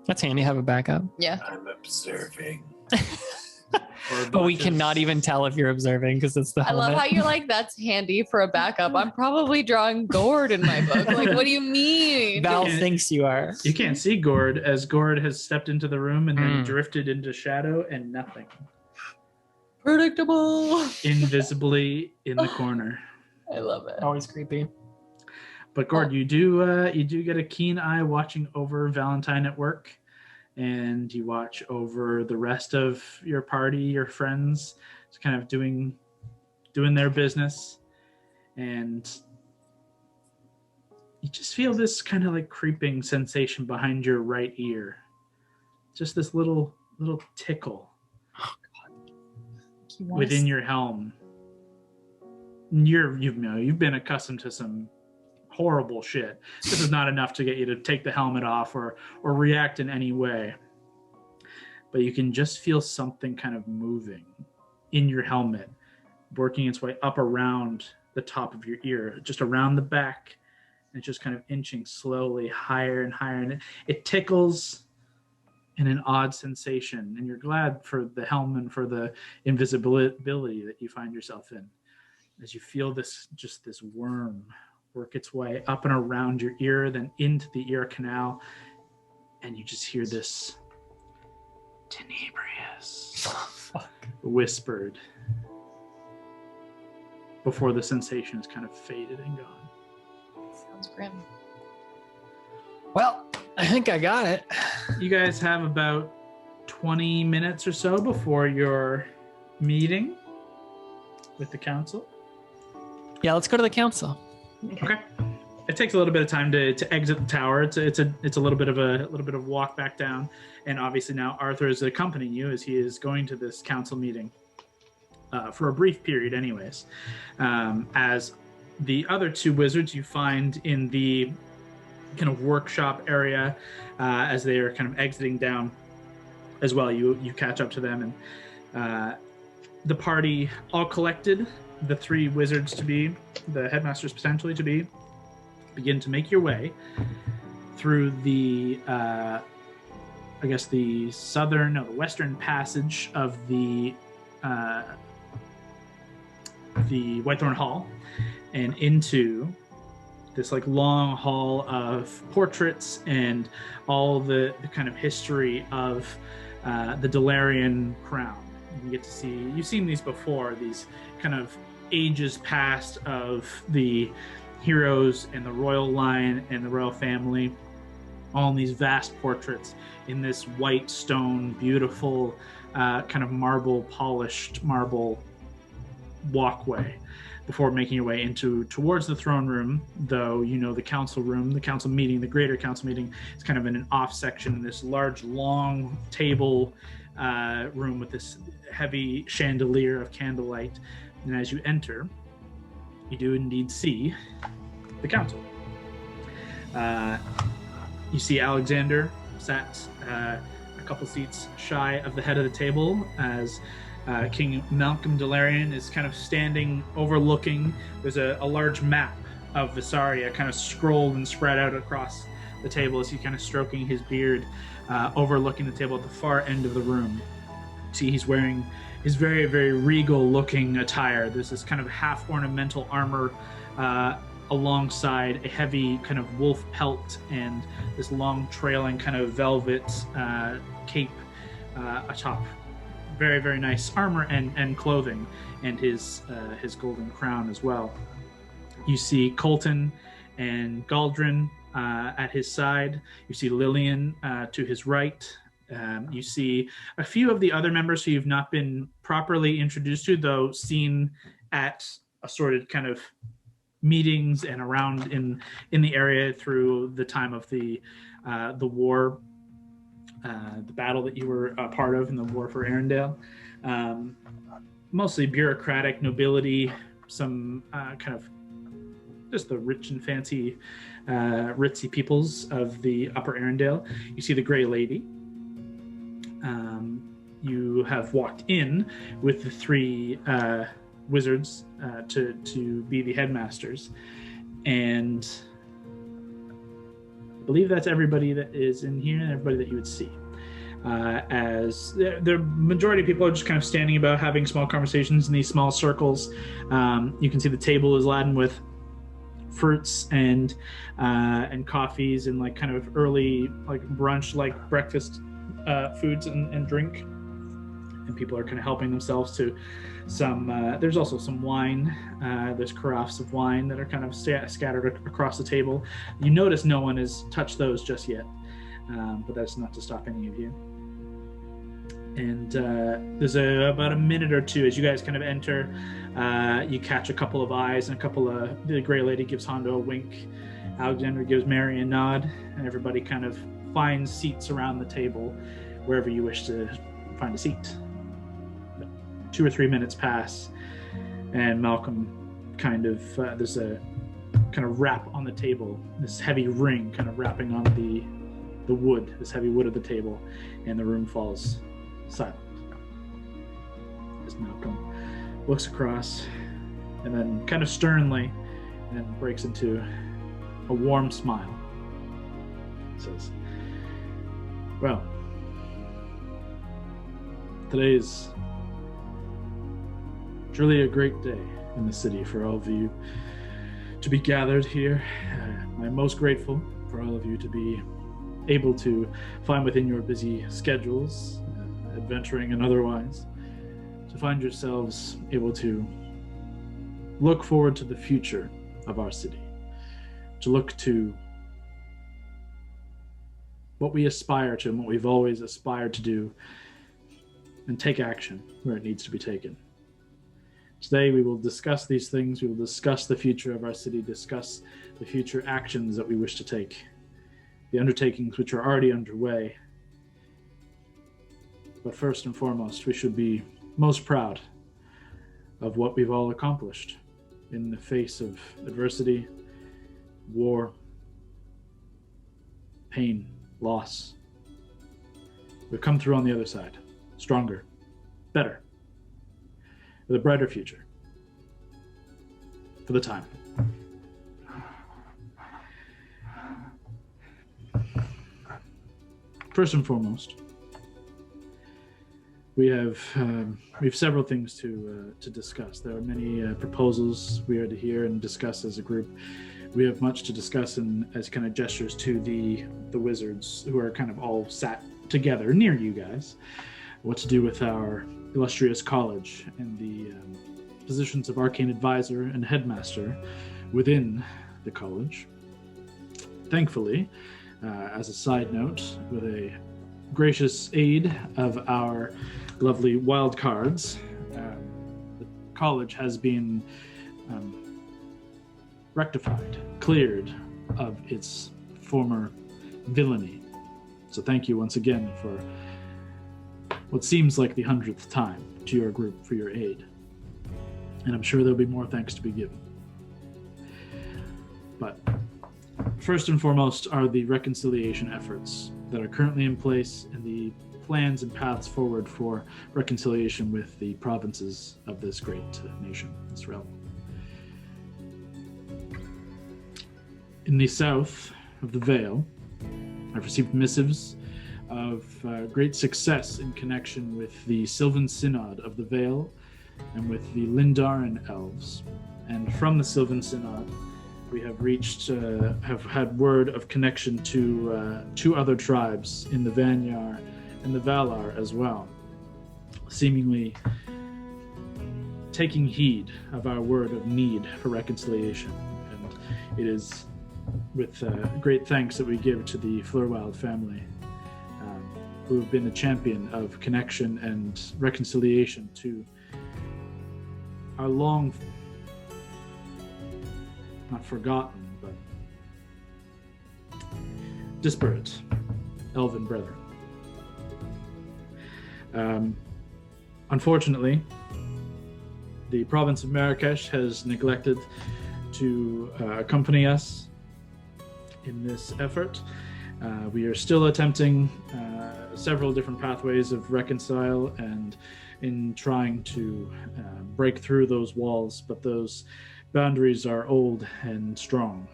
That's handy. Have a backup. Yeah. I'm observing. But we cannot even tell if you're observing because it's the I love helmet. how you're like, that's handy for a backup. I'm probably drawing Gord in my book. Like, what do you mean? Val thinks you are. You can't see Gord, as Gord has stepped into the room and then drifted into shadow and nothing. Predictable. Invisibly in the corner. I love it. Always creepy. But Gord, you do get a keen eye watching over Valentine at work, and you watch over the rest of your party, your friends, just kind of doing their business, and you just feel this kind of like creeping sensation behind your right ear. Just this little little tickle You wanna within your helm. You've been accustomed to some horrible shit. This is not enough to get you to take the helmet off or react in any way. But you can just feel something kind of moving in your helmet, working its way up around the top of your ear, just around the back, and just kind of inching slowly higher and higher. And it tickles in an odd sensation. And you're glad for the helm and for the invisibility that you find yourself in. As you feel this worm work its way up and around your ear, then into the ear canal, and you just hear this tenebrious whispered before the sensation is kind of faded and gone. Sounds grim. Well, I think I got it. You guys have about 20 minutes or so before your meeting with the council. Yeah, let's go to the council. Okay. It takes a little bit of time to exit the tower. It's a little bit of walk back down, and obviously now Arthur is accompanying you as he is going to this council meeting for a brief period, anyways. As the other two wizards you find in the kind of workshop area as they are kind of exiting down as well. You catch up to them, and the party all collected. The three wizards to be, the headmasters potentially to be, begin to make your way through the, the western passage of the Whitethorn Hall, and into this like long hall of portraits and all the kind of history of the Delarion crown. You get to see, you've seen these before, these kind of ages past of the heroes and the royal line and the royal family, all in these vast portraits in this white stone, beautiful kind of polished marble walkway before making your way towards the throne room. Though the council room, the council meeting, the greater council meeting is kind of in an off section in this large long table room with this heavy chandelier of candlelight. And as you enter, you do indeed see the council. You see Alexander sat a couple seats shy of the head of the table as King Malcolm Delarion is kind of standing overlooking. There's a large map of Vesaria kind of scrolled and spread out across the table as he's kind of stroking his beard, overlooking the table at the far end of the room. See, he's wearing his very, very regal looking attire. There's this kind of half ornamental armor alongside a heavy kind of wolf pelt and this long trailing kind of velvet cape atop. Very, very nice armor and clothing, and his golden crown as well. You see Colton and Galdrin at his side. You see Lillian to his right. You see a few of the other members who you've not been properly introduced to, though seen at assorted kind of meetings and around in the area through the time of the war, the battle that you were a part of in the war for Arendelle. Mostly bureaucratic nobility, some kind of just the rich and fancy, ritzy peoples of the Upper Arendelle. You see the Grey Lady. You have walked in with the three wizards to be the headmasters, and I believe that's everybody that is in here and everybody that you would see. As the majority of people are just kind of standing about having small conversations in these small circles. You can see the table is laden with fruits and coffees and like kind of early like brunch like breakfast foods and drink, and people are kind of helping themselves to some there's also some wine. There's carafes of wine that are kind of scattered across the table. You notice no one has touched those just yet, but that's not to stop any of you. And there's about a minute or two as you guys kind of enter. You catch a couple of eyes, and the Grey Lady gives Hondo a wink. Alexander gives Mary a nod, and everybody kind of finds seats around the table wherever you wish to find a seat. 2 or 3 minutes pass, and Malcolm there's a kind of wrap on the table, this heavy ring kind of wrapping on the wood, this heavy wood of the table, and the room falls silent. As Malcolm looks across, and then kind of sternly, and breaks into a warm smile. Says, well, today is truly a great day in the city for all of you to be gathered here. I'm most grateful for all of you to be able to find within your busy schedules, adventuring and otherwise, to find yourselves able to look forward to the future of our city, to look to what we aspire to and what we've always aspired to do, and take action where it needs to be taken. Today we will discuss these things. We will discuss the future of our city, discuss the future actions that we wish to take, the undertakings which are already underway. But first and foremost, we should be most proud of what we've all accomplished in the face of adversity, war, pain, loss. We've come through on the other side, stronger, better, with a brighter future. For the time. First and foremost, we have several things to discuss. There are many proposals we are to hear and discuss as a group. We have much to discuss as kind of gestures to the wizards who are kind of all sat together near you guys. What to do with our illustrious college and the positions of arcane advisor and headmaster within the college. Thankfully, as a side note, with a gracious aid of our lovely Wildcards, the college has been rectified, cleared of its former villainy. So thank you once again for what seems like the 100th time to your group for your aid. And I'm sure there'll be more thanks to be given. But first and foremost are the reconciliation efforts that are currently in place and the plans and paths forward for reconciliation with the provinces of this great nation, this realm. In the south of the Vale, I've received missives of great success in connection with the Sylvan Synod of the Vale and with the Lindaran Elves. And from the Sylvan Synod, we have have had word of connection to 2 other tribes in the Vanyar and the Valar as well, seemingly taking heed of our word of need for reconciliation. And it is with great thanks that we give to the Flurwild family, who have been a champion of connection and reconciliation to our long, not forgotten, but disparate elven brethren. Unfortunately, the province of Marrakesh has neglected to accompany us in this effort. We are still attempting several different pathways of reconcile and in trying to break through those walls, but those boundaries are old and strong.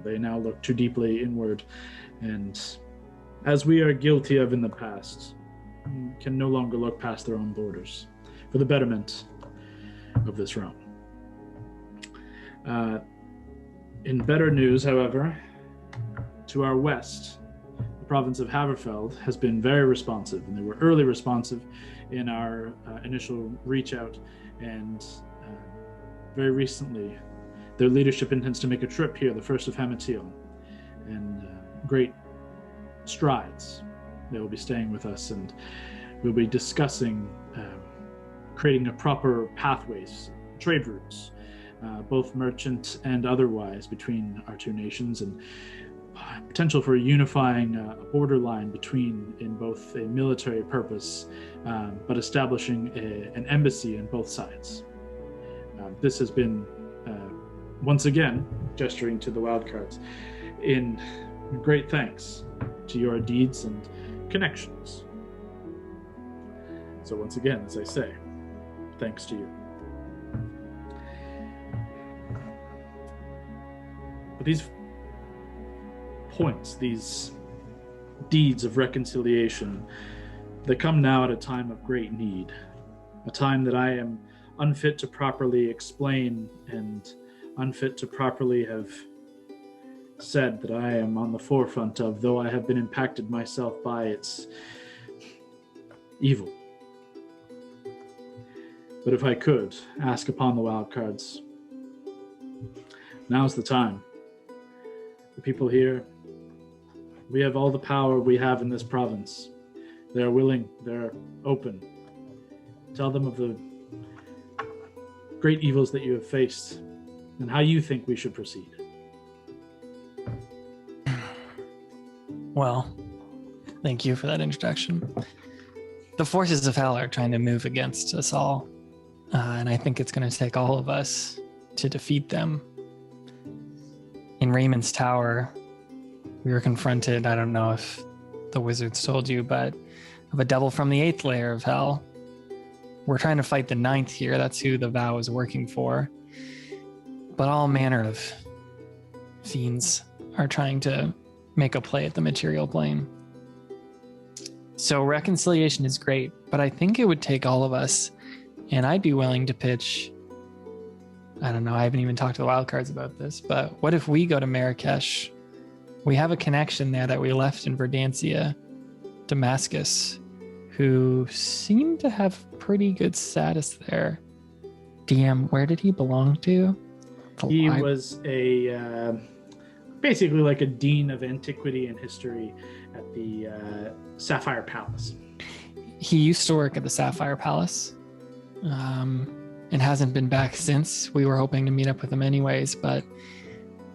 They now look too deeply inward, and as we are guilty of in the past, can no longer look past their own borders for the betterment of this realm. In better news, however, to our west, the province of Haverfeld has been very responsive, and they were early responsive in our initial reach out, and very recently their leadership intends to make a trip here, the 1st of Hamatil, and great strides. They will be staying with us, and we'll be discussing creating a proper pathways, trade routes, both merchant and otherwise, between our 2 nations, and potential for unifying a borderline between in both a military purpose, but establishing an embassy on both sides. This has been, once again, gesturing to the Wildcards, in great thanks to your deeds and connections. So once again, as I say, thanks to you. But these points, these deeds of reconciliation, they come now at a time of great need, a time that I am unfit to properly explain and unfit to properly have said that I am on the forefront of, though I have been impacted myself by its evil. But if I could ask upon the Wildcards, now's the time. The people here, we have all the power we have in this province. They're willing, they're open. Tell them of the great evils that you have faced and how you think we should proceed. Well, thank you for that introduction. The forces of hell are trying to move against us all, and I think it's going to take all of us to defeat them. In Raymond's Tower, we were confronted, I don't know if the wizards told you, but of a devil from the 8th layer of hell. We're trying to fight the 9th here. That's who the vow is working for. But all manner of fiends are trying to make a play at the material plane. So reconciliation is great, but I think it would take all of us, and I'd be willing to pitch, I don't know, I haven't even talked to the Wildcards about this, but what if we go to Marrakesh? We have a connection there that we left in Verdansia, Damascus, who seemed to have pretty good status there. DM, where did he belong to? He was a basically like a dean of antiquity and history at the Sapphire Palace. He used to work at the Sapphire Palace and hasn't been back since. We were hoping to meet up with him anyways, but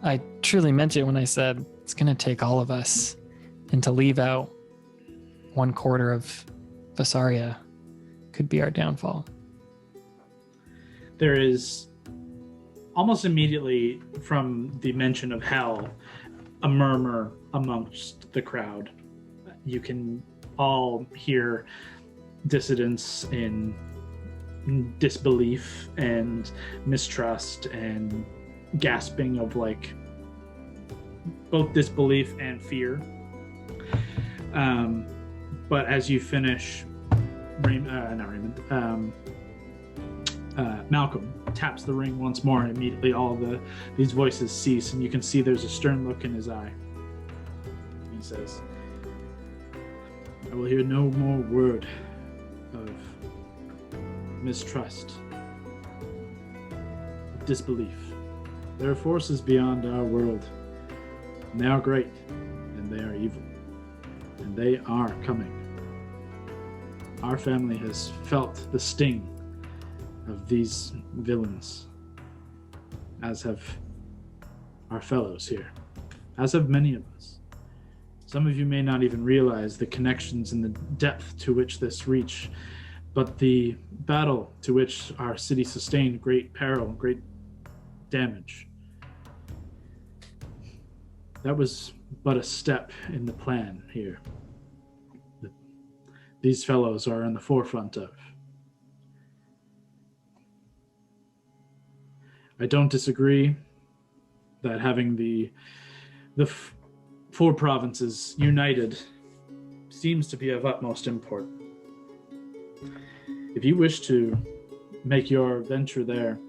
I truly meant it when I said it's going to take all of us, and to leave out 1/4 of Vesaria could be our downfall. There is almost immediately from the mention of hell a murmur amongst the crowd. You can all hear dissidence in disbelief and mistrust and gasping of like both disbelief and fear. But as you finish, Malcolm taps the ring once more, and immediately all these voices cease, and you can see there's a stern look in his eye. He says, "I will hear no more word of mistrust, of disbelief. There are forces beyond our world, and they are great, and they are evil, and they are coming. Our family has felt the sting of these villains, as have our fellows here, as have many of us. Some of you may not even realize the connections and the depth to which this reach, but the battle to which our city sustained great peril, great damage, that was but a step in the plan here that these fellows are in the forefront of. I don't disagree that having the 4 provinces united seems to be of utmost import. If you wish to make your venture there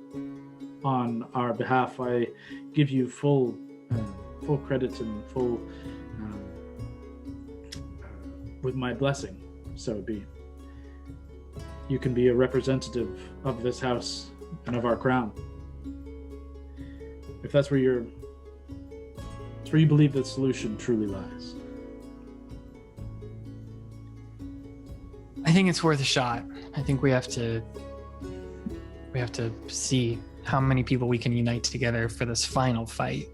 on our behalf, I give you full credit and full with my blessing, so be. You can be a representative of this house and of our crown. If that's where you believe the solution truly lies. I think it's worth a shot. I think we have to see how many people we can unite together for this final fight.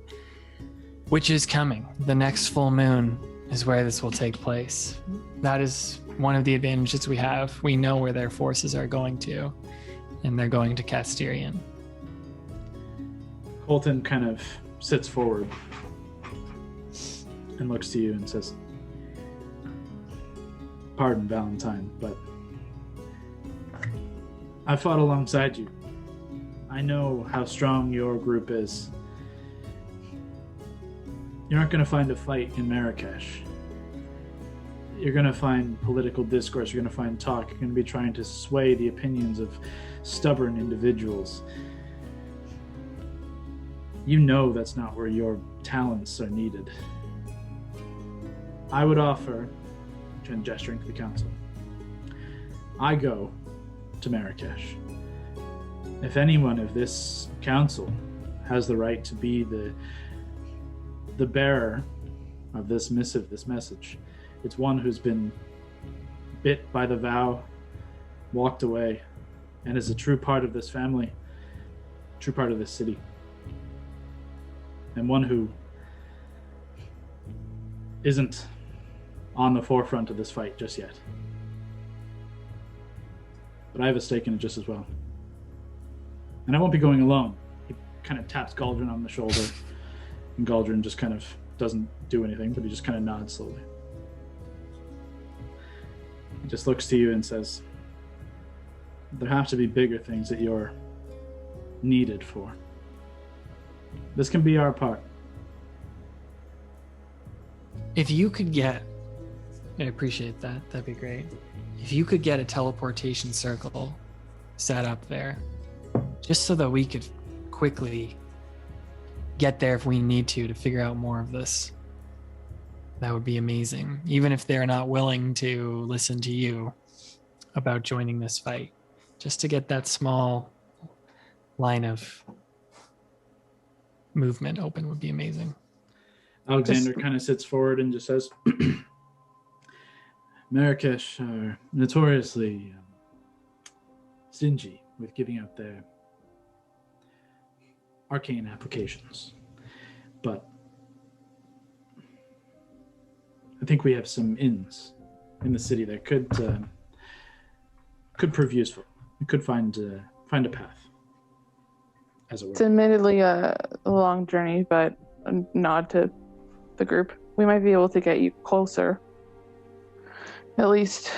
which is coming. The next full moon is where this will take place. That is one of the advantages we have. We know where their forces are going to, and they're going to Casterion. Colton kind of sits forward and looks to you and says, "Pardon, Valentine, but I fought alongside you. I know how strong your group is. You're not going to find a fight in Marrakesh. You're going to find political discourse. You're going to find talk. You're going to be trying to sway the opinions of stubborn individuals. You know that's not where your talents are needed. I would offer," and gesturing to the council, "I go to Marrakesh. If anyone of this council has the right to be the bearer of this missive, this message, it's one who's been bit by the vow, walked away, and is a true part of this family, true part of this city, and one who isn't on the forefront of this fight just yet. But I have a stake in it just as well. And I won't be going alone." He kind of taps Galdrin on the shoulder, and Galdrin just kind of doesn't do anything, but he just kind of nods slowly. He just looks to you and says, "There have to be bigger things that you're needed for. This can be our part." If you could get, I appreciate that. That'd be great. If you could get a teleportation circle set up there, just so that we could quickly get there if we need to figure out more of this, that would be amazing. Even if they're not willing to listen to you about joining this fight, just to get that small line of movement open would be amazing. Alexander kind of sits forward and just says, "Marrakesh are notoriously stingy with giving out their arcane applications. But I think we have some inns in the city that could prove useful. We could find a path, as it were." It's admittedly a long journey, but a nod to the group. We might be able to get you closer. At least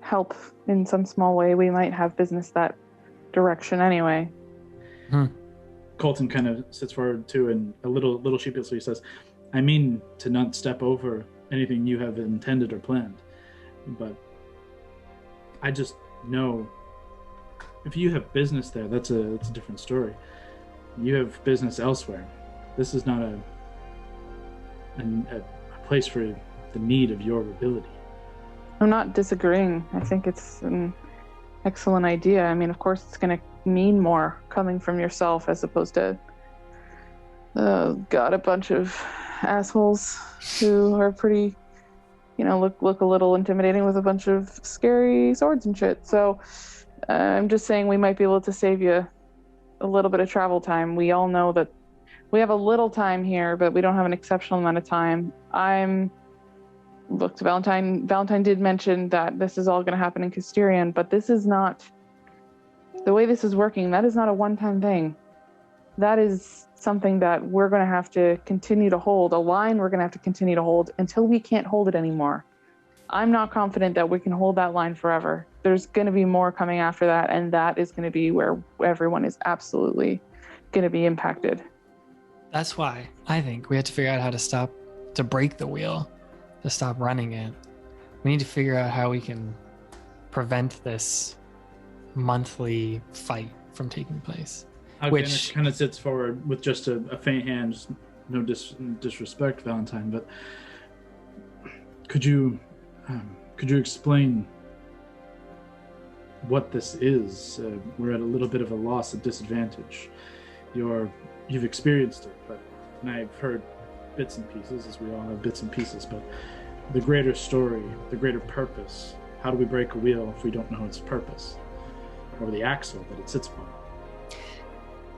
help in some small way. We might have business that direction anyway. Colton kind of sits forward too, and a little sheepishly says, "I mean to not step over anything you have intended or planned, but I just know if you have business there, that's a different story. You have business elsewhere. This is not a place for the need of your ability." I'm not disagreeing. I think it's an excellent idea. I mean, of course, it's going to mean more coming from yourself as opposed to, a bunch of assholes who are pretty, look a little intimidating with a bunch of scary swords and shit. So I'm just saying we might be able to save you a little bit of travel time. We all know that we have a little time here, but we don't have an exceptional amount of time. Look to Valentine. Valentine did mention that this is all going to happen in Casterion, but this is not the way this is working. That is not a one-time thing. That is something that we're going to have to continue to hold, a line we're going to have to continue to hold until we can't hold it anymore. I'm not confident that we can hold that line forever. There's going to be more coming after that, and that is going to be where everyone is absolutely going to be impacted. That's why I think we have to figure out how to break the wheel, to stop running it. We need to figure out how we can prevent this monthly fight from taking place. Alexander kind of sits forward with just a faint hand, just no disrespect, Valentine, but could you explain what this is? We're at a little bit of a loss, a disadvantage. You've experienced it, and I've heard bits and pieces, as we all have bits and pieces, but the greater story, the greater purpose, how do we break a wheel if we don't know its purpose or the axle that it sits upon?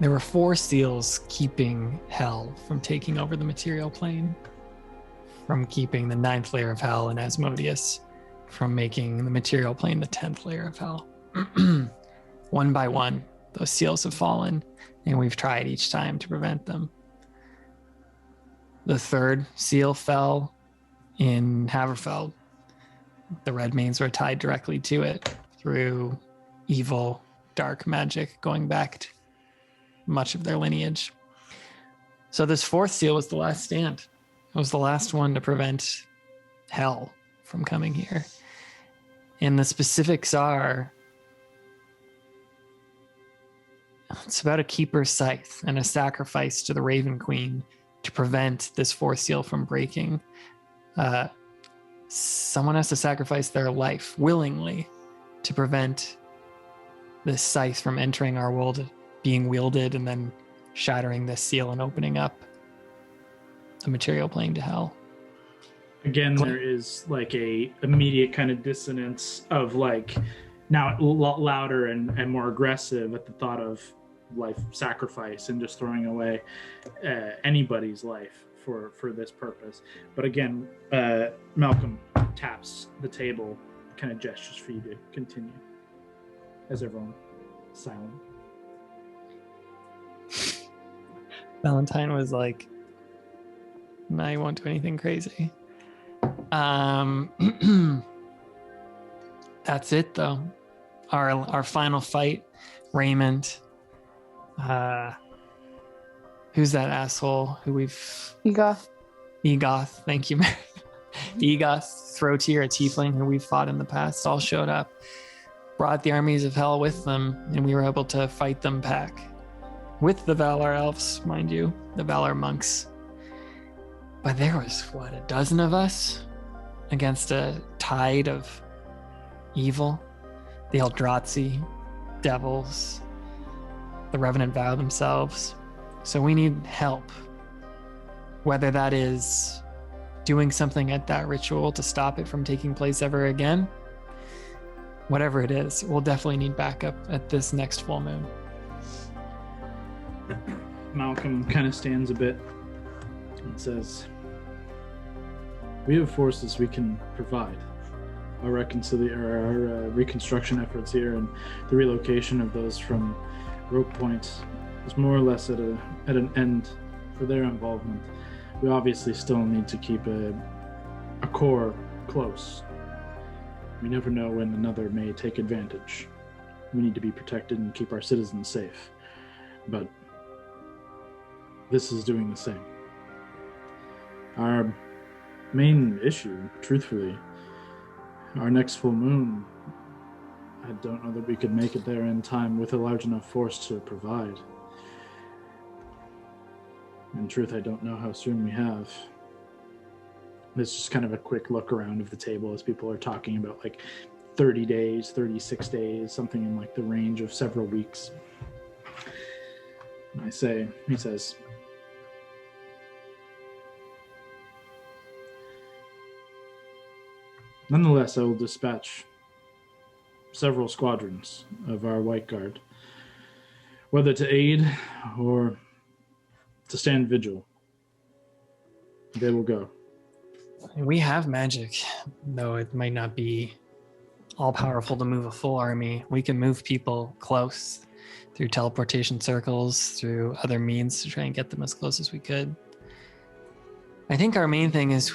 There were 4 seals keeping hell from taking over the material plane, from keeping the 9th layer of hell and Asmodeus from making the material plane the 10th layer of hell. One by one, those seals have fallen, and we've tried each time to prevent them. The 3rd seal fell in Haverfeld. The Red Mains were tied directly to it through evil, dark magic going back to much of their lineage. So this 4th seal was the last stand. It was the last one to prevent hell from coming here. And the specifics are, it's about a keeper's scythe and a sacrifice to the Raven Queen to prevent this 4th seal from breaking. Someone has to sacrifice their life willingly to prevent this scythe from entering our world, being wielded, and then shattering this seal and opening up the material plane to hell. Again, there is like a immediate kind of dissonance of like now a lot louder and more aggressive at the thought of life sacrifice and just throwing away anybody's life for this purpose. But again, Malcolm taps the table, kind of gestures for you to continue as everyone is silent. Valentine was like, no, you won't do anything crazy. That's it though. Our final fight, Raymond. Who's that asshole who we've... Egoth, thank you, Mary. Egoth, Throatier, a tiefling who we've fought in the past, all showed up, brought the armies of hell with them, and we were able to fight them back. With the Valar elves, mind you, the Valar monks. But there was, what, a dozen of us against a tide of evil? The Eldrazi, devils, the Revenant Vow themselves. So we need help. Whether that is doing something at that ritual to stop it from taking place ever again, whatever it is, we'll definitely need backup at this next full moon. Malcolm kind of stands a bit and says, we have forces we can provide. Our reconstruction efforts here and the relocation of those from Rope Point is more or less at an end for their involvement. We obviously still need to keep a core close. We never know when another may take advantage. We need to be protected and keep our citizens safe. But this is doing the same. Our main issue, truthfully, our next full moon, I don't know that we could make it there in time with a large enough force to provide. In truth, I don't know how soon we have. This is just kind of a quick look around of the table as people are talking about like 30 days, 36 days, something in like the range of several weeks. And he says, nonetheless, I will dispatch several squadrons of our White Guard, whether to aid or to stand vigil. They will go. We have magic, though it might not be all-powerful to move a full army. We can move people close through teleportation circles, through other means to try and get them as close as we could. I think our main thing is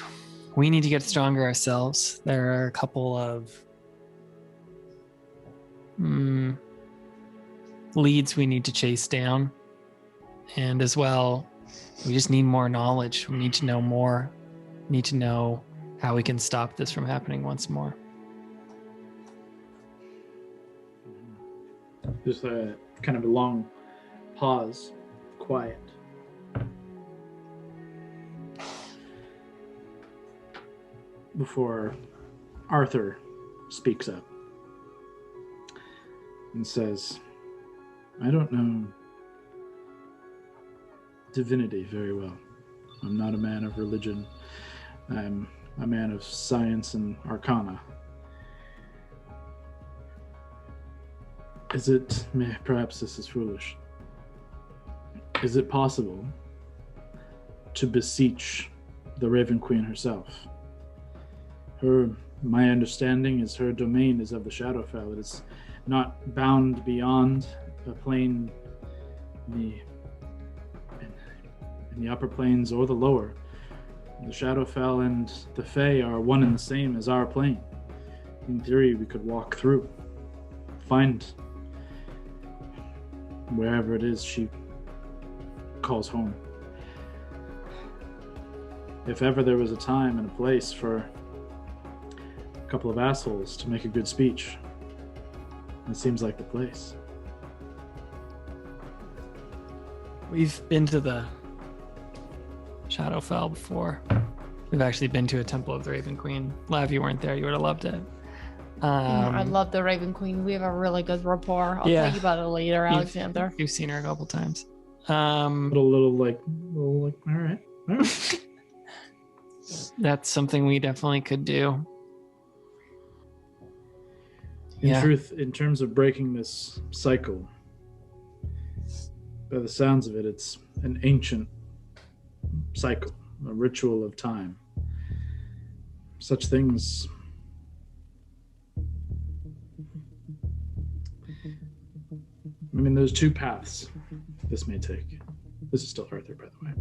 we need to get stronger ourselves. There are a couple of leads we need to chase down. And as well, we just need more knowledge. We need to know more. We need to know how we can stop this from happening once more. Just a kind of a long pause, quiet. Before Arthur speaks up and says, I don't know divinity very well. I'm not a man of religion. I'm a man of science and arcana. Perhaps this is foolish, is it possible to beseech the Raven Queen herself? My understanding is her domain is of the Shadowfell. It is not bound beyond a plane in the upper planes or the lower. The Shadowfell and the Fae are one and the same as our plane. In theory, we could walk through, find wherever it is she calls home. If ever there was a time and a place for a couple of assholes to make a good speech, it seems like the place. We've been to the Shadowfell before. We've actually been to a Temple of the Raven Queen. Lav, you weren't there. You would have loved it. I love the Raven Queen. We have a really good rapport. I'll tell you about it later, Alexander. You've seen her a couple times. A little like, all right. That's something we definitely could do. In truth, in terms of breaking this cycle, by the sounds of it, it's an ancient cycle, a ritual of time. Such things there's two paths this may take. This is still Arthur, by the way.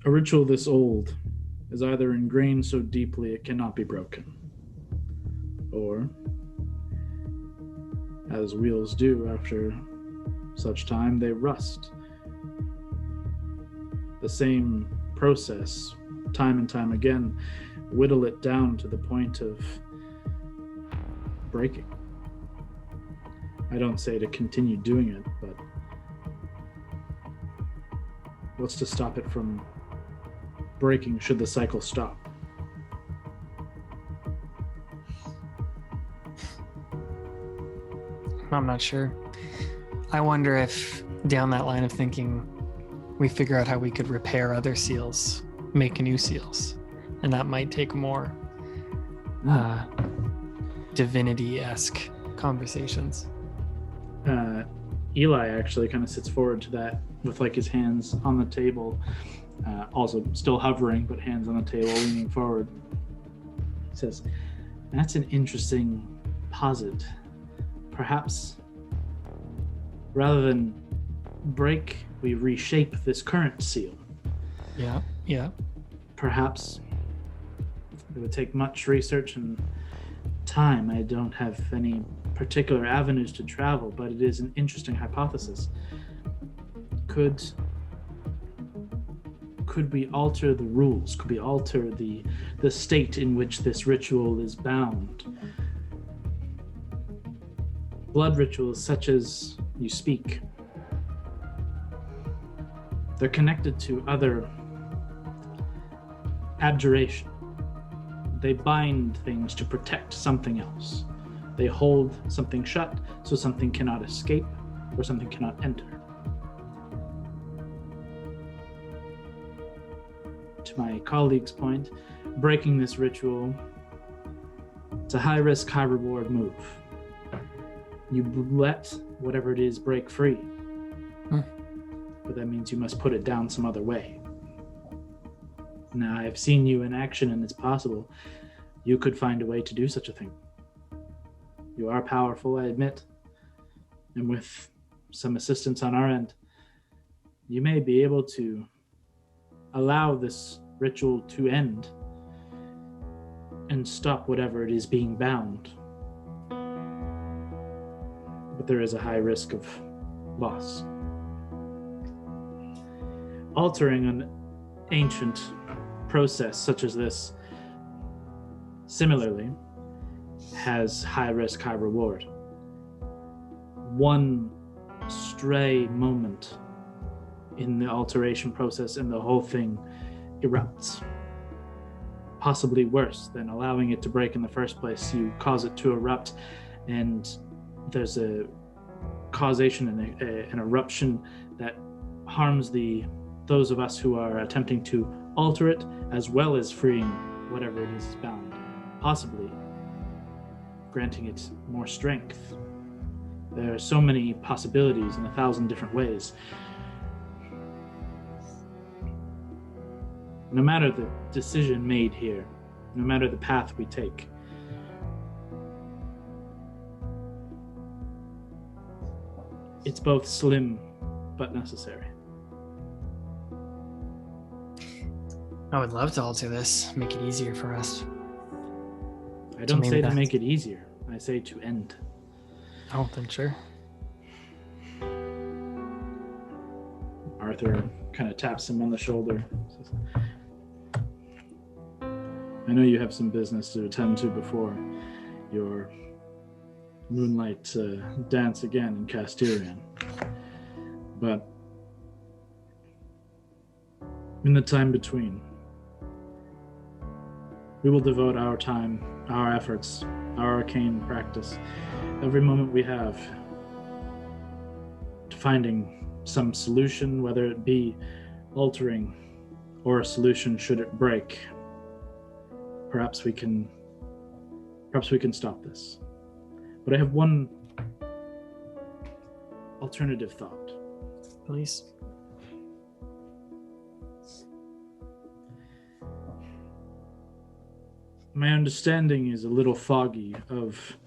A ritual this old is either ingrained so deeply it cannot be broken, or, as wheels do after such time, they rust. The same process, time and time again, whittle it down to the point of breaking. I don't say to continue doing it, but what's to stop it from breaking should the cycle stop? I'm not sure. I wonder if down that line of thinking, we figure out how we could repair other seals, make new seals, and that might take more divinity-esque conversations. Eli actually kind of sits forward to that with like his hands on the table, also still hovering, but hands on the table, leaning forward. He says, "That's an interesting posit. Perhaps rather than break, we reshape this current seal." Yeah. Perhaps it would take much research and time. I don't have any particular avenues to travel, but it is an interesting hypothesis. Could we alter the rules? Could we alter the state in which this ritual is bound? Blood rituals such as you speak, they're connected to other abjuration. They bind things to protect something else. They hold something shut so something cannot escape or something cannot enter. To my colleague's point, breaking this ritual, it's a high risk, high reward move. You let whatever it is break free, but that means you must put it down some other way. Now, I've seen you in action and it's possible you could find a way to do such a thing. You are powerful, I admit, and with some assistance on our end, you may be able to allow this ritual to end and stop whatever it is being bound. But there is a high risk of loss. Altering an ancient process such as this, similarly, has high risk, high reward. One stray moment in the alteration process and the whole thing erupts. Possibly worse than allowing it to break in the first place. You cause it to erupt, and there's a causation and an eruption that harms those of us who are attempting to alter it, as well as freeing whatever it is bound, possibly granting it more strength. There are so many possibilities in 1,000 different ways. No matter the decision made here, no matter the path we take, it's both slim but necessary. I would love to alter this, make it easier for us. I don't maybe say to that's- make it easier. I say to end. Oh, then sure. Arthur kind of taps him on the shoulder. Says, I know you have some business to attend to before your moonlight dance again in Casterion. But in the time between, we will devote our time, our efforts, our arcane practice, every moment we have to finding some solution, whether it be altering or a solution should it break. Perhaps we can stop this. But I have one alternative thought. Please. My understanding is a little foggy of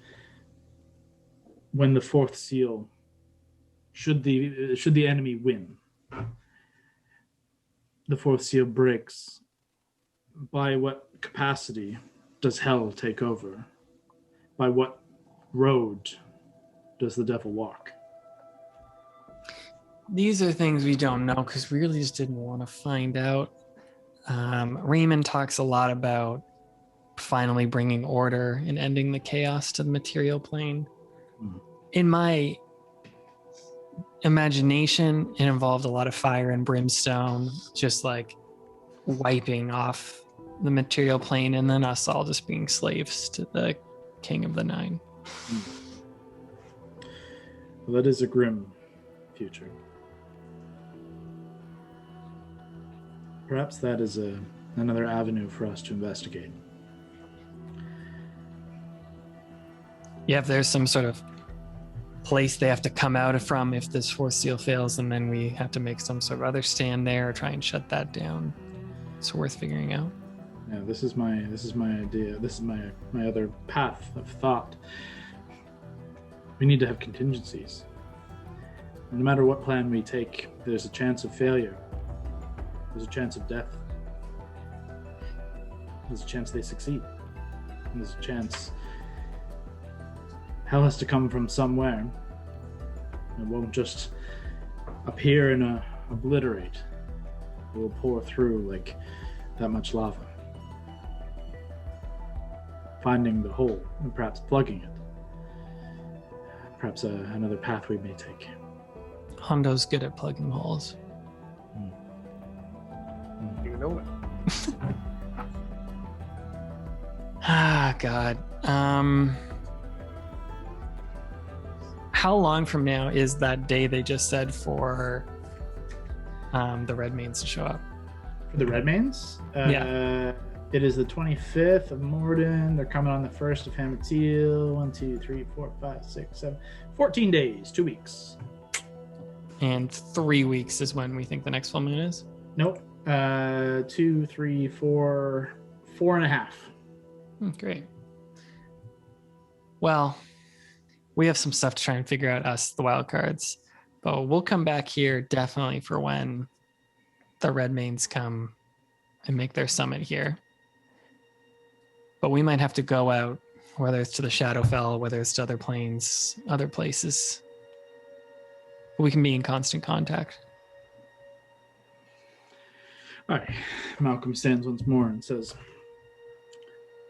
when the fourth seal, should the enemy win, the fourth seal breaks. By what capacity does hell take over? By what road does the devil walk? These are things we don't know because we really just didn't want to find out. Raymond talks a lot about finally bringing order and ending the chaos to the material plane. In my imagination, it involved a lot of fire and brimstone, just like wiping off the material plane, and then us all just being slaves to the King of the Nine. Well, that is a grim future. Perhaps that is another avenue for us to investigate. Yeah, if there's some sort of place they have to come out from if this fourth seal fails, and then we have to make some sort of other stand there or try and shut that down, it's worth figuring out. Yeah, this is my idea. This is my other path of thought. We need to have contingencies. No matter what plan we take, there's a chance of failure. There's a chance of death. There's a chance they succeed. And there's a chance hell has to come from somewhere. It won't just appear and obliterate. It will pour through like that much lava. Finding the hole and perhaps plugging it. Perhaps another path we may take. Hondo's good at plugging holes. You know it. Ah, God. How long from now is that day they just said for the Redmanes to show up? For the Redmanes? Yeah. It is the 25th of Morden. They're coming on the 1st of Hamatil. 1, 2, 3, 4, 5, 6, 7. 14 days, 2 weeks. And 3 weeks is when we think the next full moon is? Nope. 2, 3, 4, 4.5. Great. Well, we have some stuff to try and figure out, us, the Wildcards. But we'll come back here definitely for when the Redmanes come and make their summit here. But we might have to go out, whether it's to the Shadowfell, whether it's to other planes, other places. We can be in constant contact. All right. Malcolm stands once more and says,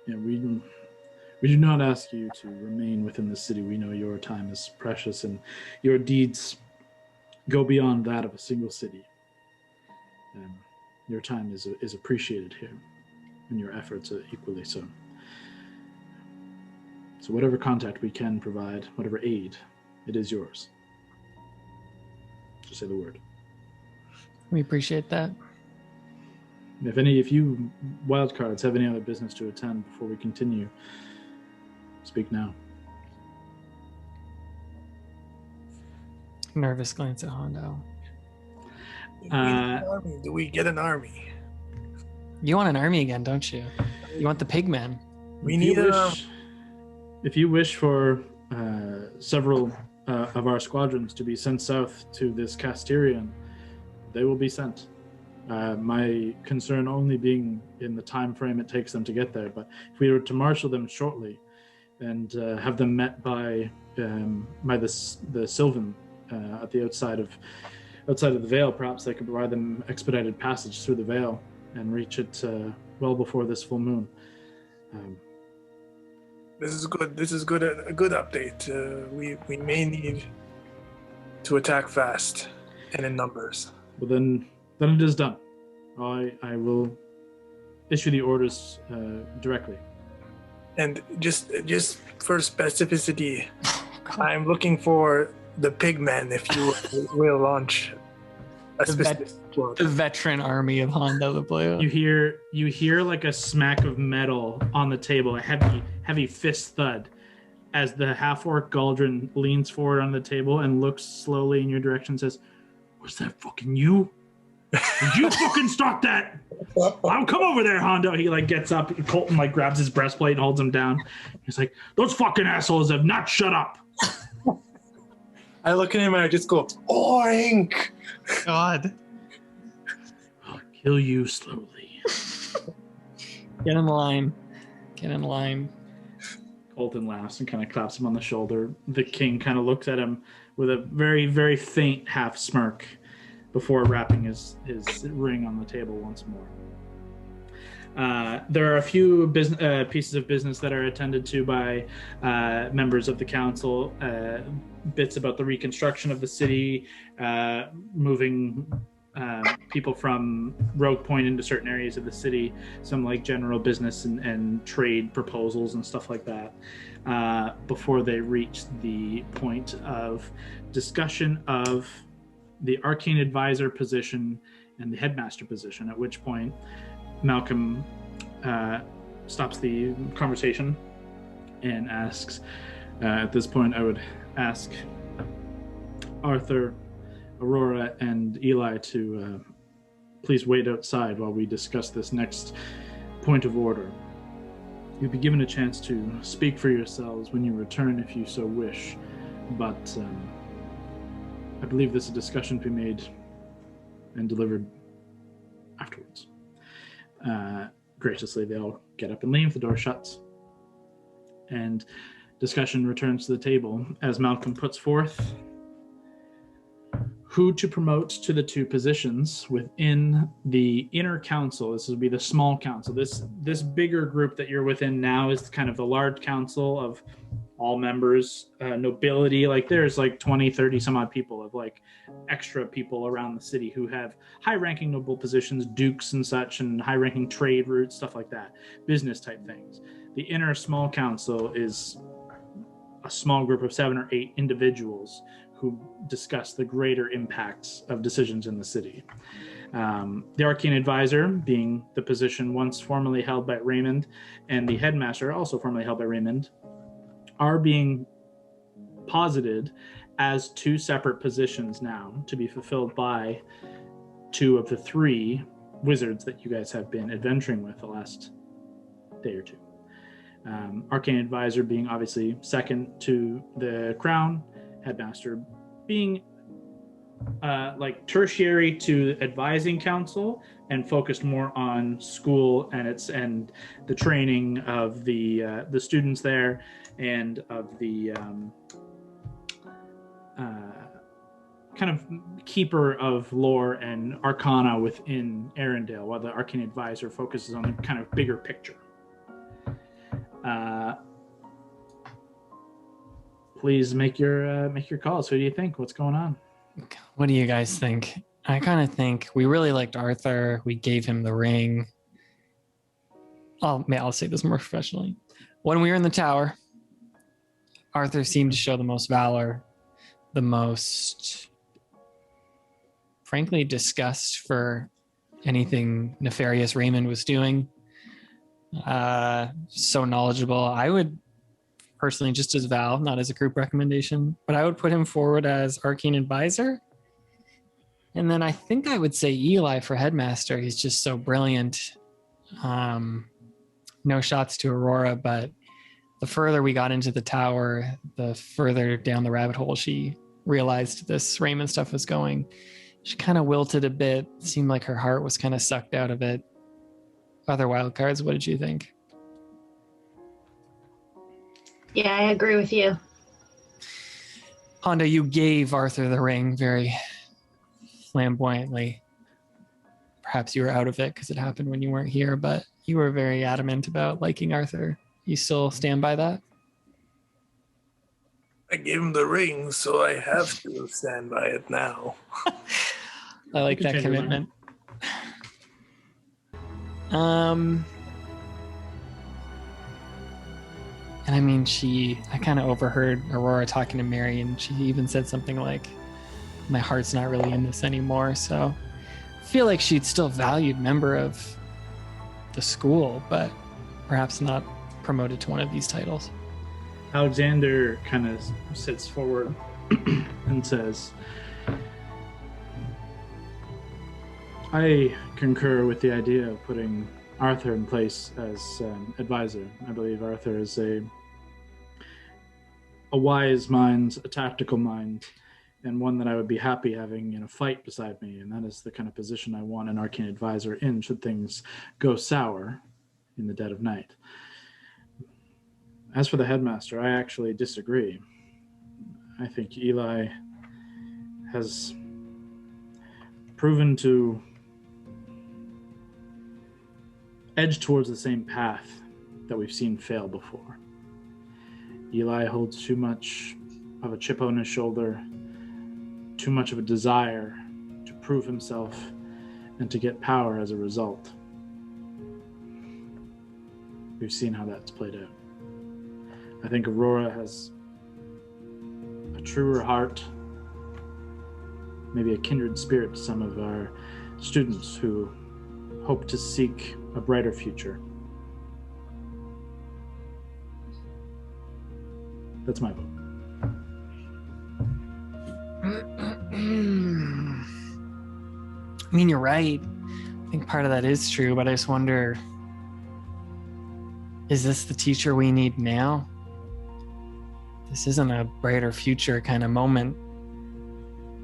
yeah, we do not ask you to remain within the city. We know your time is precious and your deeds go beyond that of a single city. Your time is appreciated here, and your efforts are equally so. So whatever contact we can provide, whatever aid, it is yours. Just say the word. We appreciate that. If you Wildcards have any other business to attend before we continue, speak now. Nervous glance at Hondo. Do we get an army? You want an army again, don't you? You want the pigmen. We need If you wish for several of our squadrons to be sent south to this Casterian, they will be sent. My concern only being in the time frame it takes them to get there. But if we were to marshal them shortly and have them met by the Sylvan at the outside of the Vale, perhaps they could provide them expedited passage through the Vale and reach it well before this full moon. This is good. This is good. A good update. We may need to attack fast and in numbers. Well, then it is done. I will issue the orders directly. And just for specificity, I'm looking for the pigmen. If you will launch a specific squad. The veteran army of Hondo the Blue. You hear like a smack of metal on the table, a heavy fist thud, as the half-orc Galdrin leans forward on the table and looks slowly in your direction and says, "Was that fucking you? Did you fucking start that? I'll come over there, Hondo." He like gets up, Colton like grabs his breastplate and holds him down. He's like, "Those fucking assholes have not shut up." I look at him and I just go, "Oink!" God. I'll kill you slowly. Get in line. Get in line. Colton laughs and kind of claps him on the shoulder. The king kind of looks at him with a very, very faint half smirk before wrapping his ring on the table once more. There are a few pieces of business that are attended to by members of the council. Bits about the reconstruction of the city, moving people from Rogue Point into certain areas of the city, some like general business and trade proposals and stuff like that, before they reach the point of discussion of the Arcane Advisor position and the Headmaster position, at which point Malcolm stops the conversation and asks, at this point I would ask Arthur, Aurora, and Eli to please wait outside while we discuss this next point of order. You'll be given a chance to speak for yourselves when you return if you so wish, but I believe this is a discussion to be made and delivered afterwards. Graciously, they all get up and leave. The door shuts, and discussion returns to the table as Malcolm puts forth who to promote to the two positions within the inner council. This will be the small council. This bigger group that you're within now is kind of the large council of all members, nobility. Like there's like 20, 30 some odd people of like extra people around the city who have high-ranking noble positions, dukes and such, and high-ranking trade routes, stuff like that, business type things. The inner small council is a small group of 7 or 8 individuals who discuss the greater impacts of decisions in the city. The Arcane Advisor, being the position once formerly held by Raymond, and the Headmaster, also formerly held by Raymond, are being posited as 2 separate positions now to be fulfilled by 2 of the 3 wizards that you guys have been adventuring with the last day or 2. Arcane Advisor being obviously second to the crown, Headmaster being like tertiary to advising council and focused more on school and the training of the students there and of the kind of keeper of lore and arcana within Arendelle, while the Arcane Advisor focuses on the kind of bigger picture. Please make your calls. Who do you think? What's going on? What do you guys think? I kind of think we really liked Arthur. We gave him the ring. I'll say this more professionally. When we were in the tower, Arthur seemed to show the most valor, the most, frankly, disgust for anything nefarious Raymond was doing. So knowledgeable. I would personally, just as Val, not as a group recommendation, but I would put him forward as Arcane Advisor. And then I think I would say Eli for Headmaster. He's just so brilliant. No shots to Aurora, but the further we got into the tower, the further down the rabbit hole she realized this Raymond stuff was going. She kind of wilted a bit. It seemed like her heart was kind of sucked out of it. Other wildcards, what did you think? Yeah, I agree with you. Honda, you gave Arthur the ring very flamboyantly. Perhaps you were out of it because it happened when you weren't here, but you were very adamant about liking Arthur. You still stand by that? I gave him the ring, so I have to stand by it now. I like that commitment. And I mean, I kind of overheard Aurora talking to Mary, and she even said something like, my heart's not really in this anymore. So I feel like she'd still valued member of the school, but perhaps not promoted to one of these titles. Alexander kind of sits forward and says, I concur with the idea of putting Arthur in place as advisor. I believe Arthur is a wise mind, a tactical mind, and one that I would be happy having in a fight beside me. And that is the kind of position I want an arcane advisor in should things go sour in the dead of night. As for the headmaster, I actually disagree. I think Eli has proven to edge towards the same path that we've seen fail before. Eli holds too much of a chip on his shoulder, too much of a desire to prove himself and to get power as a result. We've seen how that's played out. I think Aurora has a truer heart, maybe a kindred spirit to some of our students who hope to seek a brighter future. That's my vote. I mean, you're right. I think part of that is true, but I just wonder, is this the teacher we need now? This isn't a brighter future kind of moment.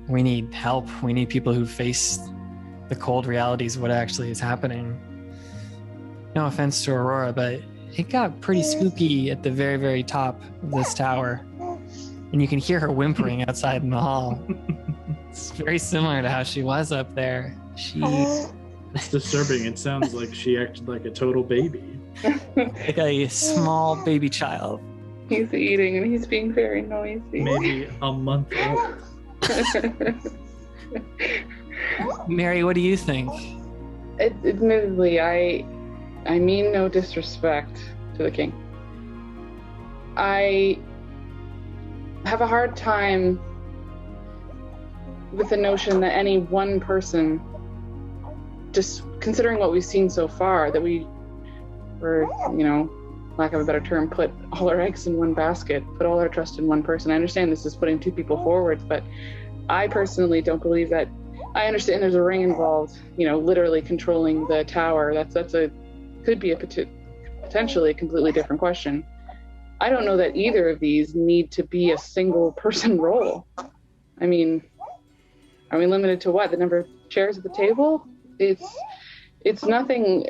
We need help. We need people who face the cold realities of what actually is happening. No offense to Aurora, but it got pretty spooky at the very, very top of this tower. And you can hear her whimpering outside in the hall. It's very similar to how she was up there. It's disturbing. It sounds like she acted like a total baby. Like a small baby child. He's eating and he's being very noisy. Maybe a month old. Mary, what do you think? Admittedly, I mean no disrespect to the king. I have a hard time with the notion that any one person, just considering what we've seen so far, that we were, lack of a better term, put all our eggs in one basket, put all our trust in one person. I understand this is putting two people forward, but I personally don't believe that. I understand there's a ring involved, literally controlling the tower. Could be a potentially a completely different question. I don't know that either of these need to be a single person role. I mean, are we limited to what? The number of chairs at the table? It's nothing.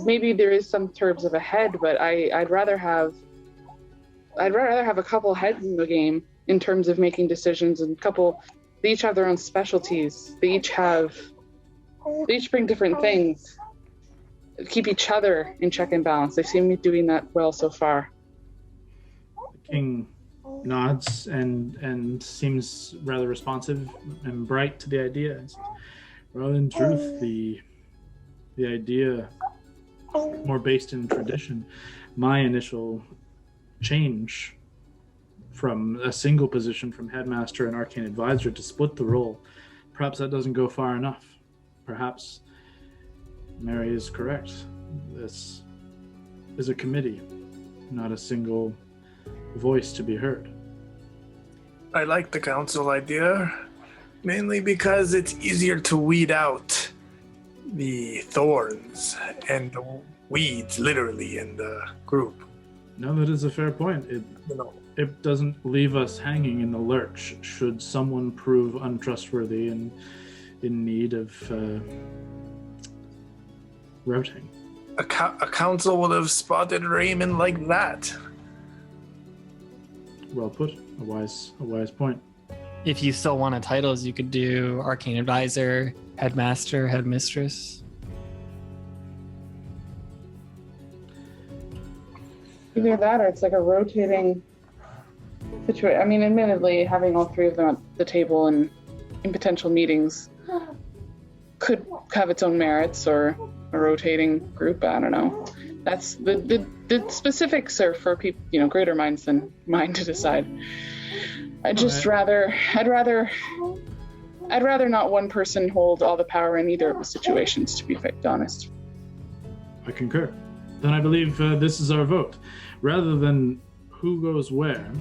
Maybe there is some terms of a head, but I'd rather have a couple heads in the game in terms of making decisions, and they each have their own specialties. They each bring different things. Keep each other in check and balance. They seem to be doing that well so far. The king nods and seems rather responsive and bright to the idea. Well, in truth, the idea more based in tradition. My initial change from a single position from headmaster and arcane advisor to split the role, perhaps that doesn't go far enough. Perhaps Mary is correct. This is a committee, not a single voice to be heard. I like the council idea, mainly because it's easier to weed out the thorns and the weeds, literally, in the group. No, that is a fair point. It doesn't leave us hanging in the lurch should someone prove untrustworthy and in need of routing. A council would have spotted Raymond like that. Well put. A wise point. If you still wanted titles, you could do Arcane Advisor, Headmaster, Headmistress. Either that or it's like a rotating situation. I mean, admittedly, having all three of them at the table and in potential meetings could have its own merits, or a rotating group. I don't know. That's the specifics are for people, greater minds than mine to decide. I'd rather not one person hold all the power in either of the situations, to be quite honest. I concur. Then I believe this is our vote. Rather than who goes where,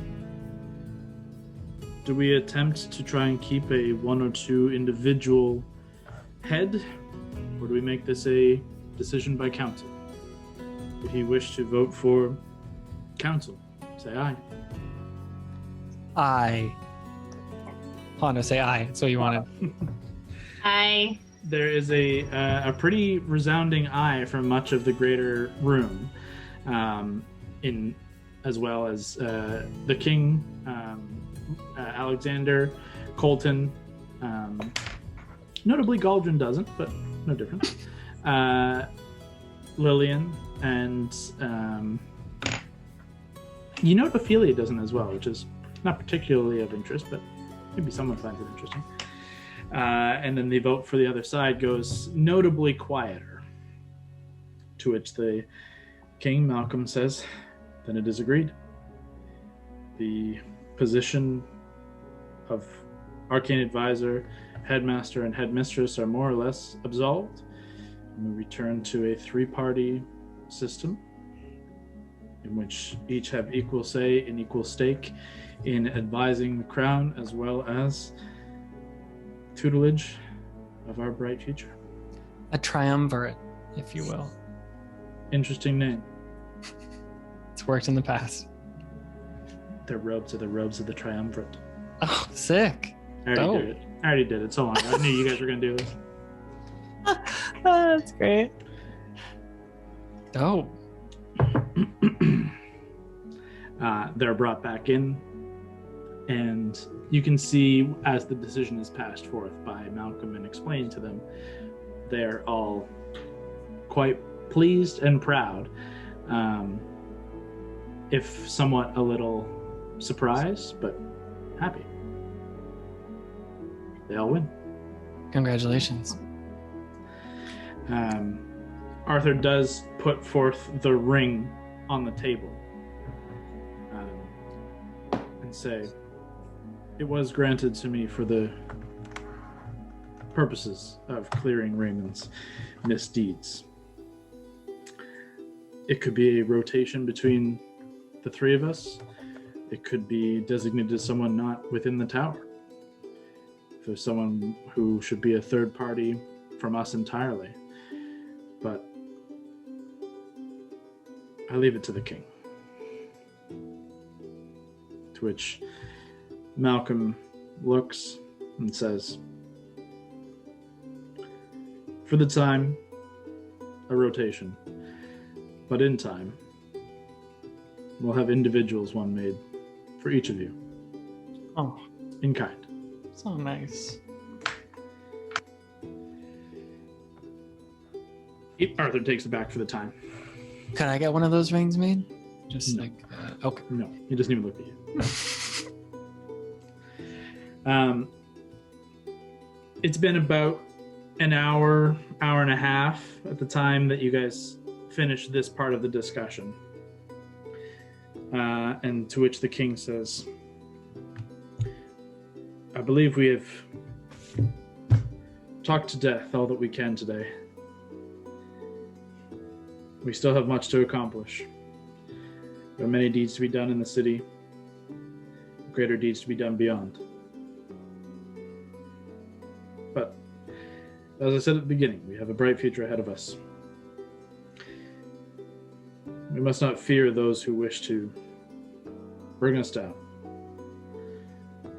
do we attempt to try and keep a one or two individual head, or do we make this a decision by council? If you wish to vote for council, say aye. Aye. Hondo, say aye. That's what you wanted. I There is a pretty resounding aye from much of the greater room, in as well as the king, Alexander, Colton, notably Galdrin doesn't, but no difference. Lillian, and Ophelia doesn't as well, which is not particularly of interest, but maybe someone finds it interesting. And then the vote for the other side goes notably quieter, to which the King, Malcolm, says, then it is agreed. The position of Arcane Advisor, Headmaster, and Headmistress are more or less absolved. And we return to a three-party system in which each have equal say and equal stake in advising the crown as well as tutelage of our bright future. A triumvirate, if you will. Interesting name. It's worked in the past. Their robes are the robes of the triumvirate. Oh, sick. I already did it so long ago. I knew you guys were going to do this. That's great. Dope. They're brought back in, and you can see as the decision is passed forth by Malcolm and explained to them, they're all quite pleased and proud, if somewhat a little surprised, but happy. They all win. Congratulations. Arthur does put forth the ring on the table and say, it was granted to me for the purposes of clearing Raymond's misdeeds. It could be a rotation between the three of us. It could be designated as someone not within the tower. If there's someone who should be a third party from us entirely. But I leave it to the king. To which Malcolm looks and says, for the time, a rotation. But in time, we'll have individuals one made for each of you. Oh, in kind. so nice. Arthur takes it back for the time. Can I get one of those rings made? Just No. Okay. No, he doesn't even look at you. It's been about an hour and a half at the time that you guys finished this part of the discussion. And to which the king says, I believe we have talked to death all that we can today. We still have much to accomplish. There are many deeds to be done in the city, greater deeds to be done beyond. But, as I said at the beginning, we have a bright future ahead of us. We must not fear those who wish to bring us down.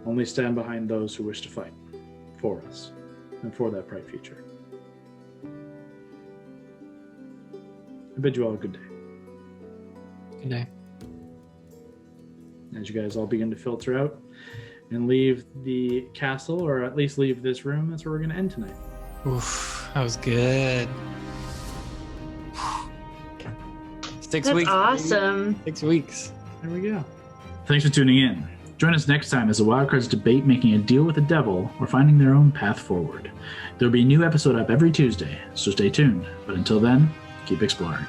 Only stand behind those who wish to fight for us and for that bright future. I bid you all a good day. Good day. As you guys all begin to filter out and leave the castle, or at least leave this room, that's where we're going to end tonight. Oof, that was good. 6 That's weeks. awesome. 6 weeks. There we go. Thanks for tuning in. Join us next time as the Wildcards debate making a deal with the devil or finding their own path forward. There'll be a new episode up every Tuesday, so stay tuned. But until then, keep exploring.